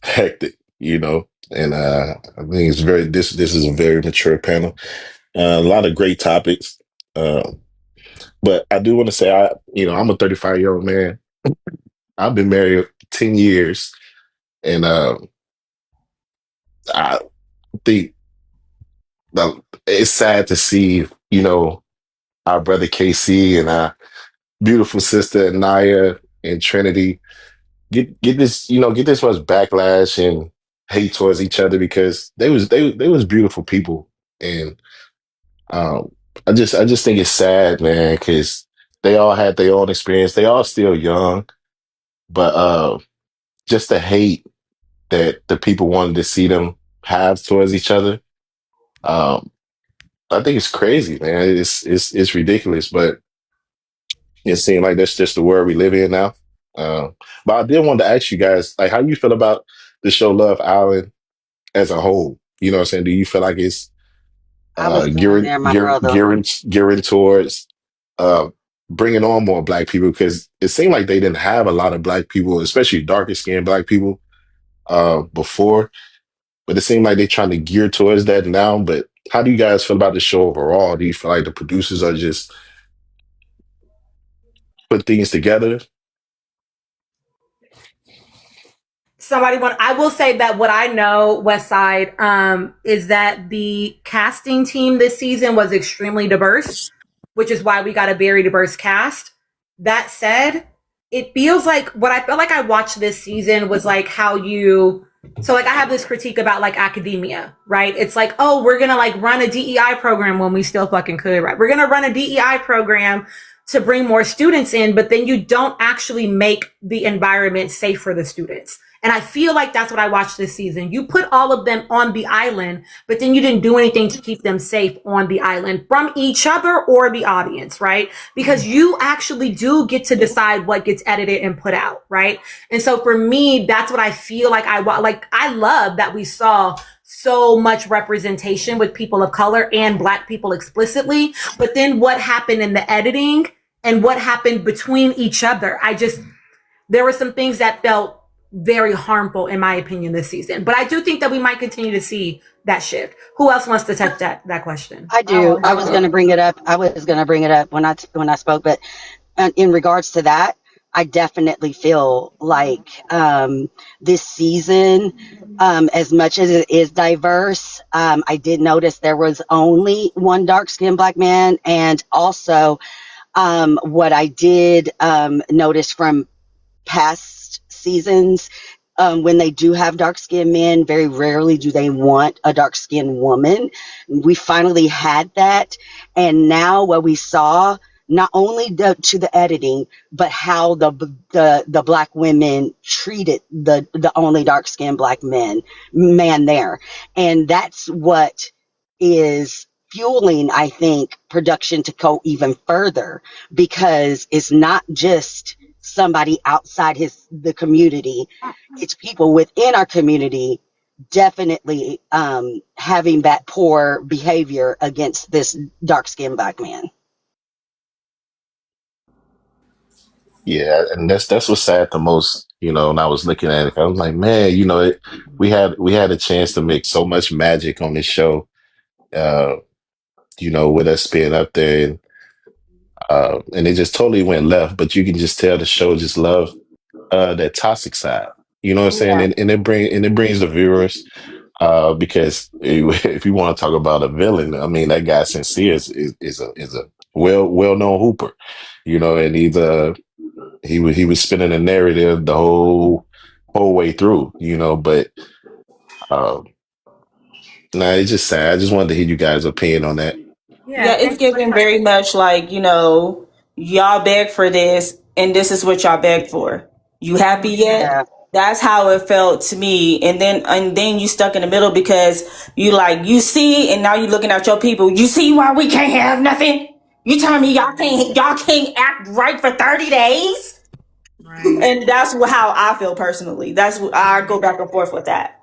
hectic, and I think it's very this is a very mature panel. A lot of great topics. But I do want to say I'm a 35-year-old man. I've been married 10 years, and I think that it's sad to see, our brother KC and our beautiful sister Naya and Trinity get this much backlash and hate towards each other because they was beautiful people. And I just think it's sad, man, because they all had their own experience. They all still young, but just the hate that the people wanted to see them have towards each other. Um, I think it's crazy, man. It's ridiculous, but it seems like that's just the world we live in now. But I did want to ask you guys, like, how you feel about the show Love Island as a whole? You know what I'm saying? Do you feel like it's I was going there, my brother. gearing towards uh, bringing on more Black people? Because it seemed like they didn't have a lot of Black people, especially darker skinned Black people, before. But it seemed like they're trying to gear towards that now. But how do you guys feel about the show overall? Do you feel like the producers are just put things together? I will say that what I know, West Side, is that the casting team this season was extremely diverse, which is why we got a very diverse cast. That said, it feels like what I felt like I watched this season was like I have this critique about like academia, right? It's like, oh, we're going to like run a DEI program when we still fucking could, right? We're going to run a DEI program to bring more students in, but then you don't actually make the environment safe for the students. And I feel like that's what I watched this season. You put all of them on the island, but then you didn't do anything to keep them safe on the island from each other or the audience, right? Because you actually do get to decide what gets edited and put out, right? And so for me, that's what I feel like I love that we saw so much representation with people of color and Black people explicitly. But then what happened in the editing and what happened between each other, there were some things that felt very harmful in my opinion this season. But I do think that we might continue to see that shift. Who else wants to touch that question? I do. I was going to bring it up. When I spoke, but in regards to that, I definitely feel like this season, as much as it is diverse, I did notice there was only one dark-skinned Black man, and also what I did notice from past seasons, when they do have dark-skinned men, very rarely do they want a dark-skinned woman. We finally had that, and now what we saw, not only to the editing, but how the Black women treated the only dark-skinned Black man there, and that's what is fueling, I think, production to go even further, because it's not just somebody outside the community, it's people within our community definitely having that poor behavior against this dark-skinned Black man. Yeah, and that's what's sad the most, and I was looking at it, I was like, man, we had a chance to make so much magic on this show, uh, with us being up there, and it just totally went left. But you can just tell the show just loved that toxic side. You know what I'm saying? Yeah. And it brings the viewers, because if you want to talk about a villain, I mean, that guy Sincere is a well known hooper, and he was spinning the narrative the whole way through, but nah, it's just sad. I just wanted to hear you guys' opinion on that. Yeah, it's given very much like, y'all begged for this and this is what y'all begged for. You happy yet? Yeah. That's how it felt to me. And then you stuck in the middle because you see, and now you looking at your people. You see why we can't have nothing? You telling me y'all can't act right for 30 days? Right. And that's how I feel personally. That's what I go back and forth with that.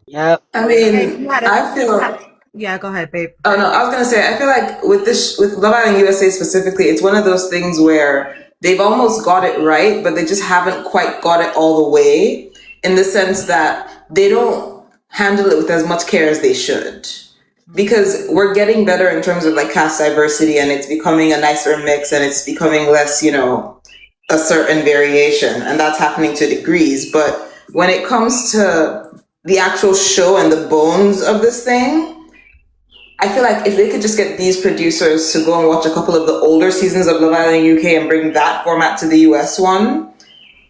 Yep. I mean, I feel. Yeah, go ahead, babe. Oh no, I was gonna say, I feel like with Love Island USA specifically, it's one of those things where they've almost got it right, but they just haven't quite got it all the way, in the sense that they don't handle it with as much care as they should. Because we're getting better in terms of like cast diversity, and it's becoming a nicer mix, and it's becoming less, a certain variation, and that's happening to degrees. But when it comes to the actual show and the bones of this thing, I feel like if they could just get these producers to go and watch a couple of the older seasons of Love Island UK and bring that format to the US one,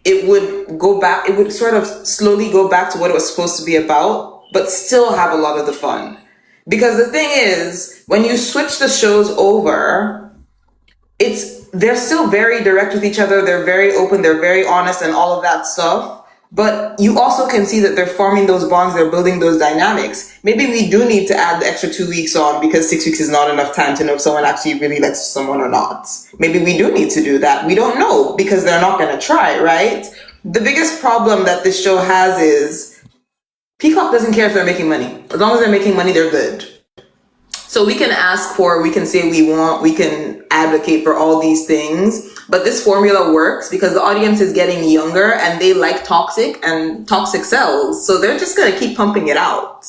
it would sort of slowly go back to what it was supposed to be about, but still have a lot of the fun. Because the thing is, when you switch the shows over, they're still very direct with each other, they're very open, they're very honest and all of that stuff. But you also can see that they're forming those bonds, they're building those dynamics. Maybe we do need to add the extra 2 weeks on, because 6 weeks is not enough time to know if someone actually really likes someone or not. Maybe we do need to do that. We don't know, because they're not going to try, right? The biggest problem that this show has is Peacock doesn't care if they're making money. As long as they're making money, they're good. So we can ask for, we can say we want, we can advocate for all these things, but this formula works because the audience is getting younger and they like toxic, and toxic sells. So they're just going to keep pumping it out.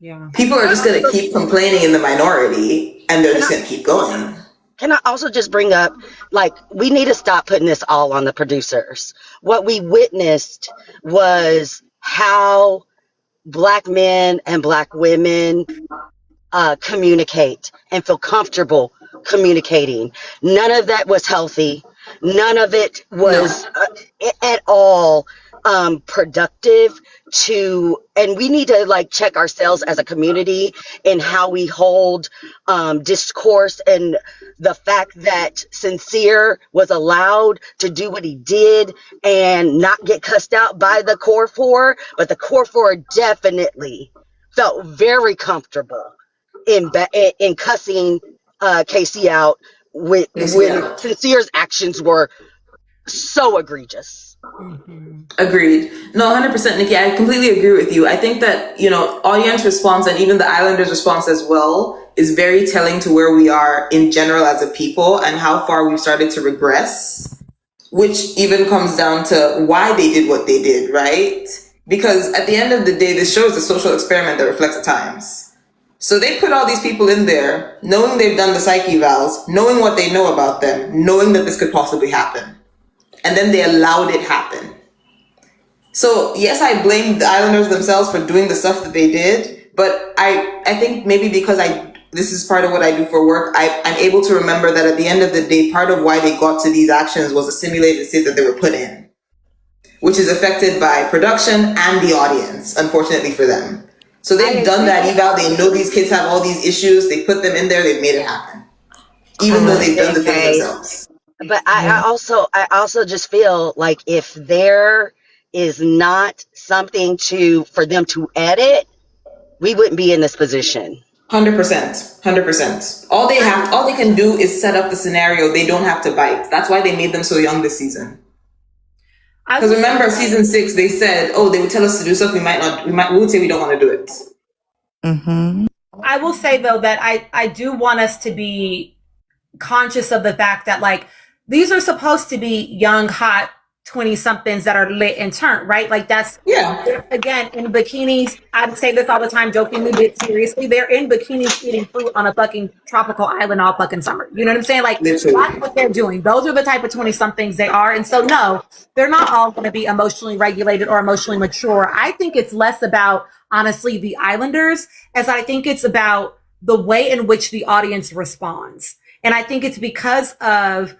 Yeah. People are just going to keep complaining in the minority, and they're just going to keep going. Can I also just bring up, we need to stop putting this all on the producers. What we witnessed was how Black men and Black women communicate and feel comfortable communicating. None of that was healthy. None of it was at all productive and we need to check ourselves as a community in how we hold discourse, and the fact that Sincere was allowed to do what he did and not get cussed out by the Core Four, but the Core Four definitely felt very comfortable in cussing Casey out when Sincere's actions were so egregious. Mm-hmm. Agreed. No, 100%, Nikki. I completely agree with you. I think that, audience response and even the Islanders' response as well is very telling to where we are in general as a people and how far we've started to regress, which even comes down to why they did what they did, right? Because at the end of the day, this show is a social experiment that reflects the times. So they put all these people in there, knowing they've done the psyche evals, knowing what they know about them, knowing that this could possibly happen. And then they allowed it happen. So yes, I blame the Islanders themselves for doing the stuff that they did, but I think maybe because this is part of what I do for work, I'm able to remember that at the end of the day, part of why they got to these actions was a simulated state that they were put in, which is affected by production and the audience, unfortunately for them. So they've done that eval, they know these kids have all these issues, they put them in there, they've made it happen. Even though they've done the things themselves. But I also just feel like if there is not something for them to edit, we wouldn't be in this position. 100%. All they can do is set up the scenario. They don't have to bite. That's why they made them so young this season. Because remember, season 6, they said, they would tell us to do stuff we would say we don't want to do it. Mm-hmm. I will say though that I do want us to be conscious of the fact that these are supposed to be young, hot 20-somethings that are lit and turned, right? That's, again, in bikinis. I say this all the time, jokingly, but seriously, they're in bikinis eating fruit on a fucking tropical island all fucking summer. You know what I'm saying? That's what they're doing. Those are the type of 20-somethings they are. And so, no, they're not all going to be emotionally regulated or emotionally mature. I think it's less about, honestly, the Islanders, as I think it's about the way in which the audience responds. And I think it's because of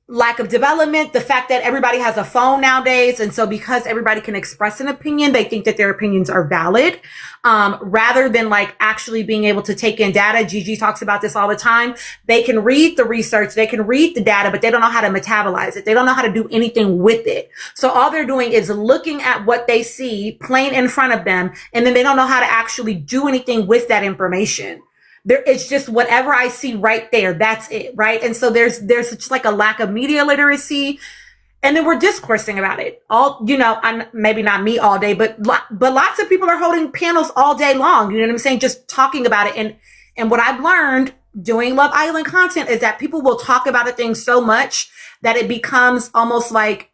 lack of development, the fact that everybody has a phone nowadays. And so because everybody can express an opinion, they think that their opinions are valid, rather than actually being able to take in data. Gigi talks about this all the time. They can read the research, they can read the data, but they don't know how to metabolize it. They don't know how to do anything with it. So all they're doing is looking at what they see plain in front of them. And then they don't know how to actually do anything with that information. It's just whatever I see right there. That's it. Right. And so there's such a lack of media literacy, and then we're discoursing about it all, I'm maybe not me all day, but lots of people are holding panels all day long. You know what I'm saying? Just talking about it. And what I've learned doing Love Island content is that people will talk about a thing so much that it becomes almost like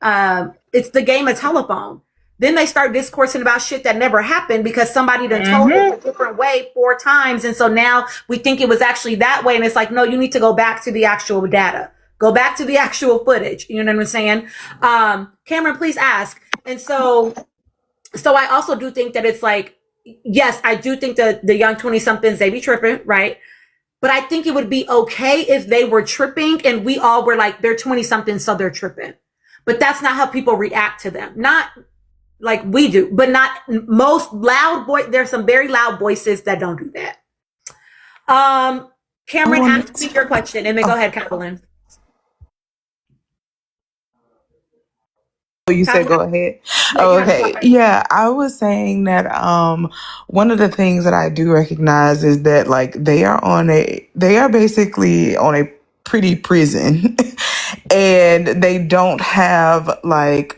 it's the game of telephone. Then they start discoursing about shit that never happened because somebody done told it a different way 4 times. And so now we think it was actually that way. And it's like, no, you need to go back to the actual data. Go back to the actual footage. You know what I'm saying? Cameron, please ask. And so I also do think that it's like, yes, I do think that the young 20-somethings, they be tripping, right? But I think it would be okay if they were tripping and we all were like, they're 20-somethings, so they're tripping. But that's not how people react to them. Not like we do, but not most loud there's some very loud voices that don't do that. Cameron, ask me your question and then go ahead, Kathleen. You said go ahead. Oh, okay. Yeah, I was saying that one of the things that I do recognize is that like they are basically on a pretty prison and they don't have like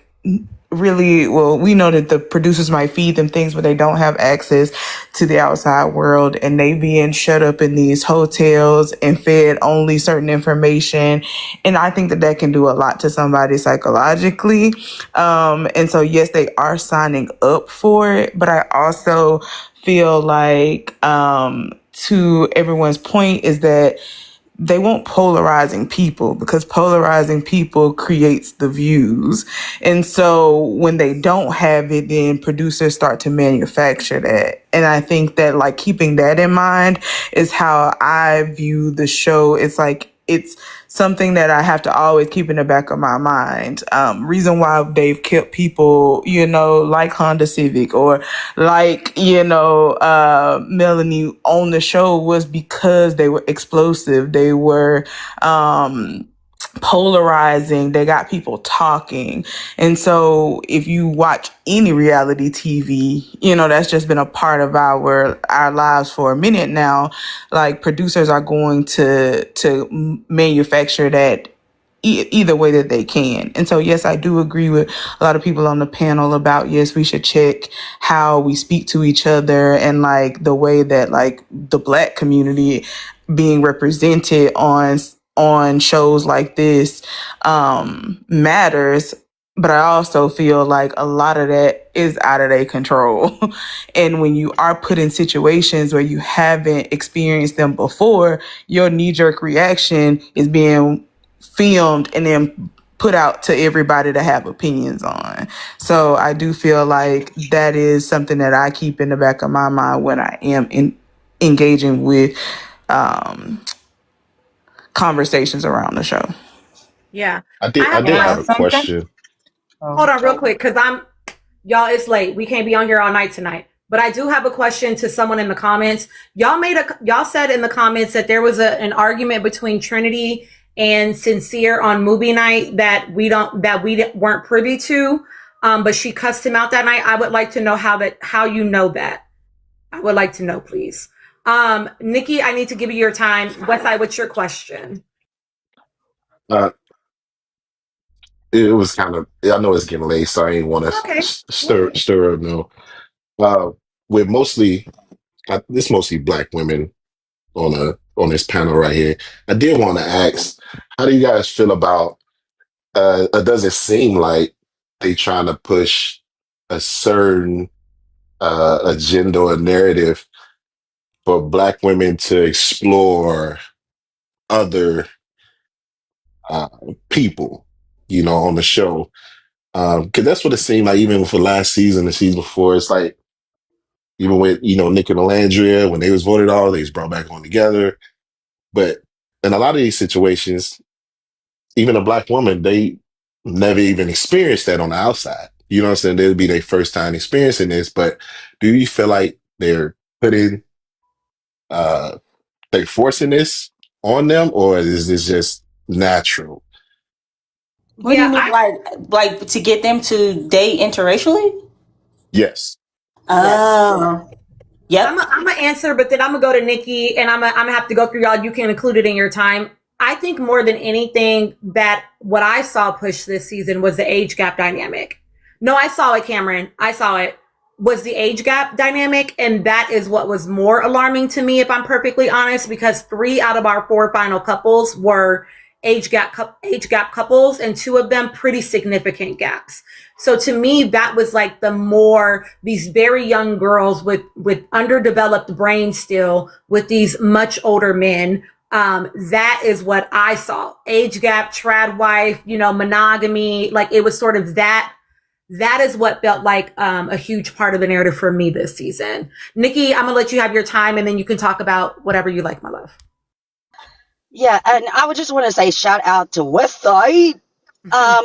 really, well, we know that the producers might feed them things, but they don't have access to the outside world, and they being shut up in these hotels and fed only certain information. And I think that can do a lot to somebody psychologically. And so, yes, they are signing up for it, but I also feel like, to everyone's point, is that they want polarizing people because polarizing people creates the views. And so when they don't have it, then producers start to manufacture that. And I think that like keeping that in mind is how I view the show. It's like, it's something that I have to always keep in the back of my mind. Reason why they've kept people, like Honda Civic or like, Melanie on the show was because they were explosive. They were, polarizing. They got people talking. And so if you watch any reality TV, that's just been a part of our lives for a minute now. Like producers are going to manufacture that either way that they can. And so, yes, I do agree with a lot of people on the panel about, yes, we should check how we speak to each other and like the way that like the Black community being represented on shows like this matters. But I also feel like a lot of that is out of their control. And when you are put in situations where you haven't experienced them before, your knee-jerk reaction is being filmed and then put out to everybody to have opinions on. So I do feel like that is something that I keep in the back of my mind when I am engaging with conversations around the show. Yeah. I did have a question. Hold on real quick, because y'all, it's late. We can't be on here all night tonight. But I do have a question to someone in the comments. Y'all said in the comments that there was an argument between Trinity and Sincere on movie night that we weren't privy to. But she cussed him out that night. I would like to know how you know that. I would like to know, please. Nikki, I need to give you your time. Westside, what's your question? It was kind of, I know it's getting late, so I ain't want to stir up no. With it's mostly Black women on this panel right here. I did want to ask, how do you guys feel about? Does it seem like they trying to push a certain agenda or narrative for Black women to explore other people, on the show? Because that's what it seemed like even for last season, the season before. It's like even with Nick and Alandria, when they was voted off, they was brought back on together. But in a lot of these situations, even a Black woman, they never even experienced that on the outside. You know what I'm saying? It'll be their first time experiencing this. But do you feel like they're they're forcing this on them, or is this just natural? What do you mean, like to get them to date interracially? Yes. Oh. Yep. I'm gonna answer, but then I'm gonna go to Nikki, and I'm gonna have to go through y'all. You can include it in your time. I think more than anything that what I saw push this season was the age gap dynamic. No, I saw it, Cameron. I saw it. was the age gap dynamic. And that is what was more alarming to me, if I'm perfectly honest, because 3 out of our 4 final couples were age gap couples, and 2 of them pretty significant gaps. So to me, that was like these very young girls with underdeveloped brains still, with these much older men. That is what I saw. Age gap, trad wife, monogamy. Like, it was sort of that. That is what felt like a huge part of the narrative for me this season. Nikki, I'm gonna let you have your time, and then you can talk about whatever you like, my love. Yeah, and I would just want to say shout out to Westside.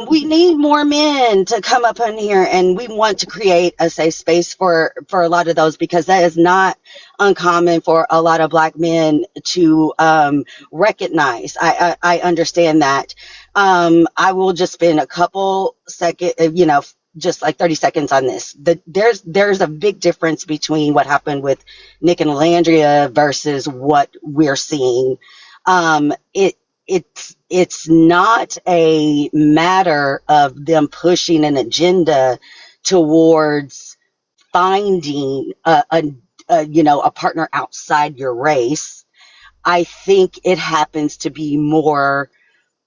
We need more men to come up in here, and we want to create a safe space for a lot of those, because that is not uncommon for a lot of Black men to recognize. I understand that. I will just spend a couple seconds, just like 30 seconds on this. There's a big difference between what happened with Nick and Landria versus what we're seeing. It's not a matter of them pushing an agenda towards finding a partner outside your race. I think it happens to be more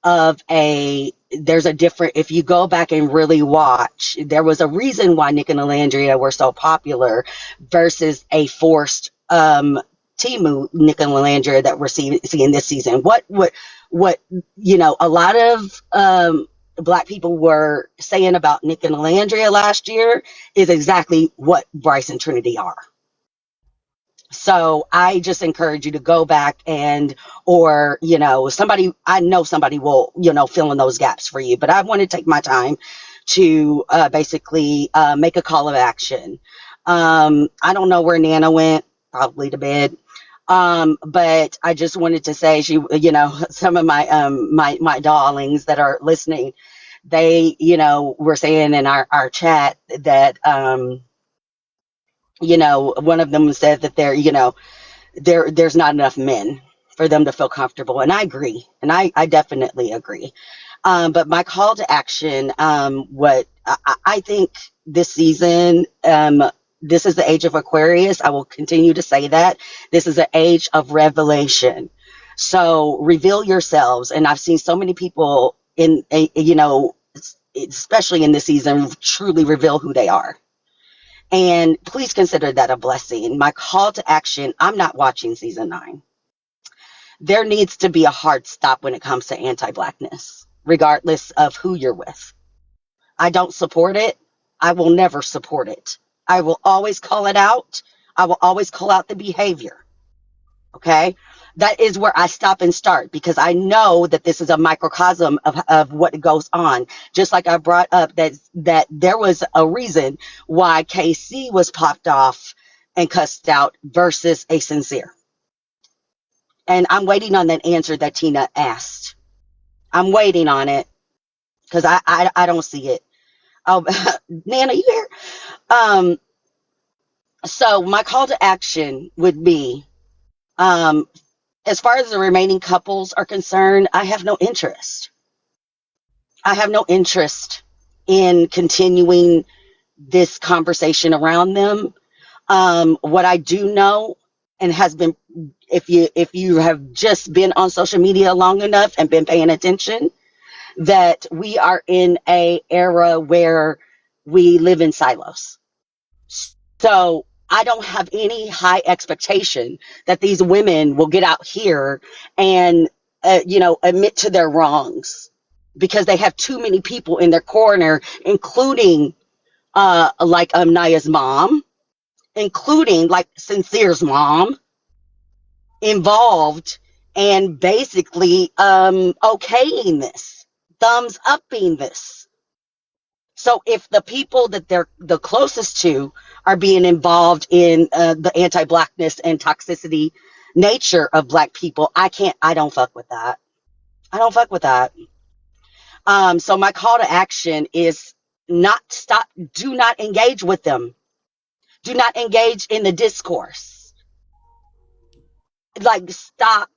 of there's a different, if you go back and really watch, there was a reason why Nick and Alandria were so popular versus a forced Timu, Nick and Alandria, that we're seeing this season. What a lot of Black people were saying about Nick and Alandria last year is exactly what Bryce and Trinity are. So I just encourage you to go back or somebody, I know somebody will, fill in those gaps for you, but I want to take my time to basically make a call of action. I don't know where Nana went, probably to bed. But I just wanted to say, some of my darlings that are listening, they, were saying in our chat that, one of them said that there's not enough men for them to feel comfortable. And I agree. And I definitely agree. But my call to action, I think this season, this is the age of Aquarius. I will continue to say that. This is an age of revelation. So reveal yourselves. And I've seen so many people especially in this season, truly reveal who they are. And please consider that a blessing. My call to action, I'm not watching season 9. There needs to be a hard stop when it comes to anti-Blackness, regardless of who you're with. I don't support it. I will never support it. I will always call it out. I will always call out the behavior. Okay? That is where I stop and start, because I know that this is a microcosm of what goes on. Just like I brought up that there was a reason why KC was popped off and cussed out versus a Sincere. And I'm waiting on that answer that Tina asked. I'm waiting on it, because I don't see it. Oh, Nana, you here? So my call to action would be, as far as the remaining couples are concerned, I have no interest. I have no interest in continuing this conversation around them. What I do know, and has been, if you have just been on social media long enough and been paying attention, that we are in an era where we live in silos. So I don't have any high expectation that these women will get out here and, admit to their wrongs, because they have too many people in their corner, including like Naya's mom, including like Sincere's mom, involved, and basically okaying this, thumbs upping this. So if the people that they're the closest to are being involved in the anti-Blackness and toxicity nature of Black people, I don't fuck with that. I don't fuck with that. So my call to action is do not engage with them. Do not engage in the discourse. Like, stop.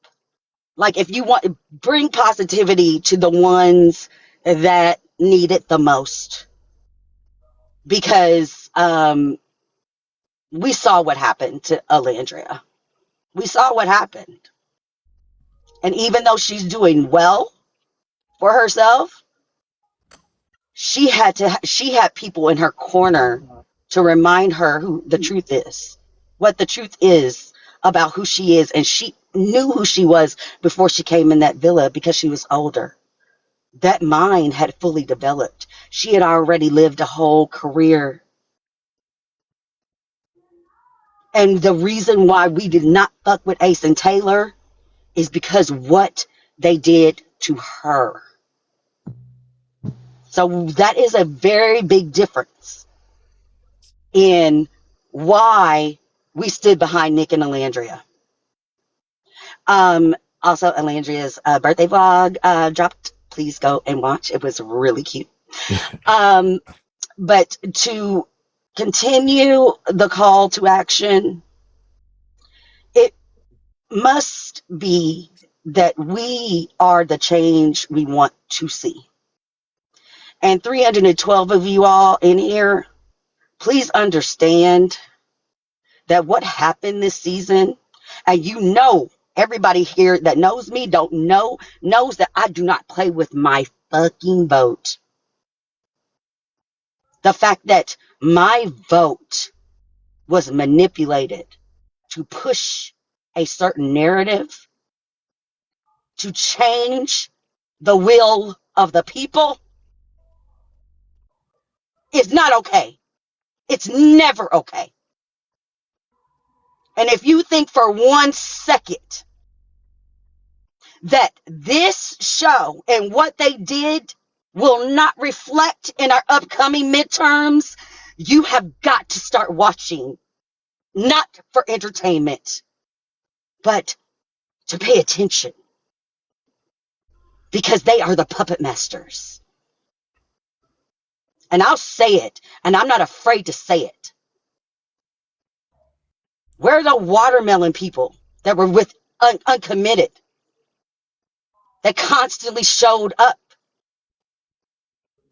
Like, if you want, bring positivity to the ones that need it the most. Because we saw what happened to Alandria. We saw what happened. And even though she's doing well for herself, she had people in her corner to remind her who the truth is, what the truth is about who she is. And she knew who she was before she came in that villa because she was older. That mind had fully developed. She had already lived a whole career. And the reason why we did not fuck with Ace and Taylor is because what they did to her. So that is a very big difference in why we stood behind Nick and Alandria. Also, Alandria's birthday vlog dropped. Please go and watch. It was really cute. But to continue the call to action, it must be that we are the change we want to see. And 312 of you all in here, please understand that what happened this season, and you know, everybody here that knows me, knows that I do not play with my fucking vote. The fact that my vote was manipulated to push a certain narrative, to change the will of the people, is not okay. It's never okay. And if you think for 1 second that this show and what they did will not reflect in our upcoming midterms, you have got to start watching, not for entertainment, but to pay attention, because they are the puppet masters. And I'll say it, and I'm not afraid to say it. Where are the watermelon people that were with uncommitted, that constantly showed up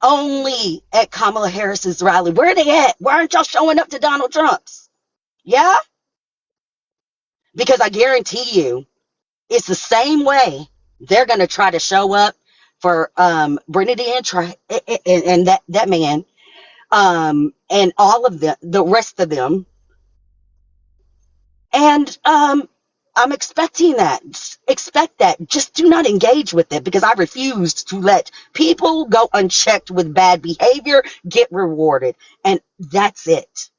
only at Kamala Harris's rally? Where are they at? Why aren't y'all showing up to Donald Trump's? Yeah? Because I guarantee you, it's the same way they're going to try to show up for Bernadine and that man, and all of the rest of them. And I'm expecting that. Expect that. Just do not engage with it, because I refused to let people go unchecked with bad behavior get rewarded. And that's it.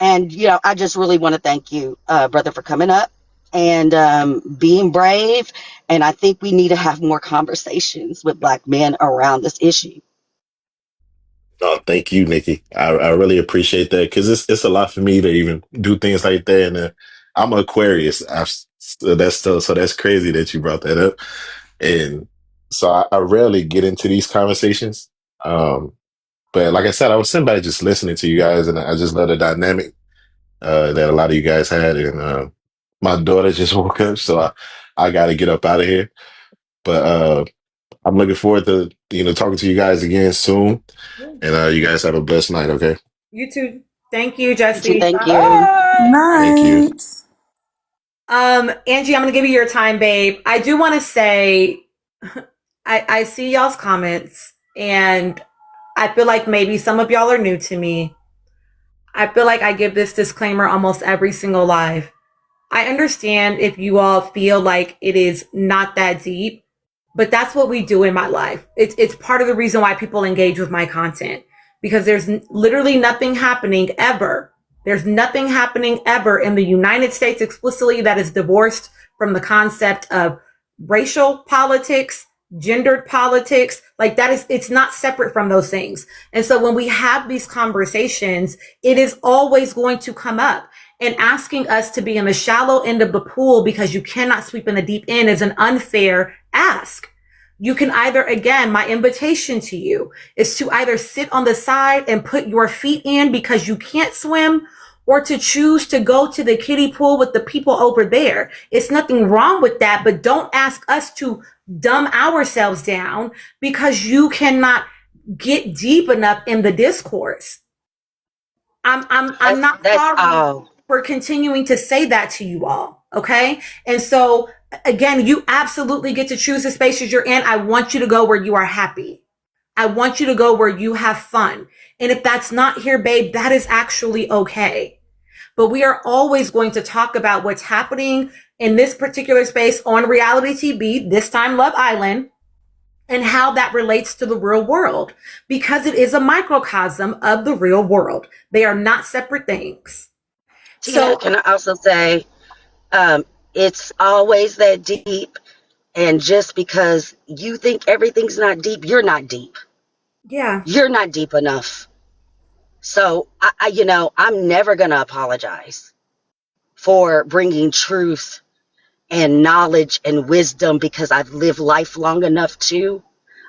And, you know, I just really want to thank you, brother, for coming up and being brave. And I think we need to have more conversations with Black men around this issue. Oh, thank you, Nikki. I really appreciate that, because it's a lot for me to even do things like that. And I'm an Aquarius. So that's crazy that you brought that up. And so I rarely get into these conversations. But like I said, I was sitting back just listening to you guys, and I just love the dynamic that a lot of you guys had. And my daughter just woke up, so I got to get up out of here. But I'm looking forward to talking to you guys again soon. And you guys have a blessed night. Okay. You too. Thank you, Jesse. Thank you. Thank you. Angie, I'm gonna give you your time, babe. I do want to say, I see y'all's comments, and I feel like maybe some of y'all are new to me. I feel like I give this disclaimer almost every single live. I understand if you all feel like it is not that deep, but that's what we do in my life. It's part of the reason why people engage with my content, because there's literally nothing happening ever. There's nothing happening ever in the United States explicitly that is divorced from the concept of racial politics, gendered politics. Like that is, it's not separate from those things. And so when we have these conversations, it is always going to come up. And asking us to be in the shallow end of the pool because you cannot sweep in the deep end is an unfair ask. You can either, again, my invitation to you is to either sit on the side and put your feet in because you can't swim, or to choose to go to the kiddie pool with the people over there. It's nothing wrong with that, but don't ask us to dumb ourselves down because you cannot get deep enough in the discourse. I'm not That's sorry all. for continuing to say that to you all. Okay. And so again, you absolutely get to choose the spaces you're in. I want you to go where you are happy. I want you to go where you have fun. And if that's not here, babe, that is actually okay. But we are always going to talk about what's happening in this particular space on reality TV, this time Love Island, and how that relates to the real world, because it is a microcosm of the real world. They are not separate things. Tina, So can I also say, it's always that deep, and just because you think everything's not deep, you're not deep. yeah, You're not deep enough. So I'm never gonna apologize for bringing truth and knowledge and wisdom, because I've lived life long enough too.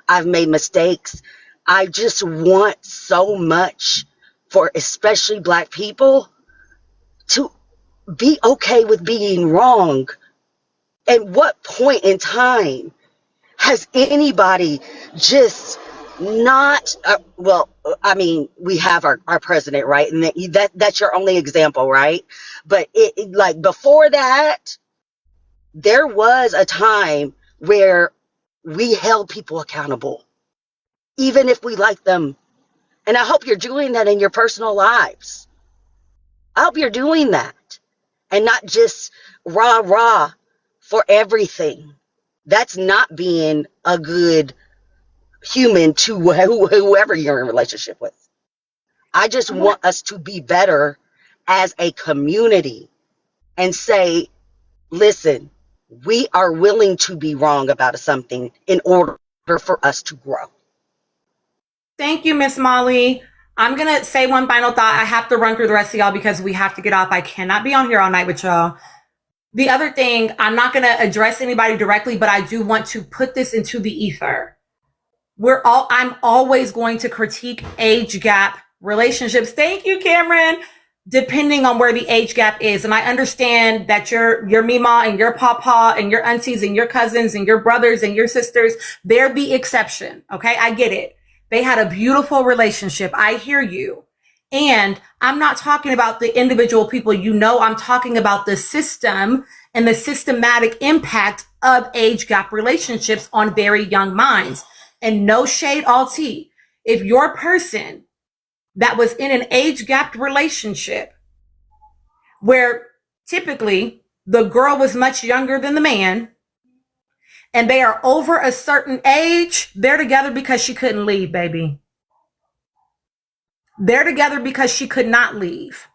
I've made mistakes. I just want so much for especially Black people to be okay with being wrong. At what point in time has anybody just not we have our president, right? And that's your only example, right? But like before that, there was a time where we held people accountable, even if we liked them. And I hope you're doing that in your personal lives. I hope you're doing that, and not just rah for everything. That's not being a good human to whoever you're in a relationship with. I just want us to be better as a community and say, listen, we are willing to be wrong about something in order for us to grow. thank you, Miss Molly. I'm going to say one final thought. I have to run through the rest of y'all because we have to get off. I cannot be on here all night with y'all. The other thing, I'm not going to address anybody directly, but I do want to put this into the ether. I'm always going to critique age gap relationships. Thank you, Cameron. Depending on where the age gap is. And I understand that your mima and your papa and your aunties and your cousins and your brothers and your sisters, they're the exception. Okay. I get it. They had a beautiful relationship. I hear you. And I'm not talking about the individual people, I'm talking about the system and the systematic impact of age gap relationships on very young minds. And no shade, all tea. If your person that was in an age gapped relationship where typically the girl was much younger than the man and they are over a certain age, they're together because she couldn't leave, baby. They're together because she could not leave.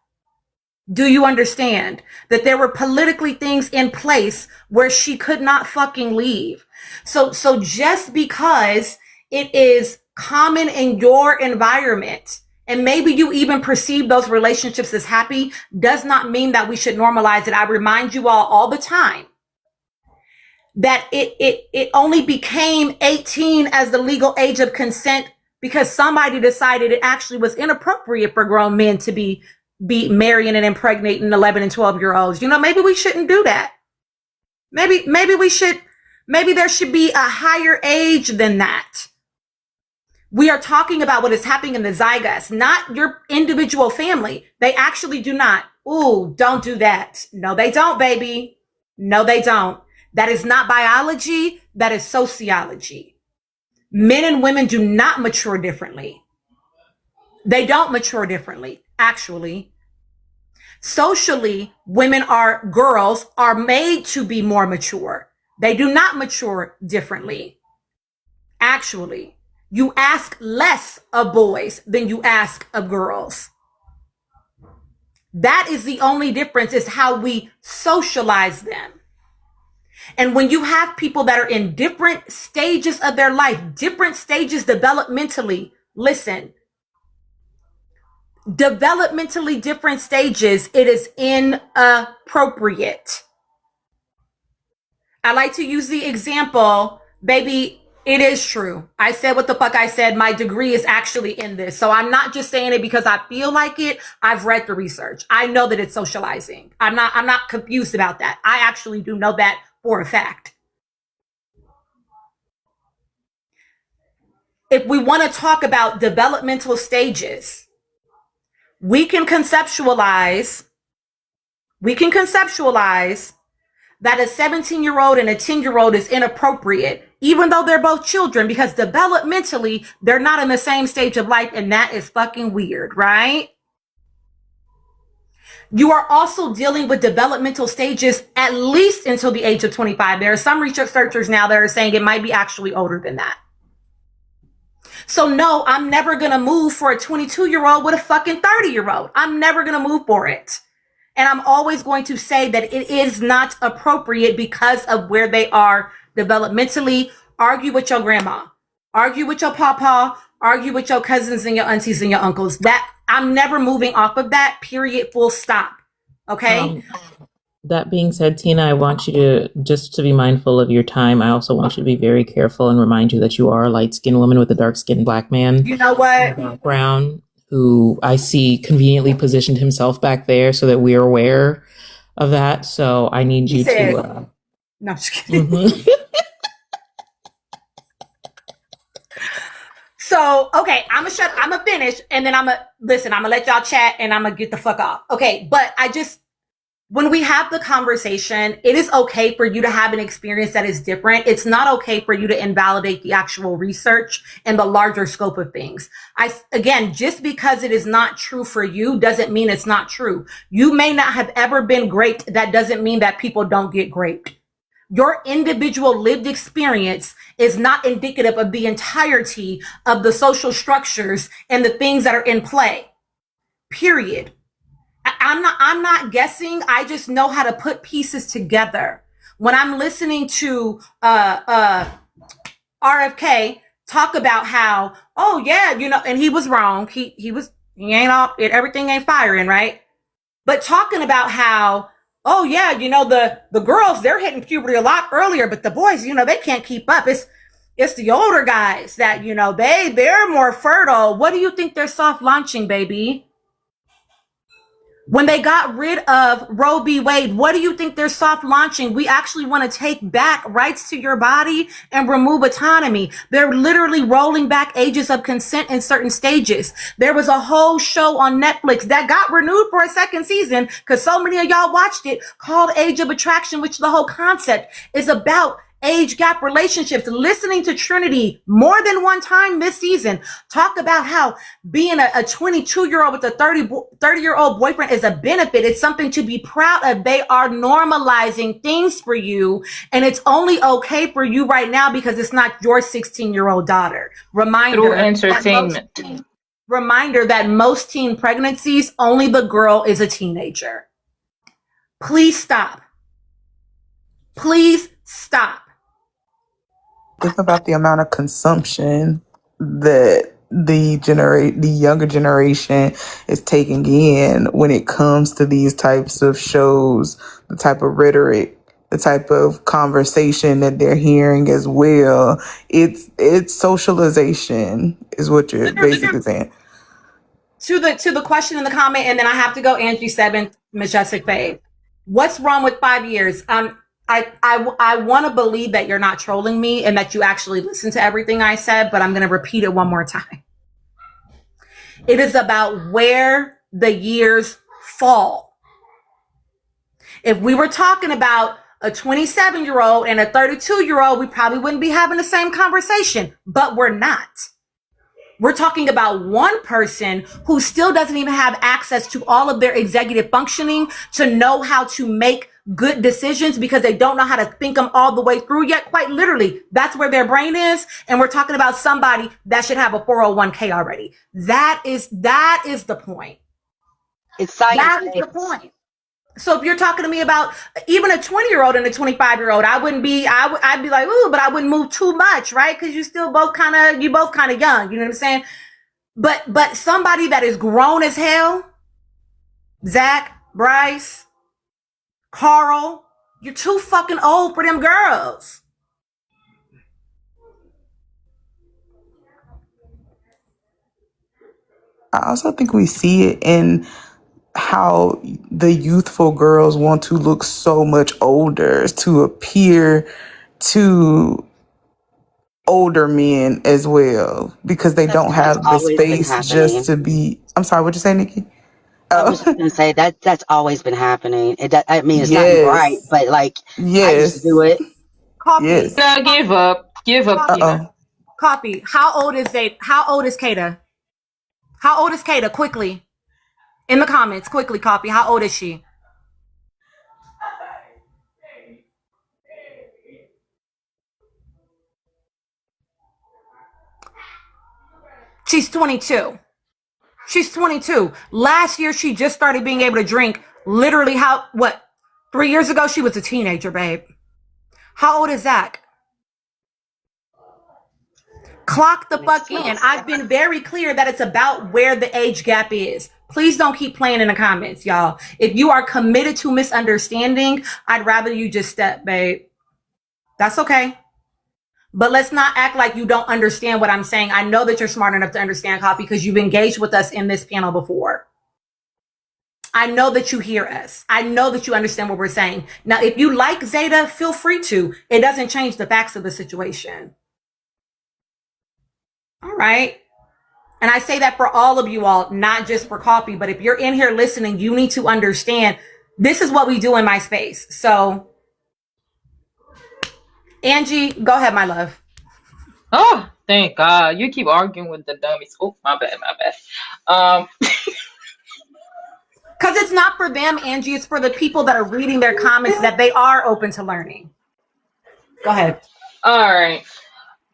Do you understand that there were politically things in place where she could not fucking leave? So just because it is common in your environment, and maybe you even perceive those relationships as happy, does not mean that we should normalize it. I remind you all the time that it only became 18 as the legal age of consent because somebody decided it actually was inappropriate for grown men to be marrying and impregnating 11 and 12-year-olds. Maybe we shouldn't do that. Maybe there should be a higher age than that. We are talking about what is happening in the zygotes, not your individual family. They actually do not. Ooh, don't do that. No, they don't, baby. No, they don't. That is not biology. That is sociology. Men and women do not mature differently. They don't mature differently, actually. Socially, girls are made to be more mature. They do not mature differently. Actually, you ask less of boys than you ask of girls. That is the only difference, is how we socialize them. And when you have people that are in different stages of their life, different stages developmentally, listen, developmentally different stages, it is inappropriate. I like to use the example, baby, it is true. I said what the fuck I said. My degree is actually in this. So I'm not just saying it because I feel like it. I've read the research. I know that it's socializing. I'm not confused about that. I actually do know that for a fact. If we want to talk about developmental stages, we can conceptualize that a 17-year-old and a 10-year-old is inappropriate, even though they're both children, because developmentally, they're not in the same stage of life, and that is fucking weird, right? You are also dealing with developmental stages at least until the age of 25. There are some researchers now that are saying it might be actually older than that. So no, I'm never going to move for a 22-year-old with a fucking 30-year-old. I'm never going to move for it. And I'm always going to say that it is not appropriate because of where they are developmentally. Argue with your grandma. Argue with your papa. Argue with your cousins and your aunties and your uncles. That I'm never moving off of that, period, full stop. Okay? That being said, Tina, I want you to just to be mindful of your time. I also want you to be very careful and remind you that you are a light-skinned woman with a dark-skinned black man. You know what? Background, who I see conveniently positioned himself back there so that we're aware of that. So I need you to... No, I'm just kidding. Mm-hmm. So, okay, I'm gonna finish, and then I'm gonna let y'all chat, and I'm gonna get the fuck off. Okay, but when we have the conversation, it is okay for you to have an experience that is different. It's not okay for you to invalidate the actual research and the larger scope of things. Again, just because it is not true for you doesn't mean it's not true. You may not have ever been great. That doesn't mean that people don't get great. Your individual lived experience is not indicative of the entirety of the social structures and the things that are in play. Period. I'm not guessing. I just know how to put pieces together. When I'm listening to RFK talk about how, oh yeah, and he was wrong. He everything ain't firing, right? But talking about how, oh yeah, the girls, they're hitting puberty a lot earlier, but the boys, they can't keep up. It's the older guys that, they're more fertile. What do you think they're soft launching, baby? When they got rid of Roe v. Wade, what do you think they're soft launching? We actually want to take back rights to your body and remove autonomy. They're literally rolling back ages of consent in certain stages. There was a whole show on Netflix that got renewed for a second season because so many of y'all watched it, called Age of Attraction, which the whole concept is about age gap relationships. Listening to Trinity more than one time this season talk about how being a 22-year-old with a 30-year-old boyfriend is a benefit. It's something to be proud of. They are normalizing things for you, and it's only okay for you right now because it's not your 16-year-old daughter. Through entertainment. Reminder that most teen pregnancies, only the girl is a teenager. Please stop. Please stop. Think about the amount of consumption that the younger generation is taking in when it comes to these types of shows, the type of rhetoric, the type of conversation that they're hearing as well. It's socialization is what you're basically saying. To the question in the comment, and then I have to go Angie 7, Majestic Fade. What's wrong with 5 years? I want to believe that you're not trolling me and that you actually listen to everything I said, but I'm going to repeat it one more time. It is about where the years fall. If we were talking about a 27-year-old and a 32-year-old, we probably wouldn't be having the same conversation, but we're not. We're talking about one person who still doesn't even have access to all of their executive functioning to know how to make good decisions because they don't know how to think them all the way through yet. Quite literally, that's where their brain is. And we're talking about somebody that should have a 401k already. That is the point. It's science. That is the point. So if you're talking to me about even a 20-year-old and a 25-year-old, I'd be like, ooh, but I wouldn't move too much, right? Because you both kind of young, you know what I'm saying? But somebody that is grown as hell, Zach, Bryce, Carl, you're too fucking old for them girls. I also think we see it in how the youthful girls want to look so much older to appear to older men as well because they don't have the space just to be. I'm sorry, what'd you say, Nikki? I was just gonna say that's always been happening. I mean, it's not right, Yes. but like I used to Yes. do it. Copy. Yes. No, give up. Give up, Copy. Tina. Copy. How old is Kata? How old is Kata? Quickly. In the comments, quickly, copy. How old is she? She's 22. She's 22. Last year, she just started being able to drink. Literally, 3 years ago, she was a teenager, babe. How old is Zach? Clock the fuck in. I've been very clear that it's about where the age gap is. Please don't keep playing in the comments, y'all. If you are committed to misunderstanding, I'd rather you just step, babe. That's okay. But let's not act like you don't understand what I'm saying. I know that you're smart enough to understand, Copy, because you've engaged with us in this panel before. I know that you hear us. I know that you understand what we're saying. Now, if you like Zeta, feel free to. It doesn't change the facts of the situation. All right. And I say that for all of you all, not just for Coffee, but if you're in here listening, you need to understand this is what we do in my space. So, Angie, go ahead, my love. Oh, thank God. You keep arguing with the dummies. Oh, my bad. Because it's not for them, Angie. It's for the people that are reading their comments that they are open to learning. Go ahead. All right.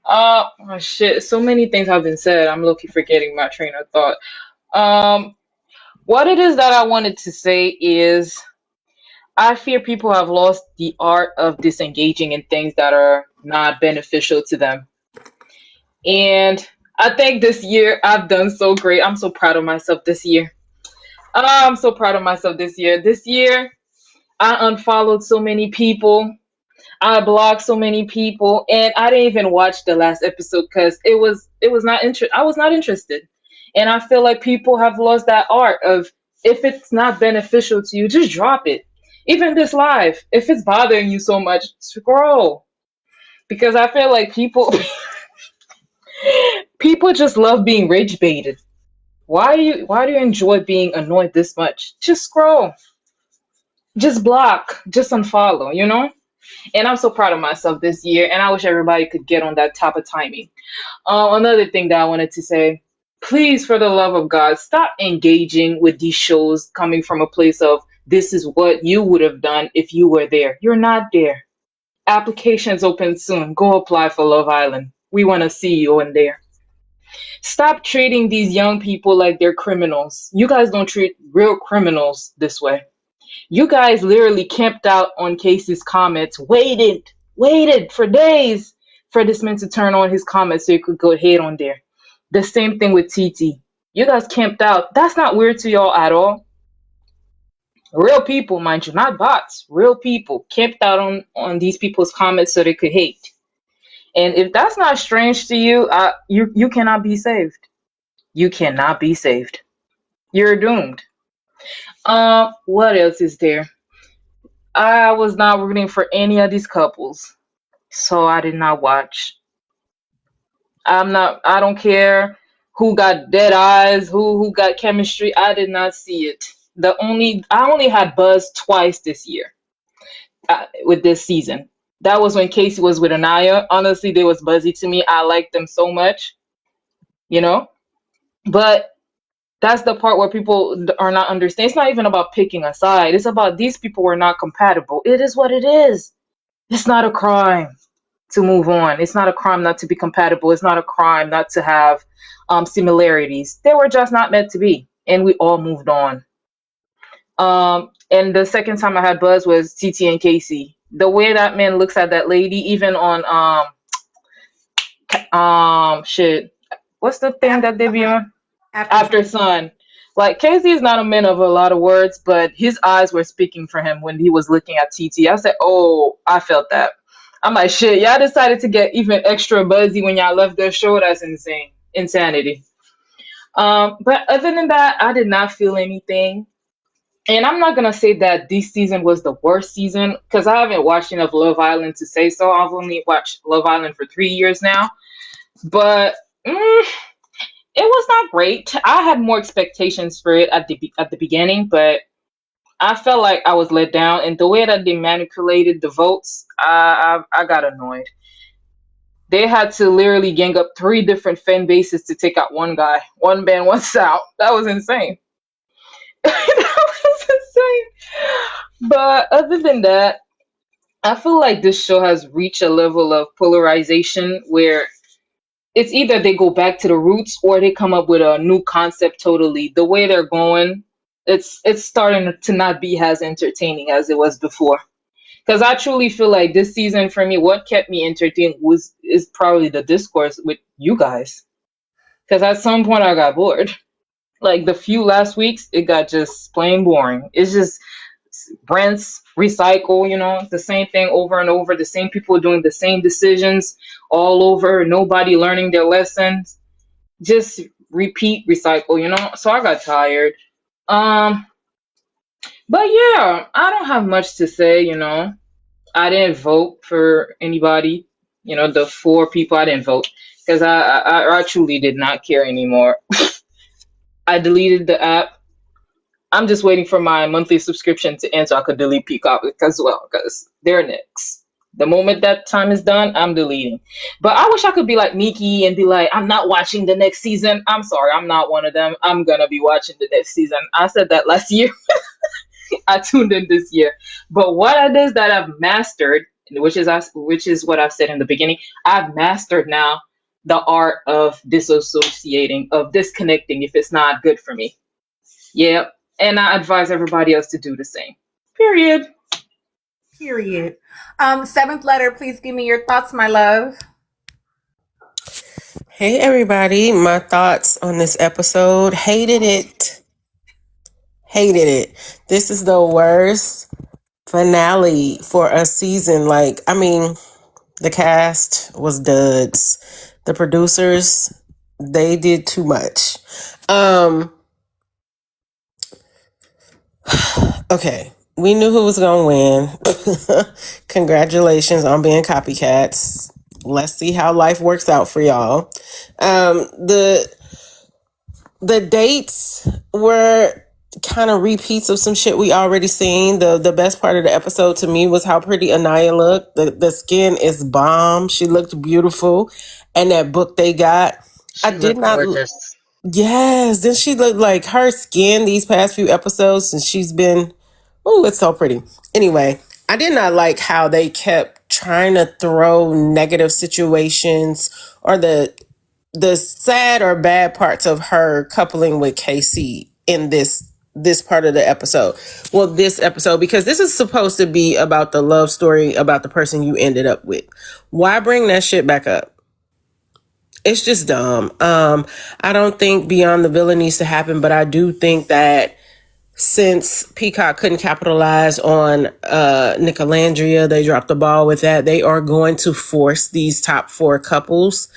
Oh shit. So many things have been said. I'm low-key forgetting my train of thought. What it is that I wanted to say is I fear people have lost the art of disengaging in things that are not beneficial to them. And I think this year I've done so great. I'm so proud of myself this year. I'm so proud of myself this year. This year, I unfollowed so many people. I blocked so many people, and I didn't even watch the last episode because I was not interested. And I feel like people have lost that art of if it's not beneficial to you, just drop it. Even this live, if it's bothering you so much, scroll. Because I feel like people just love being rage baited. Why do you enjoy being annoyed this much? Just scroll. Just block. Just unfollow, you know? And I'm so proud of myself this year, and I wish everybody could get on that type of timing. Another thing that I wanted to say, please, for the love of God, stop engaging with these shows coming from a place of this is what you would have done if you were there. You're not there. Applications open soon. Go apply for Love Island. We want to see you in there. Stop treating these young people like they're criminals. You guys don't treat real criminals this way. You guys literally camped out on Casey's comments, waited for days for this man to turn on his comments so you could go ahead on there. The same thing with TT. You guys camped out. That's not weird to y'all at all. Real people, mind you, not bots. Real people camped out on these people's comments so they could hate. And if that's not strange to you, you cannot be saved. You cannot be saved. You're doomed. What else is there? I was not rooting for any of these couples, so I did not watch. I don't care who got dead eyes, who got chemistry. I did not see it. I only had buzz twice this year with this season. That was when Casey was with Anaya. Honestly, they was buzzy to me. I liked them so much, you know? But that's the part where people are not understanding. It's not even about picking a side. It's about these people were not compatible. It is what it is. It's not a crime to move on. It's not a crime not to be compatible. It's not a crime not to have similarities. They were just not meant to be. And we all moved on. And the second time I had buzz was TT and Casey. The way that man looks at that lady, even on what's the thing that they be on? After Sun. Like, Casey is not a man of a lot of words, but his eyes were speaking for him when he was looking at TT. I said, oh, I felt that. I'm like, shit, y'all decided to get even extra buzzy when y'all left their show. That's insane. Insanity. But other than that, I did not feel anything. And I'm not going to say that this season was the worst season, because I haven't watched enough Love Island to say so. I've only watched Love Island for 3 years now. But it was not great. I had more expectations for it at the beginning, but I felt like I was let down, and the way that they manipulated the votes, I got annoyed. They had to literally gang up 3 different fan bases to take out one guy. One man, one out. That was insane. That was insane. But other than that, I feel like this show has reached a level of polarization where it's either they go back to the roots or they come up with a new concept totally. The way they're going, it's starting to not be as entertaining as it was before. Because I truly feel like this season for me, what kept me entertained is probably the discourse with you guys. Because at some point I got bored. Like the few last weeks, it got just plain boring. It's just rinse, recycle, the same thing over and over, the same people doing the same decisions all over, nobody learning their lessons. Just repeat, recycle, So I got tired. But yeah, I don't have much to say, I didn't vote for anybody. The 4 people I didn't vote because I truly did not care anymore. I deleted the app. I'm just waiting for my monthly subscription to end so I could delete Peacock as well because they're next. The moment that time is done, I'm deleting. But I wish I could be like Nikki and be like, I'm not watching the next season. I'm sorry, I'm not one of them. I'm going to be watching the next season. I said that last year. I tuned in this year. But what it is that I've mastered, which is what I've said in the beginning, I've mastered now the art of disassociating, of disconnecting if it's not good for me. Yeah. And I advise everybody else to do the same. Period. Period. 7th letter, please give me your thoughts, my love. Hey everybody, my thoughts on this episode. Hated it. This is the worst finale for a season. Like, I mean, the cast was duds. The producers, they did too much. Okay, we knew who was gonna win. Congratulations on being copycats. Let's see how life works out for y'all. The dates were kind of repeats of some shit we already seen. The best part of the episode to me was how pretty Anaya looked. The skin is bomb. She looked beautiful. And that book they got, She looked gorgeous. Yes, then she looked like her skin these past few episodes since she's been, it's so pretty. Anyway, I did not like how they kept trying to throw negative situations or the sad or bad parts of her coupling with KC in this part of the episode. Well, this episode, because this is supposed to be about the love story about the person you ended up with. Why bring that shit back up? It's just dumb. I don't think Beyond the Villain needs to happen, but I do think that since Peacock couldn't capitalize on Nicolandria, they dropped the ball with that. They are going to force these top 4 couples,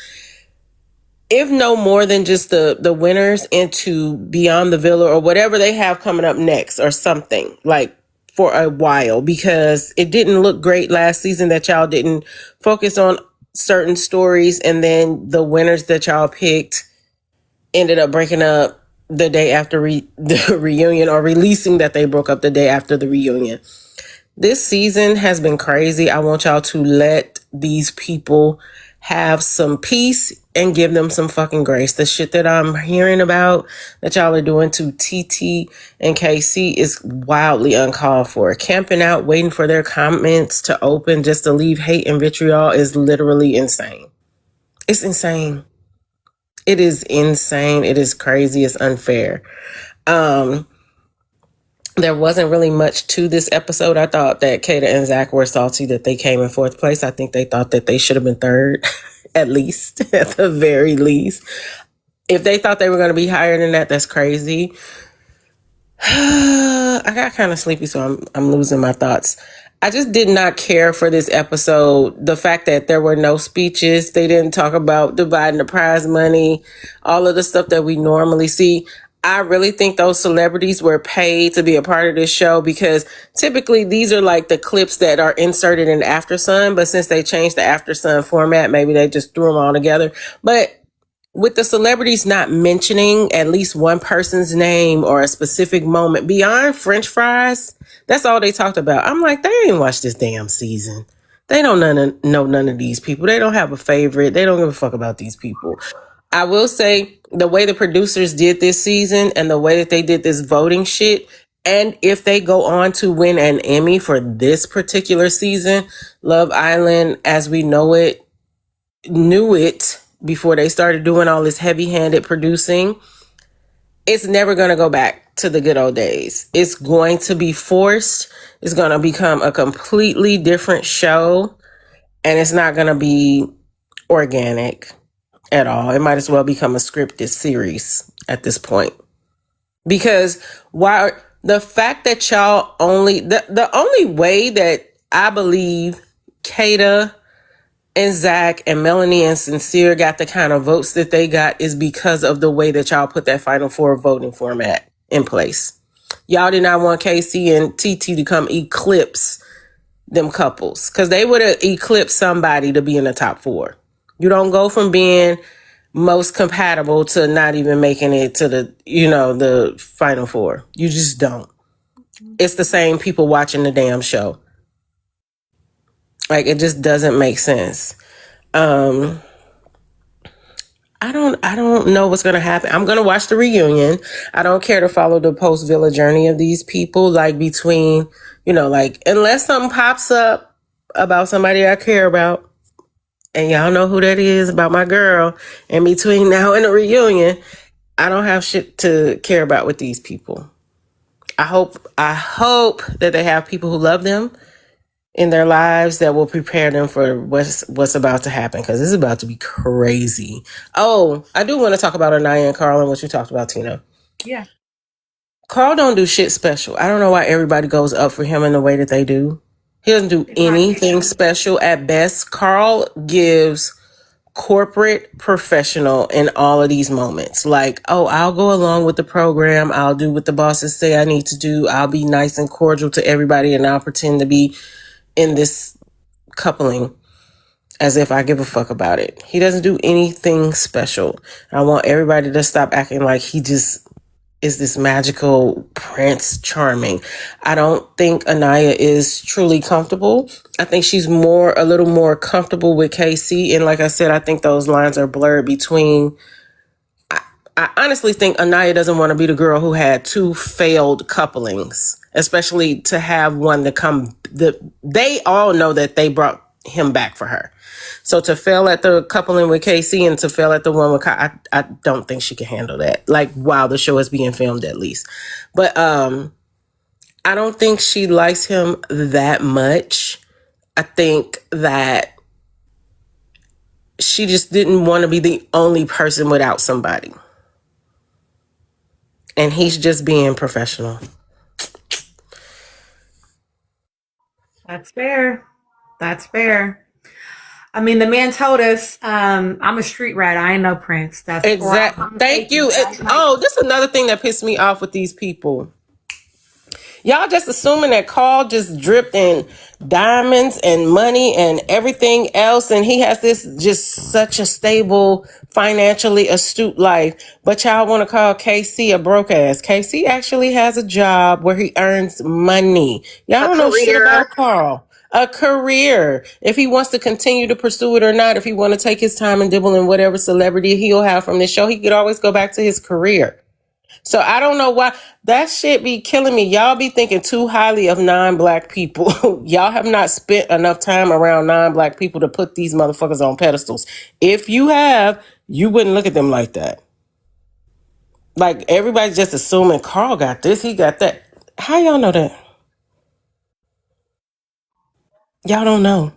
if no more than just the winners, into Beyond the Villa or whatever they have coming up next or something, like for a while, because it didn't look great last season that y'all didn't focus on certain stories, and then the winners that y'all picked ended up breaking up the day after the reunion, or releasing that they broke up the day after the reunion. This season has been crazy. I want y'all to let these people have some peace and give them some fucking grace. The shit that I'm hearing about that y'all are doing to TT and KC is wildly uncalled for. Camping out, waiting for their comments to open just to leave hate and vitriol is literally insane. It's insane. It is insane. It is crazy. It's unfair. There wasn't really much to this episode. I thought that Kata and Zach were salty that they came in 4th place. I think they thought that they should have been 3rd, at least, at the very least. If they thought they were going to be higher than that, that's crazy. I got kind of sleepy, so I'm losing my thoughts. I just did not care for this episode. The fact that there were no speeches, they didn't talk about dividing the prize money, all of the stuff that we normally see. I really think those celebrities were paid to be a part of this show, because typically these are like the clips that are inserted in After Sun, but since they changed the After Sun format, maybe they just threw them all together. But with the celebrities not mentioning at least one person's name or a specific moment beyond French fries, that's all they talked about. I'm like, they ain't watched this damn season. They don't know none of these people. They don't have a favorite. They don't give a fuck about these people. I will say the way the producers did this season and the way that they did this voting shit, and if they go on to win an Emmy for this particular season, Love Island, as we know it, knew it before they started doing all this heavy-handed producing. It's never going to go back to the good old days. It's going to be forced. It's going to become a completely different show, and it's not going to be organic at all. It might as well become a scripted series at this point. Because why the fact that y'all only the only way that I believe Kata and Zach and Melanie and Sincere got the kind of votes that they got is because of the way that y'all put that Final Four voting format in place. Y'all did not want KC and TT to come eclipse them couples because they would have eclipsed somebody to be in the top 4. You don't go from being most compatible to not even making it to the, the Final Four. You just don't. It's the same people watching the damn show. Like, it just doesn't make sense. I don't know what's going to happen. I'm going to watch the reunion. I don't care to follow the post-Villa journey of these people, like between, unless something pops up about somebody I care about, and y'all know who that is, about my girl, and between now and the reunion, I don't have shit to care about with these people. I hope that they have people who love them in their lives that will prepare them for what's about to happen, because this is about to be crazy. Oh, I do want to talk about Anaya and Carl and what you talked about, Tina. Yeah. Carl don't do shit special. I don't know why everybody goes up for him in the way that they do. He doesn't do anything special at best. Carl gives corporate professional in all of these moments. Like, oh, I'll go along with the program. I'll do what the bosses say I need to do. I'll be nice and cordial to everybody, and I'll pretend to be in this coupling as if I give a fuck about it. He doesn't do anything special. I want everybody to stop acting like he just is this magical Prince Charming. I don't think Anaya is truly comfortable. I think she's a little more comfortable with KC. And like I said, I think those lines are blurred between. I honestly think Anaya doesn't want to be the girl who had 2 failed couplings, especially to have one that they all know that they brought him back for her. So to fail at the coupling with KC and to fail at the one with Kyle, I don't think she can handle that. Like, while the show is being filmed, at least. But I don't think she likes him that much. I think that she just didn't want to be the only person without somebody. And he's just being professional. That's fair. That's fair. I mean, the man told us, I'm a street rat. I ain't no prince. That's exactly. Thank you. This is another thing that pissed me off with these people. Y'all just assuming that Carl just dripped in diamonds and money and everything else, and he has this just such a stable, financially astute life. But y'all want to call KC a broke ass. KC actually has a job where he earns money. Y'all don't know shit about Carl. A career. If he wants to continue to pursue it or not, if he want to take his time and dibble in whatever celebrity he'll have from this show, he could always go back to his career. So I don't know why that shit be killing me. Y'all be thinking too highly of non-black people. Y'all have not spent enough time around non-black people to put these motherfuckers on pedestals. If you have, you wouldn't look at them like that. Like, everybody's just assuming Carl got this, he got that. How y'all know that? Y'all don't know.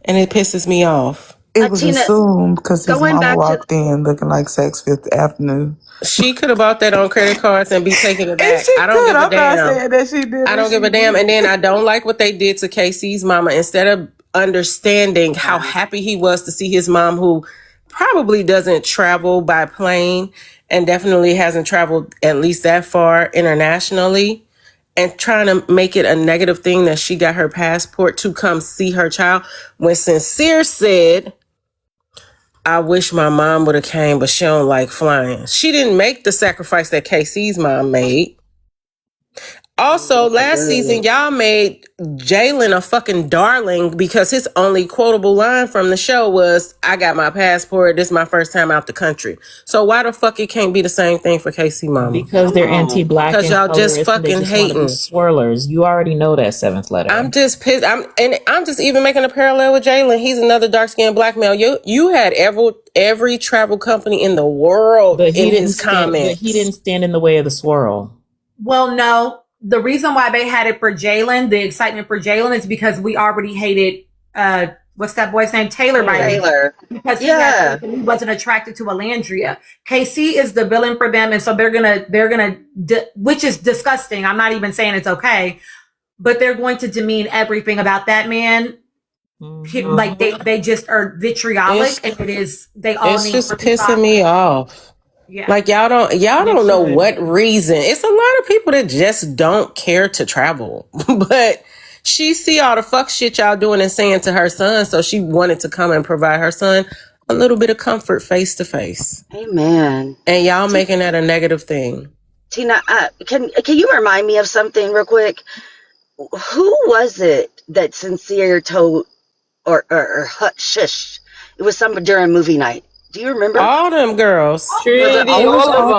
And it pisses me off. It was assumed because his mama walked in looking like Sex Fifth Avenue. She could have bought that on credit cards and be taking it back. I don't give a damn. I'm not saying that she did. I don't give a damn. And then I don't like what they did to KC's mama. Instead of understanding how happy he was to see his mom, who probably doesn't travel by plane and definitely hasn't traveled at least that far internationally, and trying to make it a negative thing that she got her passport to come see her child, when Sincere said I wish my mom would have came, but she don't like flying. She didn't make the sacrifice that KC's mom made. Also, last season, y'all made Jalen a fucking darling because his only quotable line from the show was, I got my passport. This is my first time out the country. So why the fuck it can't be the same thing for KC mama? Because they're anti-black. Because y'all just colorist, fucking just wanna be hating. swirlers. You already know that, Seventh Letter. I'm just pissed. I'm just even making a parallel with Jalen. He's another dark-skinned black male. You had every travel company in the world in his comments. But he didn't stand in the way of the swirl. Well, no. The reason why they had it for Jalen, the excitement for Jalen, is because we already hated, what's that boy's name? Taylor. Because he wasn't attracted to Alandria. KC is the villain for them. And so they're gonna, which is disgusting. I'm not even saying it's okay, but they're going to demean everything about that man. Like they just are vitriolic, and it's just pissing me off. Yeah. Like y'all don't know what reason. It's a lot of people that just don't care to travel. But she see all the fuck shit y'all doing and saying to her son, so she wanted to come and provide her son a little bit of comfort face to face. Amen. And y'all making that a negative thing. Tina, can you remind me of something real quick? Who was it that Sincere told or shush? It was somebody during movie night. Do you remember? All them girls. Trinity, all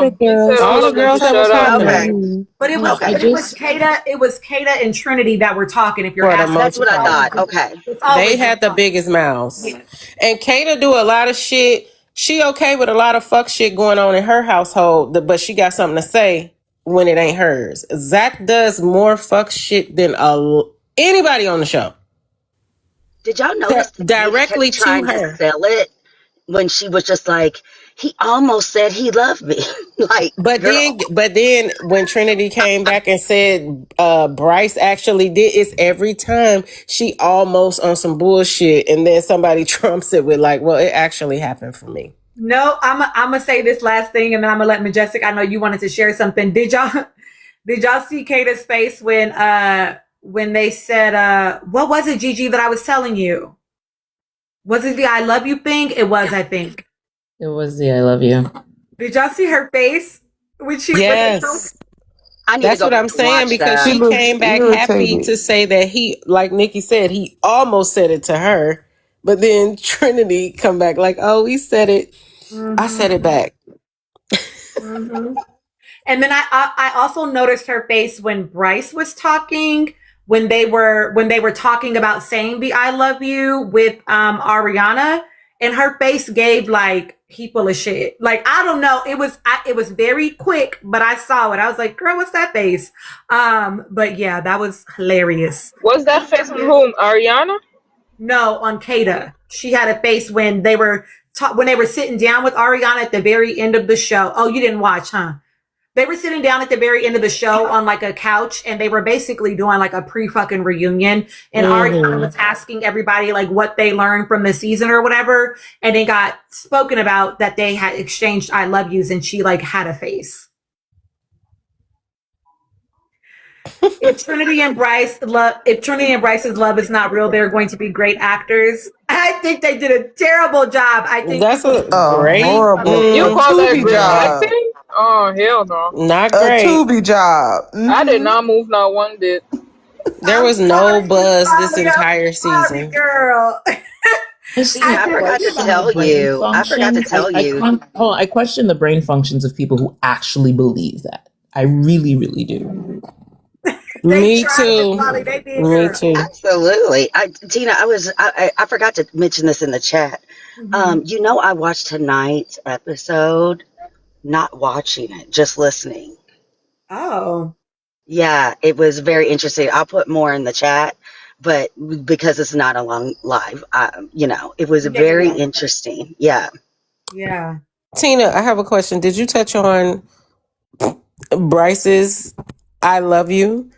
of them. All the girls that was talking. But it was it was Kata and Trinity that were talking. If you're asking, that's what I thought. Okay, they had the biggest mouths. Yeah. And Kata do a lot of shit. She okay with a lot of fuck shit going on in her household, but she got something to say when it ain't hers. Zach does more fuck shit than anybody on the show. Did y'all notice directly to her? To sell it when she was just like, he almost said he loved me. But then when Trinity came back and said Bryce actually did, it's every time she almost on some bullshit, and then somebody trumps it with like, well, it actually happened for me. No, I'm gonna say this last thing, and then I'm gonna let Majestic. I know you wanted to share something. Did y'all see Kata's face when they said, what was it, Gigi, that I was telling you? Was it the I love you thing? It was, I think. It was the I love you. Did y'all see her face when she? Yes. That's what I'm saying, because she came back happy to say that he, like Nikki said, he almost said it to her, but then Trinity come back like, oh, he said it. Mm-hmm. I said it back. Mm-hmm. And then I also noticed her face when Bryce was talking. When they were talking about saying the I love you with Ariana, and her face gave like he full of shit. Like, I don't know. It was very quick, but I saw it. I was like, girl, what's that face? But yeah, that was hilarious. Was that face on whom? Ariana? No, on Kata. She had a face when they were sitting down with Ariana at the very end of the show. Oh, you didn't watch, huh? They were sitting down at the very end of the show on like a couch, and they were basically doing like a pre-fucking reunion. And Ariana was asking everybody like what they learned from the season or whatever. And it got spoken about that they had exchanged I love yous, and she like had a face. If Trinity and Bryce's love is not real, they're going to be great actors. I think they did a terrible job. I think that's great. Horrible. You call that great acting? Oh, hell no. Not great. A Tubi job. Mm-hmm. I did not move not one bit. There was no buzz this entire season. Girl. I forgot to tell you. I question the brain functions of people who actually believe that. I really, really do. Me too. Absolutely. Tina, I forgot to mention this in the chat. Mm-hmm. I watched tonight's episode. Not watching it, just listening. Oh. Yeah, it was very interesting. I'll put more in the chat, but because it's not along live, it was very interesting. Yeah. Yeah. Tina, I have a question. Did you touch on Bryce's I love you?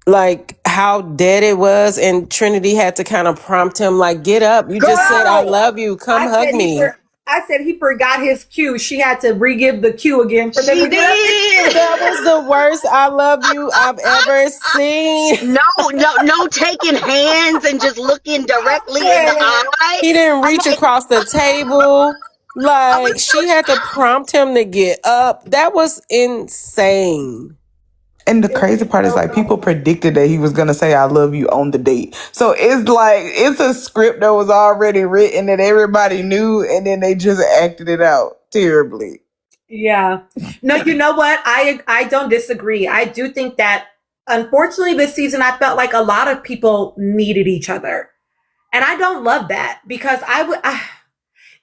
Like how dead it was, and Trinity had to kind of prompt him, like, get up. You just said I love you. Come hug me. I said he forgot his cue. She had to re-give the cue again for them She to get up. did. That was the worst I love you I've ever seen. No taking hands and just looking directly in the eye. He didn't reach across the table. Like, she had to prompt him to get up. That was insane. And the crazy part is like people predicted that he was gonna say "I love you" on the date. So it's like it's a script that was already written that everybody knew, and then they just acted it out terribly. Yeah. No, you know what? I don't disagree. I do think that unfortunately this season I felt like a lot of people needed each other. And I don't love that because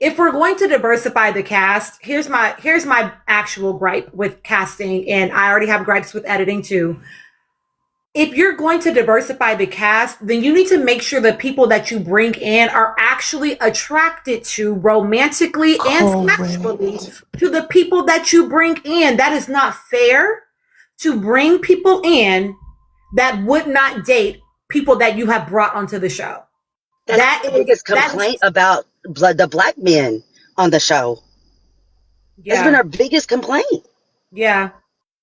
if we're going to diversify the cast, here's my actual gripe with casting, and I already have gripes with editing too. If you're going to diversify the cast, then you need to make sure the people that you bring in are actually attracted to romantically and sexually to the people that you bring in. That is not fair to bring people in that would not date people that you have brought onto the show. That's the biggest complaint about the black men on the show. Yeah. That's been our biggest complaint. Yeah.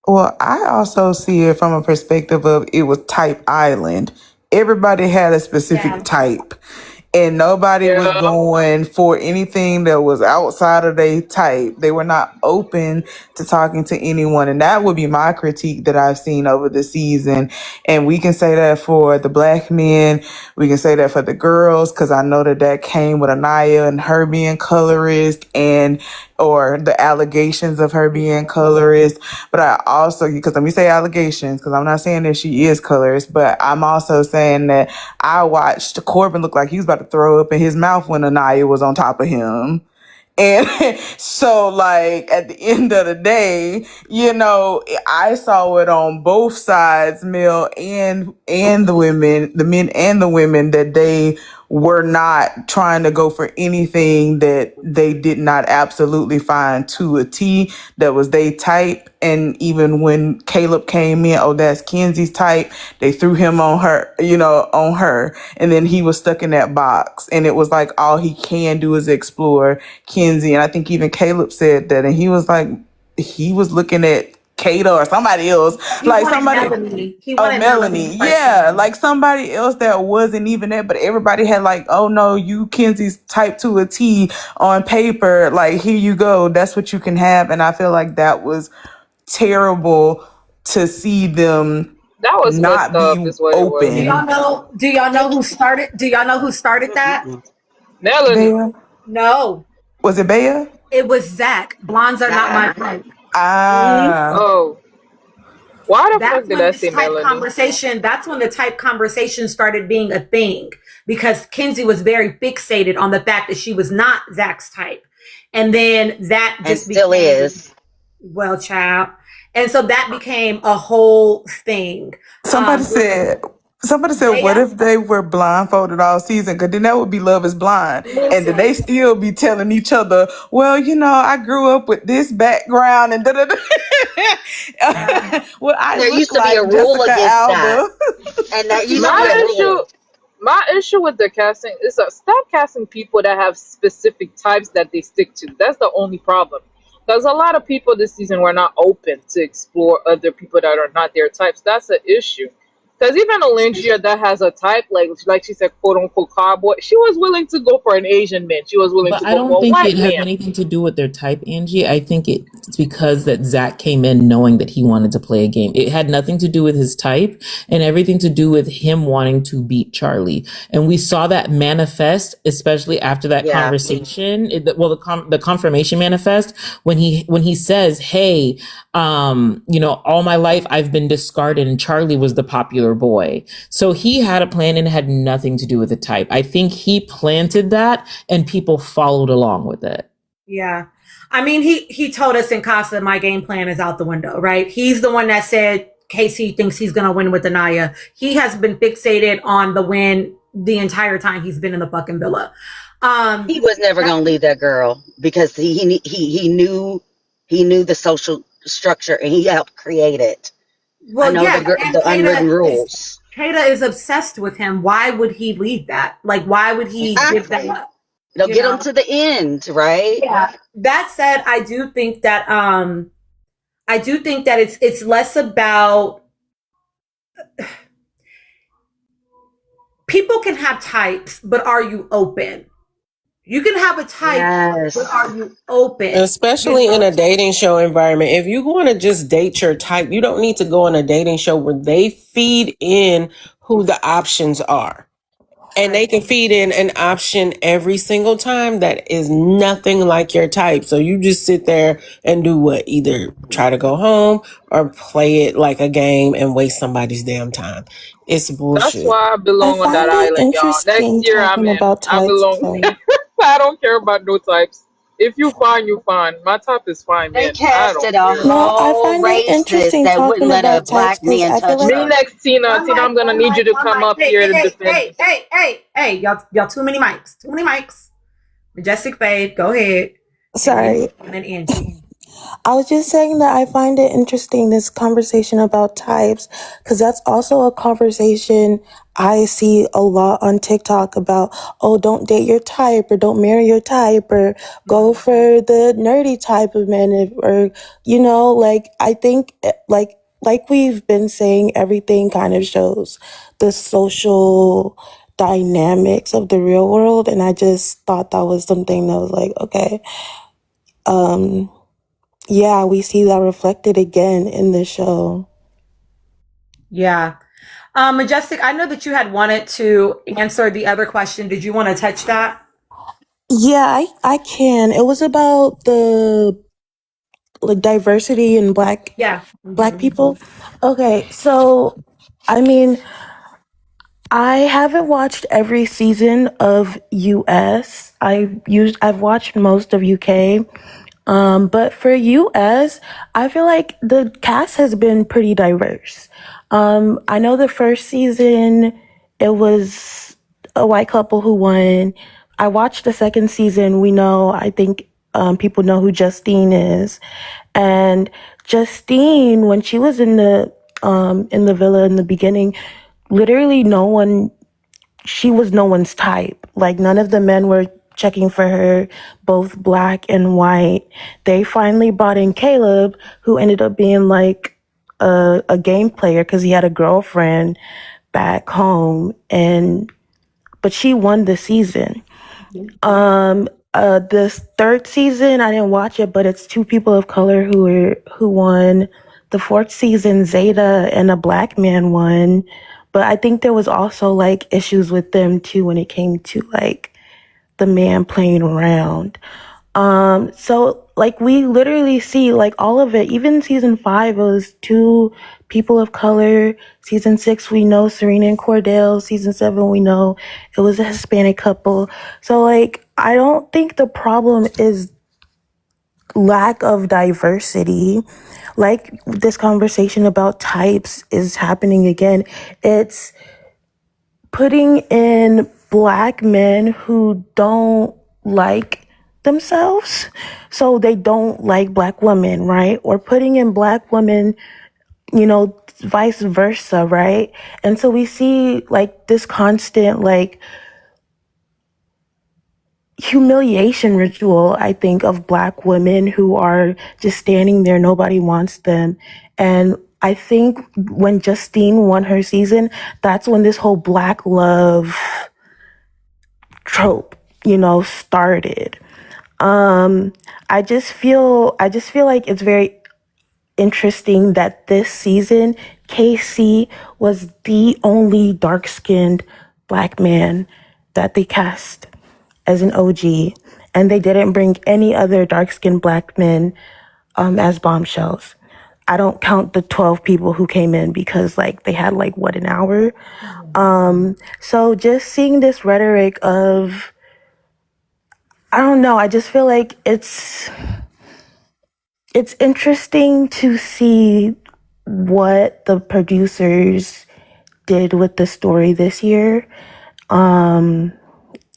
Well, I also see it from a perspective of it was type island. Everybody had a specific type. And nobody was going for anything that was outside of their type. They were not open to talking to anyone. And that would be my critique that I've seen over the season. And we can say that for the black men. We can say that for the girls, because I know that came with Anaya and her being colorist or the allegations of her being colorist. But I also, because let me say allegations, because I'm not saying that she is colorist, but I'm also saying that I watched Corbin look like he was about to throw up in his mouth when Anaya was on top of him. And so, like, at the end of the day, you know, I saw it on both sides, male and the women, the men and the women, that they were not trying to go for anything that they did not absolutely find to a T that was they type. And even when Caleb came in, oh, that's Kenzie's type, they threw him on her, on her. And then he was stuck in that box. And it was like all he can do is explore Kenzie. And I think even Caleb said that. And he was like, he was looking at Kata or somebody else, like somebody, Melanie, yeah, like somebody else that wasn't even there, but everybody had like, oh no, you Kenzie's type to a T on paper, like here you go, that's what you can have. And I feel like that was terrible to see them that was not be open. Do y'all know who started? Do y'all know who started that? Melanie. No. Was it Bea? It was Zach. Blondes are not my type. Oh. Why the fuck did I say Melanie? That's when the type conversation started being a thing, because Kenzie was very fixated on the fact that she was not Zach's type. And then that just still is. Well, child. And so that became a whole thing. Somebody said, what if they were blindfolded all season? Because then that would be Love is Blind. And then they still be telling each other, well, I grew up with this background and da-da-da. Well, there used to be a rule against that. And that used to be a rule. My issue with the casting is stop casting people that have specific types that they stick to. That's the only problem. Because a lot of people this season were not open to explore other people that are not their types. That's an issue. Because even Olyndria that has a type, like she said, quote unquote cowboy, she was willing to go for an Asian man. She was willing to go for a white man. I don't think it has anything to do with their type, Angie. I think it's because that Zach came in knowing that he wanted to play a game. It had nothing to do with his type and everything to do with him wanting to beat Charlie. And we saw that manifest, especially after that conversation. The confirmation manifest when he says, hey, all my life I've been discarded and Charlie was the popular boy. So he had a plan and it had nothing to do with the type. I think he planted that and people followed along with it. Yeah. I mean, he told us in Casa, my game plan is out the window, right? He's the one that said Casey thinks he's going to win with Anaya. He has been fixated on the win the entire time he's been in the fucking villa. He was never going to leave that girl because he knew the social structure and he helped create it. Well, the unwritten rules. Kata is obsessed with him. Why would he leave that? Like, why would he give that up? They'll you get them know. to the end, right? Yeah. That said, I do think that it's less about people can have types, but are you open? You can have a type, but Yes. are you open? Especially in a dating show environment. If you want to just date your type, you don't need to go on a dating show where they feed in who the options are. And they can feed in an option every single time that is nothing like your type. So you just sit there and do what? Either try to go home or play it like a game and waste somebody's damn time. It's That's bullshit. why I I belong on that find it island, y'all. Next interesting year I'm talking in. about I types. belong. Sorry. I don't care about no types. If you fine, you fine. My type is fine, They man. I casted don't a care. No, I whole find it racist interesting that wouldn't talking let a about types black because man I feel touch like Me her. next, Tina. One Tina, mic, I'm gonna one need you mic, to one come mic. up Hey, here hey, to hey, defend hey, me. hey, hey, hey. Y'all too many mics. Too many mics. Majestic Fade, go ahead. sorry. And then Angie. I was just saying that I find it interesting, this conversation about types, because that's also a conversation I see a lot on TikTok about, oh, don't date your type or don't marry your type or go for the nerdy type of men or, like, I think like we've been saying, everything kind of shows the social dynamics of the real world. And I just thought that was something that was like, okay, yeah, we see that reflected again in the show. Yeah. Majestic, I know that you had wanted to answer the other question. Did you want to touch that? Yeah, I can. It was about the diversity in black people. Okay, so I mean, I haven't watched every season of US. I've watched most of UK. But for US, I feel like the cast has been pretty diverse. I know the first season, it was a white couple who won. I watched the second season. I think people know who Justine is. And Justine, when she was in the villa in the beginning, literally she was no one's type. Like, none of the men were checking for her, both black and white. They finally brought in Caleb, who ended up being like a game player because he had a girlfriend back home, but she won the season. This third season, I didn't watch it, but it's two people of color who won. The fourth season, Zeta and a black man won. But I think there was also like issues with them too when it came to like the man playing around. So like we literally see like all of it. Even season 5, it was two people of color. Season 6, we know Serena and Cordell. Season 7, we know it was a Hispanic couple. So like, I don't think the problem is lack of diversity. Like, this conversation about types is happening again. It's putting in black men who don't like themselves, so they don't like black women, right? Or putting in black women, vice versa, right? And so we see like this constant like humiliation ritual, I think, of black women who are just standing there, nobody wants them. And I think when Justine won her season, that's when this whole black love trope, started. I just feel like it's very interesting that this season KC was the only dark-skinned black man that they cast as an OG, and they didn't bring any other dark-skinned black men as bombshells. I don't count the 12 people who came in because like they had like an hour. So just seeing this rhetoric of, I don't know, I just feel like it's interesting to see what the producers did with the story this year.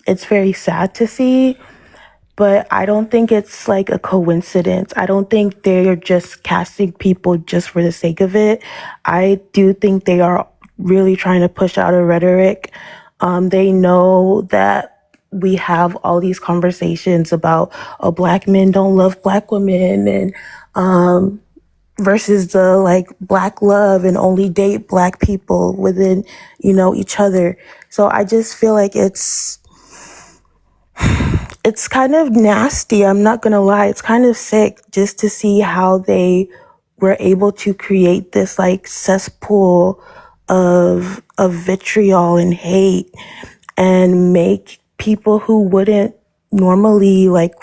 It's very sad to see, but I don't think it's like a coincidence. I don't think they're just casting people just for the sake of it. I do think they are really trying to push out a rhetoric. They know that we have all these conversations about, oh, black men don't love black women, and versus the like black love and only date black people within, each other. So I just feel like it's kind of nasty. I'm not gonna lie. It's kind of sick just to see how they were able to create this like cesspool of vitriol and hate and make people who wouldn't normally like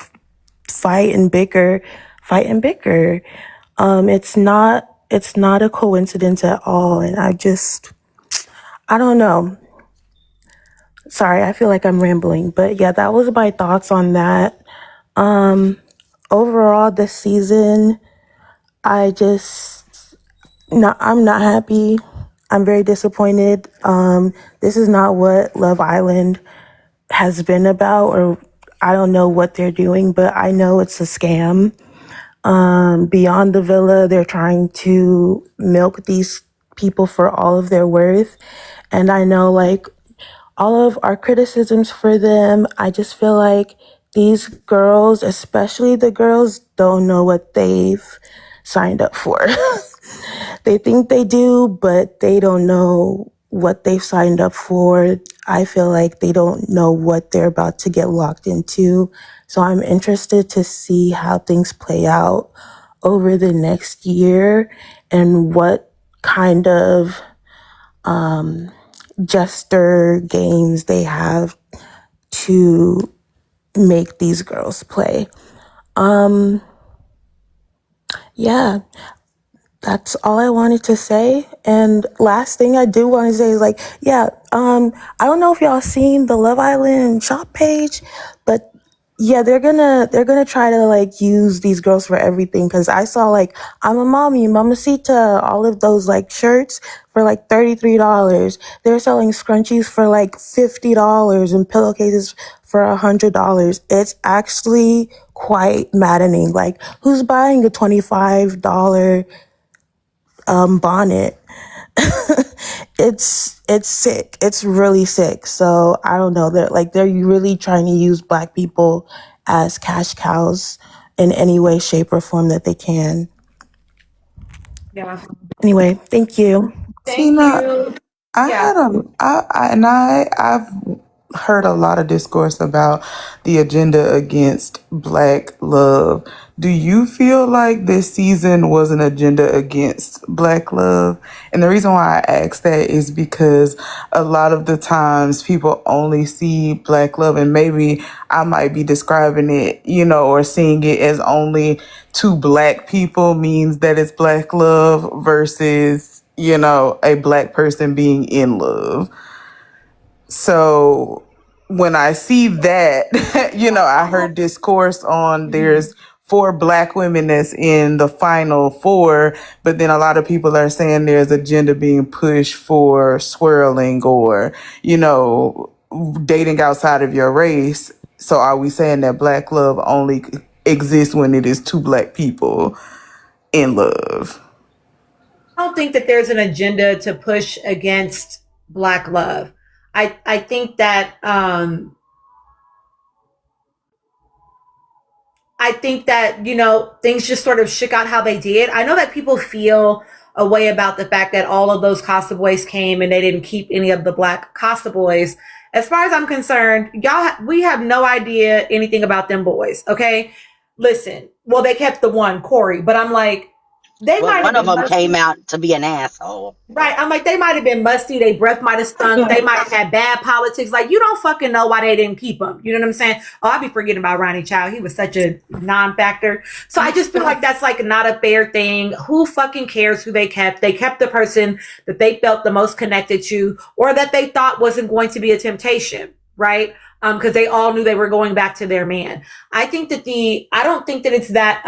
fight and bicker. It's not a coincidence at all. And I don't know. Sorry, I feel like I'm rambling, but yeah, that was my thoughts on that. Overall, this season, I'm not happy. I'm very disappointed. This is not what Love Island has been about, or I don't know what they're doing, but I know it's a scam. Beyond the Villa, they're trying to milk these people for all of their worth. And I know like all of our criticisms for them, I just feel like these girls, especially the girls, don't know what they've signed up for. They think they do, but they don't know what they've signed up for. I feel like they don't know what they're about to get locked into. So I'm interested to see how things play out over the next year and what kind of jester games they have to make these girls play. Yeah, that's all I wanted to say. And last thing I do want to say is like, yeah, I don't know if y'all seen the Love Island shop page, but yeah, they're gonna try to like use these girls for everything. Cause I saw like I'm a mommy, Mamacita, all of those like shirts for like $33. They're selling scrunchies for like $50 and pillowcases for $100. It's actually quite maddening. Like, who's buying a $25 bonnet? It's sick. It's really sick. So I don't know. They're really trying to use black people as cash cows in any way, shape, or form that they can. Yeah. Anyway, thank you. Tina, I've heard a lot of discourse about the agenda against black love. Do you feel like this season was an agenda against black love? And the reason why I ask that is because a lot of the times people only see black love, and maybe I might be describing it, or seeing it as only two black people means that it's black love versus, a black person being in love. So when I see that, I heard discourse on there's 4 black women that's in the final 4, but then a lot of people are saying there's agenda being pushed for swirling or, dating outside of your race. So are we saying that black love only exists when it is 2 black people in love? I don't think that there's an agenda to push against black love. I think that things just sort of shook out how they did. I know that people feel a way about the fact that all of those Costa boys came and they didn't keep any of the black Costa boys. As far as I'm concerned, we have no idea anything about them boys. Okay, listen. Well, they kept the one, Corey, but I'm like, one of them came out to be an asshole. Right. I'm like, they might have been musty. Their breath might have stunk. They might have had bad politics. Like, you don't fucking know why they didn't keep them. You know what I'm saying? Oh, I be forgetting about Ronnie Child. He was such a non-factor. So I just feel like that's like not a fair thing. Who fucking cares who they kept? They kept the person that they felt the most connected to, or that they thought wasn't going to be a temptation. Right. Because they all knew they were going back to their man. I don't think that it's that,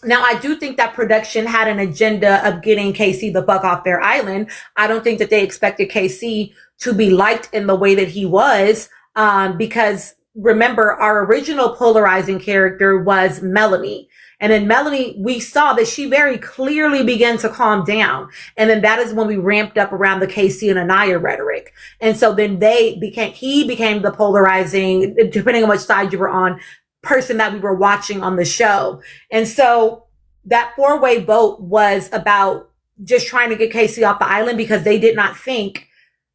now, I do think that production had an agenda of getting KC the fuck off their island. I don't think that they expected KC to be liked in the way that he was, because remember, our original polarizing character was Melanie. And then Melanie, we saw that she very clearly began to calm down. And then that is when we ramped up around the Casey and Anaya rhetoric. And so then he became the polarizing, depending on which side you were on, person that we were watching on the show. And so that 4-way vote was about just trying to get Casey off the island because they did not think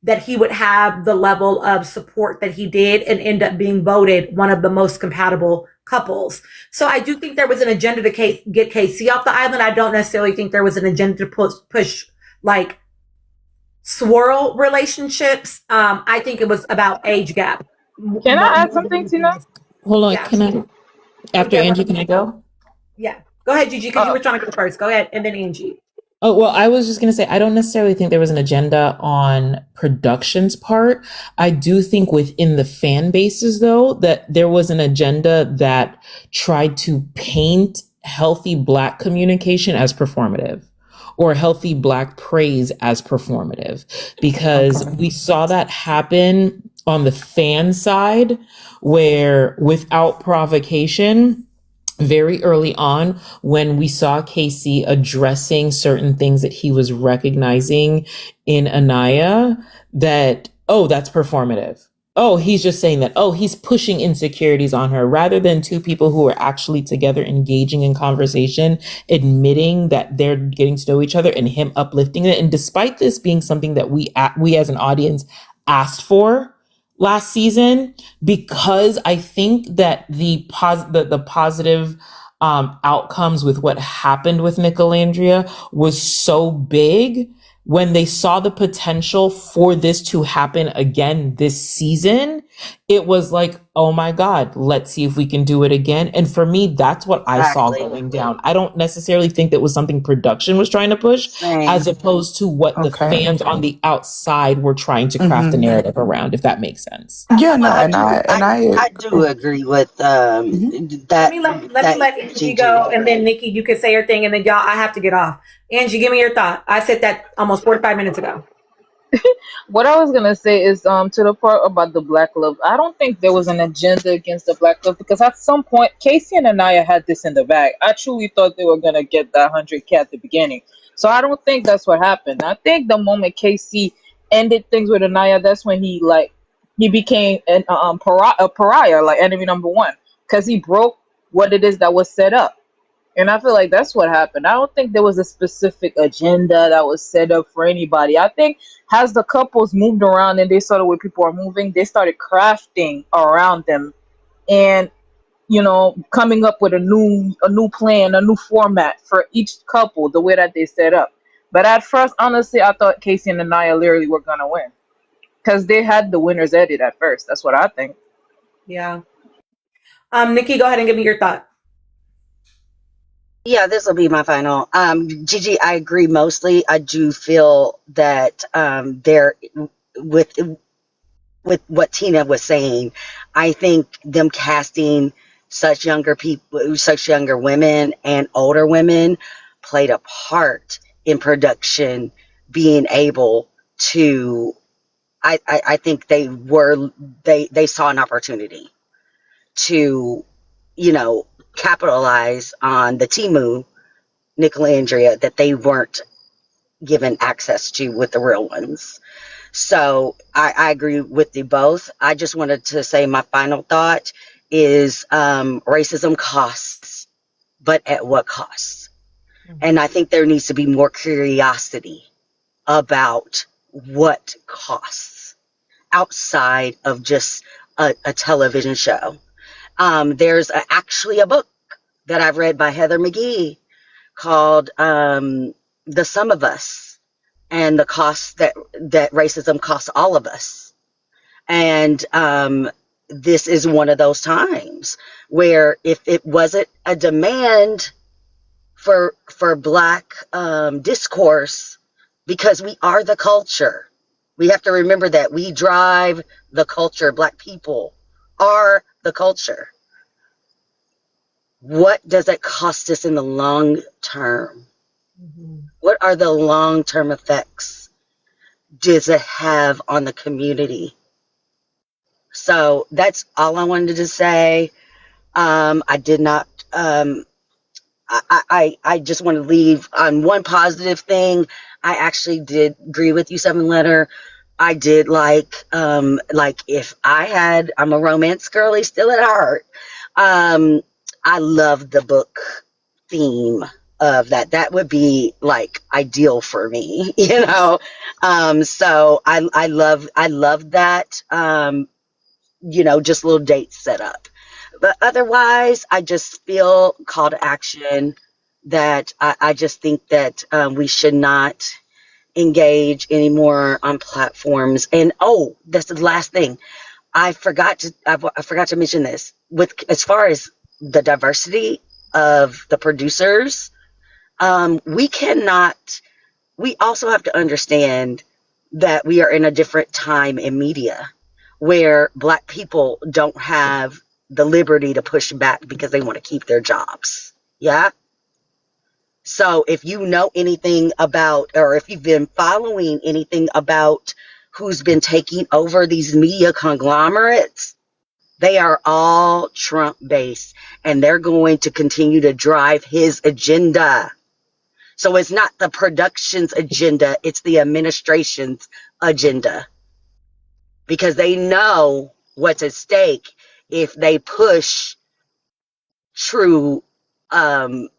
that he would have the level of support that he did and end up being voted one of the most compatible couples. So I do think there was an agenda to get Casey off the island. I don't necessarily think there was an agenda to push like swirl relationships. I think it was about age gap. Can I add something, Tina? Hold on, Yeah. can I? After Yeah, Angie, can I go? Yeah. Go ahead, Gigi, because you were trying to go first. Go ahead, and then Angie. Oh, well, I was just going to say, I don't necessarily think there was an agenda on production's part. I do think within the fan bases, though, that there was an agenda that tried to paint healthy Black communication as performative or healthy Black praise as performative, because we saw that happen on the fan side where without provocation, very early on, when we saw Casey addressing certain things that he was recognizing in Anaya, that, oh, that's performative. Oh, he's just saying that. Oh, he's pushing insecurities on her, rather than two people who are actually together engaging in conversation, admitting that they're getting to know each other and him uplifting it. And despite this being something that we as an audience asked for last season, because I think that the positive outcomes with what happened with Nicolandria was so big. When they saw the potential for this to happen again this season, it was like, oh my God, let's see if we can do it again. And for me, that's what I saw going down. I don't necessarily think that was something production was trying to push, as opposed to what the fans on the outside were trying to craft the narrative around, if that makes sense. Yeah, no, I do agree with that. Let me let Angie go, and then Nikki, you can say your thing, and then y'all, I have to get off. Angie, give me your thought. I said that almost 45 minutes ago. What I was gonna say is to the part about the Black love. I don't think there was an agenda against the Black love, because at some point Casey and Anaya had this in the bag. I truly thought they were gonna get that 100K at the beginning. So I don't think that's what happened. I think the moment Casey ended things with Anaya, that's when he became a pariah, like enemy number one, because he broke what it is that was set up. And I feel like that's what happened. I don't think there was a specific agenda that was set up for anybody. I think as the couples moved around and they saw the way people are moving, they started crafting around them and, coming up with a new plan, a new format for each couple, the way that they set up. But at first, honestly, I thought Casey and Anaya literally were going to win because they had the winner's edit at first. That's what I think. Yeah. Nikki, go ahead and give me your thought. Yeah, this will be my final. Gigi, I agree mostly. I do feel that there, with what Tina was saying, I think them casting such younger people, such younger women and older women played a part in production being able to. I think they saw an opportunity to, capitalize on the Temu Nicolandria that they weren't given access to with the real ones. So I agree with you both. I just wanted to say my final thought is racism costs, but at what cost? And I think there needs to be more curiosity about what costs outside of just a television show. There's actually a book that I've read by Heather McGhee called The Sum of Us and the cost that racism costs all of us. And this is one of those times where if it wasn't a demand for Black discourse, because we are the culture, we have to remember that we drive the culture. Black people are the culture. What does it cost us in the long term? What are the long-term effects does it have on the community? So that's all I wanted to say. I did not I just want to leave on one positive thing. I actually did agree with you, Seven Letter. I did like if I'm a romance girly still at heart. I love the book theme of that. That would be like ideal for me, you know. So I love that. Just little dates set up. But otherwise, I just feel call to action that I just think that we should not engage anymore on platforms. And oh, that's the last thing. I forgot to mention this with as far as the diversity of the producers. We cannot. We also have to understand that we are in a different time in media where Black people don't have the liberty to push back because they want to keep their jobs. Yeah. So if you know anything about, or if you've been following anything about who's been taking over these media conglomerates, they are all Trump based and they're going to continue to drive his agenda. So it's not the production's agenda, it's the administration's agenda. Because they know what's at stake if they push true, with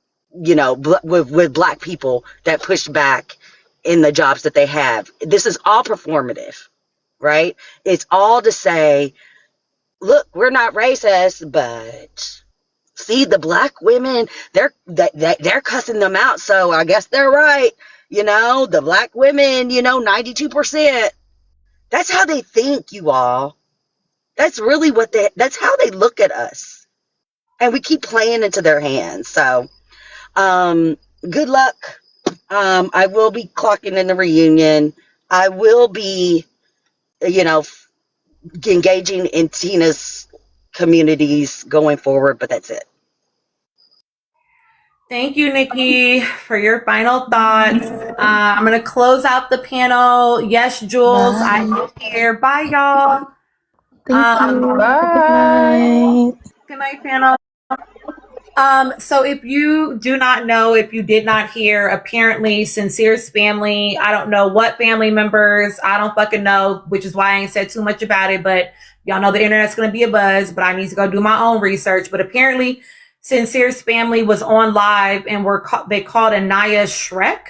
Black people that push back in the jobs that they have. This is all performative, right? It's all to say, look, we're not racist, but see the Black women, they're cussing them out, so I guess they're right. The Black women, 92%. That's how they think, you all. That's really that's how they look at us. And we keep playing into their hands. So, good luck. I will be clocking in the reunion. I will be, engaging in Tina's communities going forward, but that's it. Thank you, Nikki, for your final thoughts. I'm going to close out the panel. Yes, Jules, Bye. I'm here. Bye, y'all. Thank you. Bye. Good night, panel. So if you do not know, if you did not hear, apparently Sincere's family, I don't know what family members, I don't fucking know, which is why I ain't said too much about it, but y'all know the internet's going to be a buzz, but I need to go do my own research. But apparently Sincere's family was on live and they called Anaya Shrek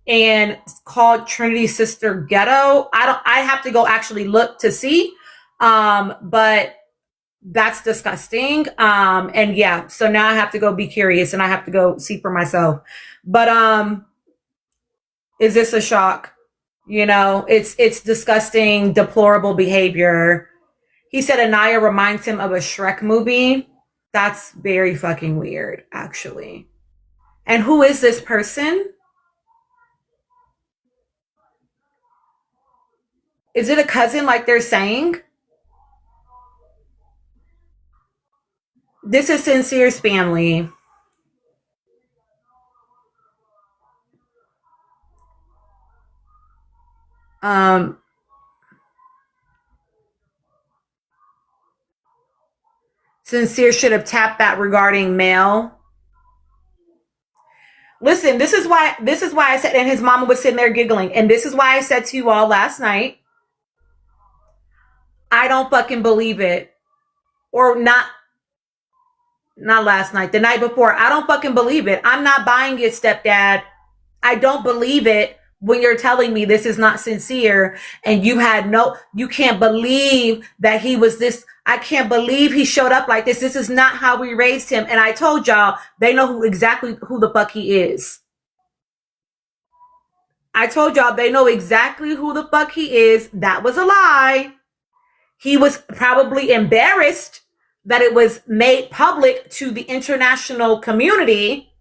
and called Trinity's sister Ghetto. I have to go actually look to see. But that's disgusting. And yeah, so now I have to go be curious and I have to go see for myself. But is this a shock? It's disgusting, deplorable behavior. He said Anaya reminds him of a Shrek movie. That's very fucking weird, actually. And who is this person? Is it a cousin like they're saying? This is Sincere's family. Sincere should have tapped that regarding mail. Listen, this is why I said, and his mama was sitting there giggling, and this is why I said to you all last night, I don't fucking believe it. Or not last night, the night before. I don't fucking believe it. I'm not buying it, stepdad. I don't believe it when you're telling me this is not Sincere and you can't believe that he was this. I can't believe he showed up like this. This is not how we raised him. And I told y'all, they know exactly who the fuck he is. I told y'all they know exactly who the fuck he is. That was a lie. He was probably embarrassed that it was made public to the international community,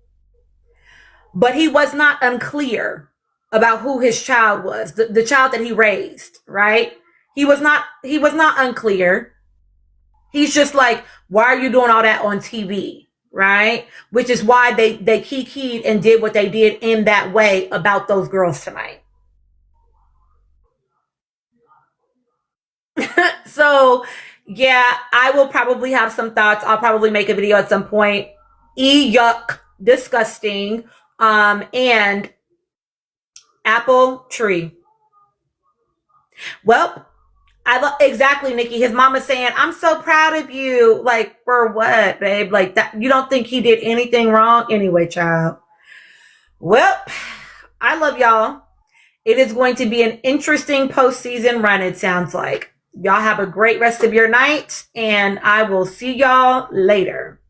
but he was not unclear about who his child was, the child that he raised, right? He was not unclear. He's just like, why are you doing all that on TV, right? Which is why they kikied and did what they did in that way about those girls tonight. So, yeah, I will probably have some thoughts. I'll probably make a video at some point. Yuck disgusting. And apple tree. Well, exactly, Nikki. His mama saying, "I'm so proud of you." Like, for what, babe? Like that? You don't think he did anything wrong? Anyway, child. Well, I love y'all. It is going to be an interesting postseason run, it sounds like. Y'all have a great rest of your night, and I will see y'all later.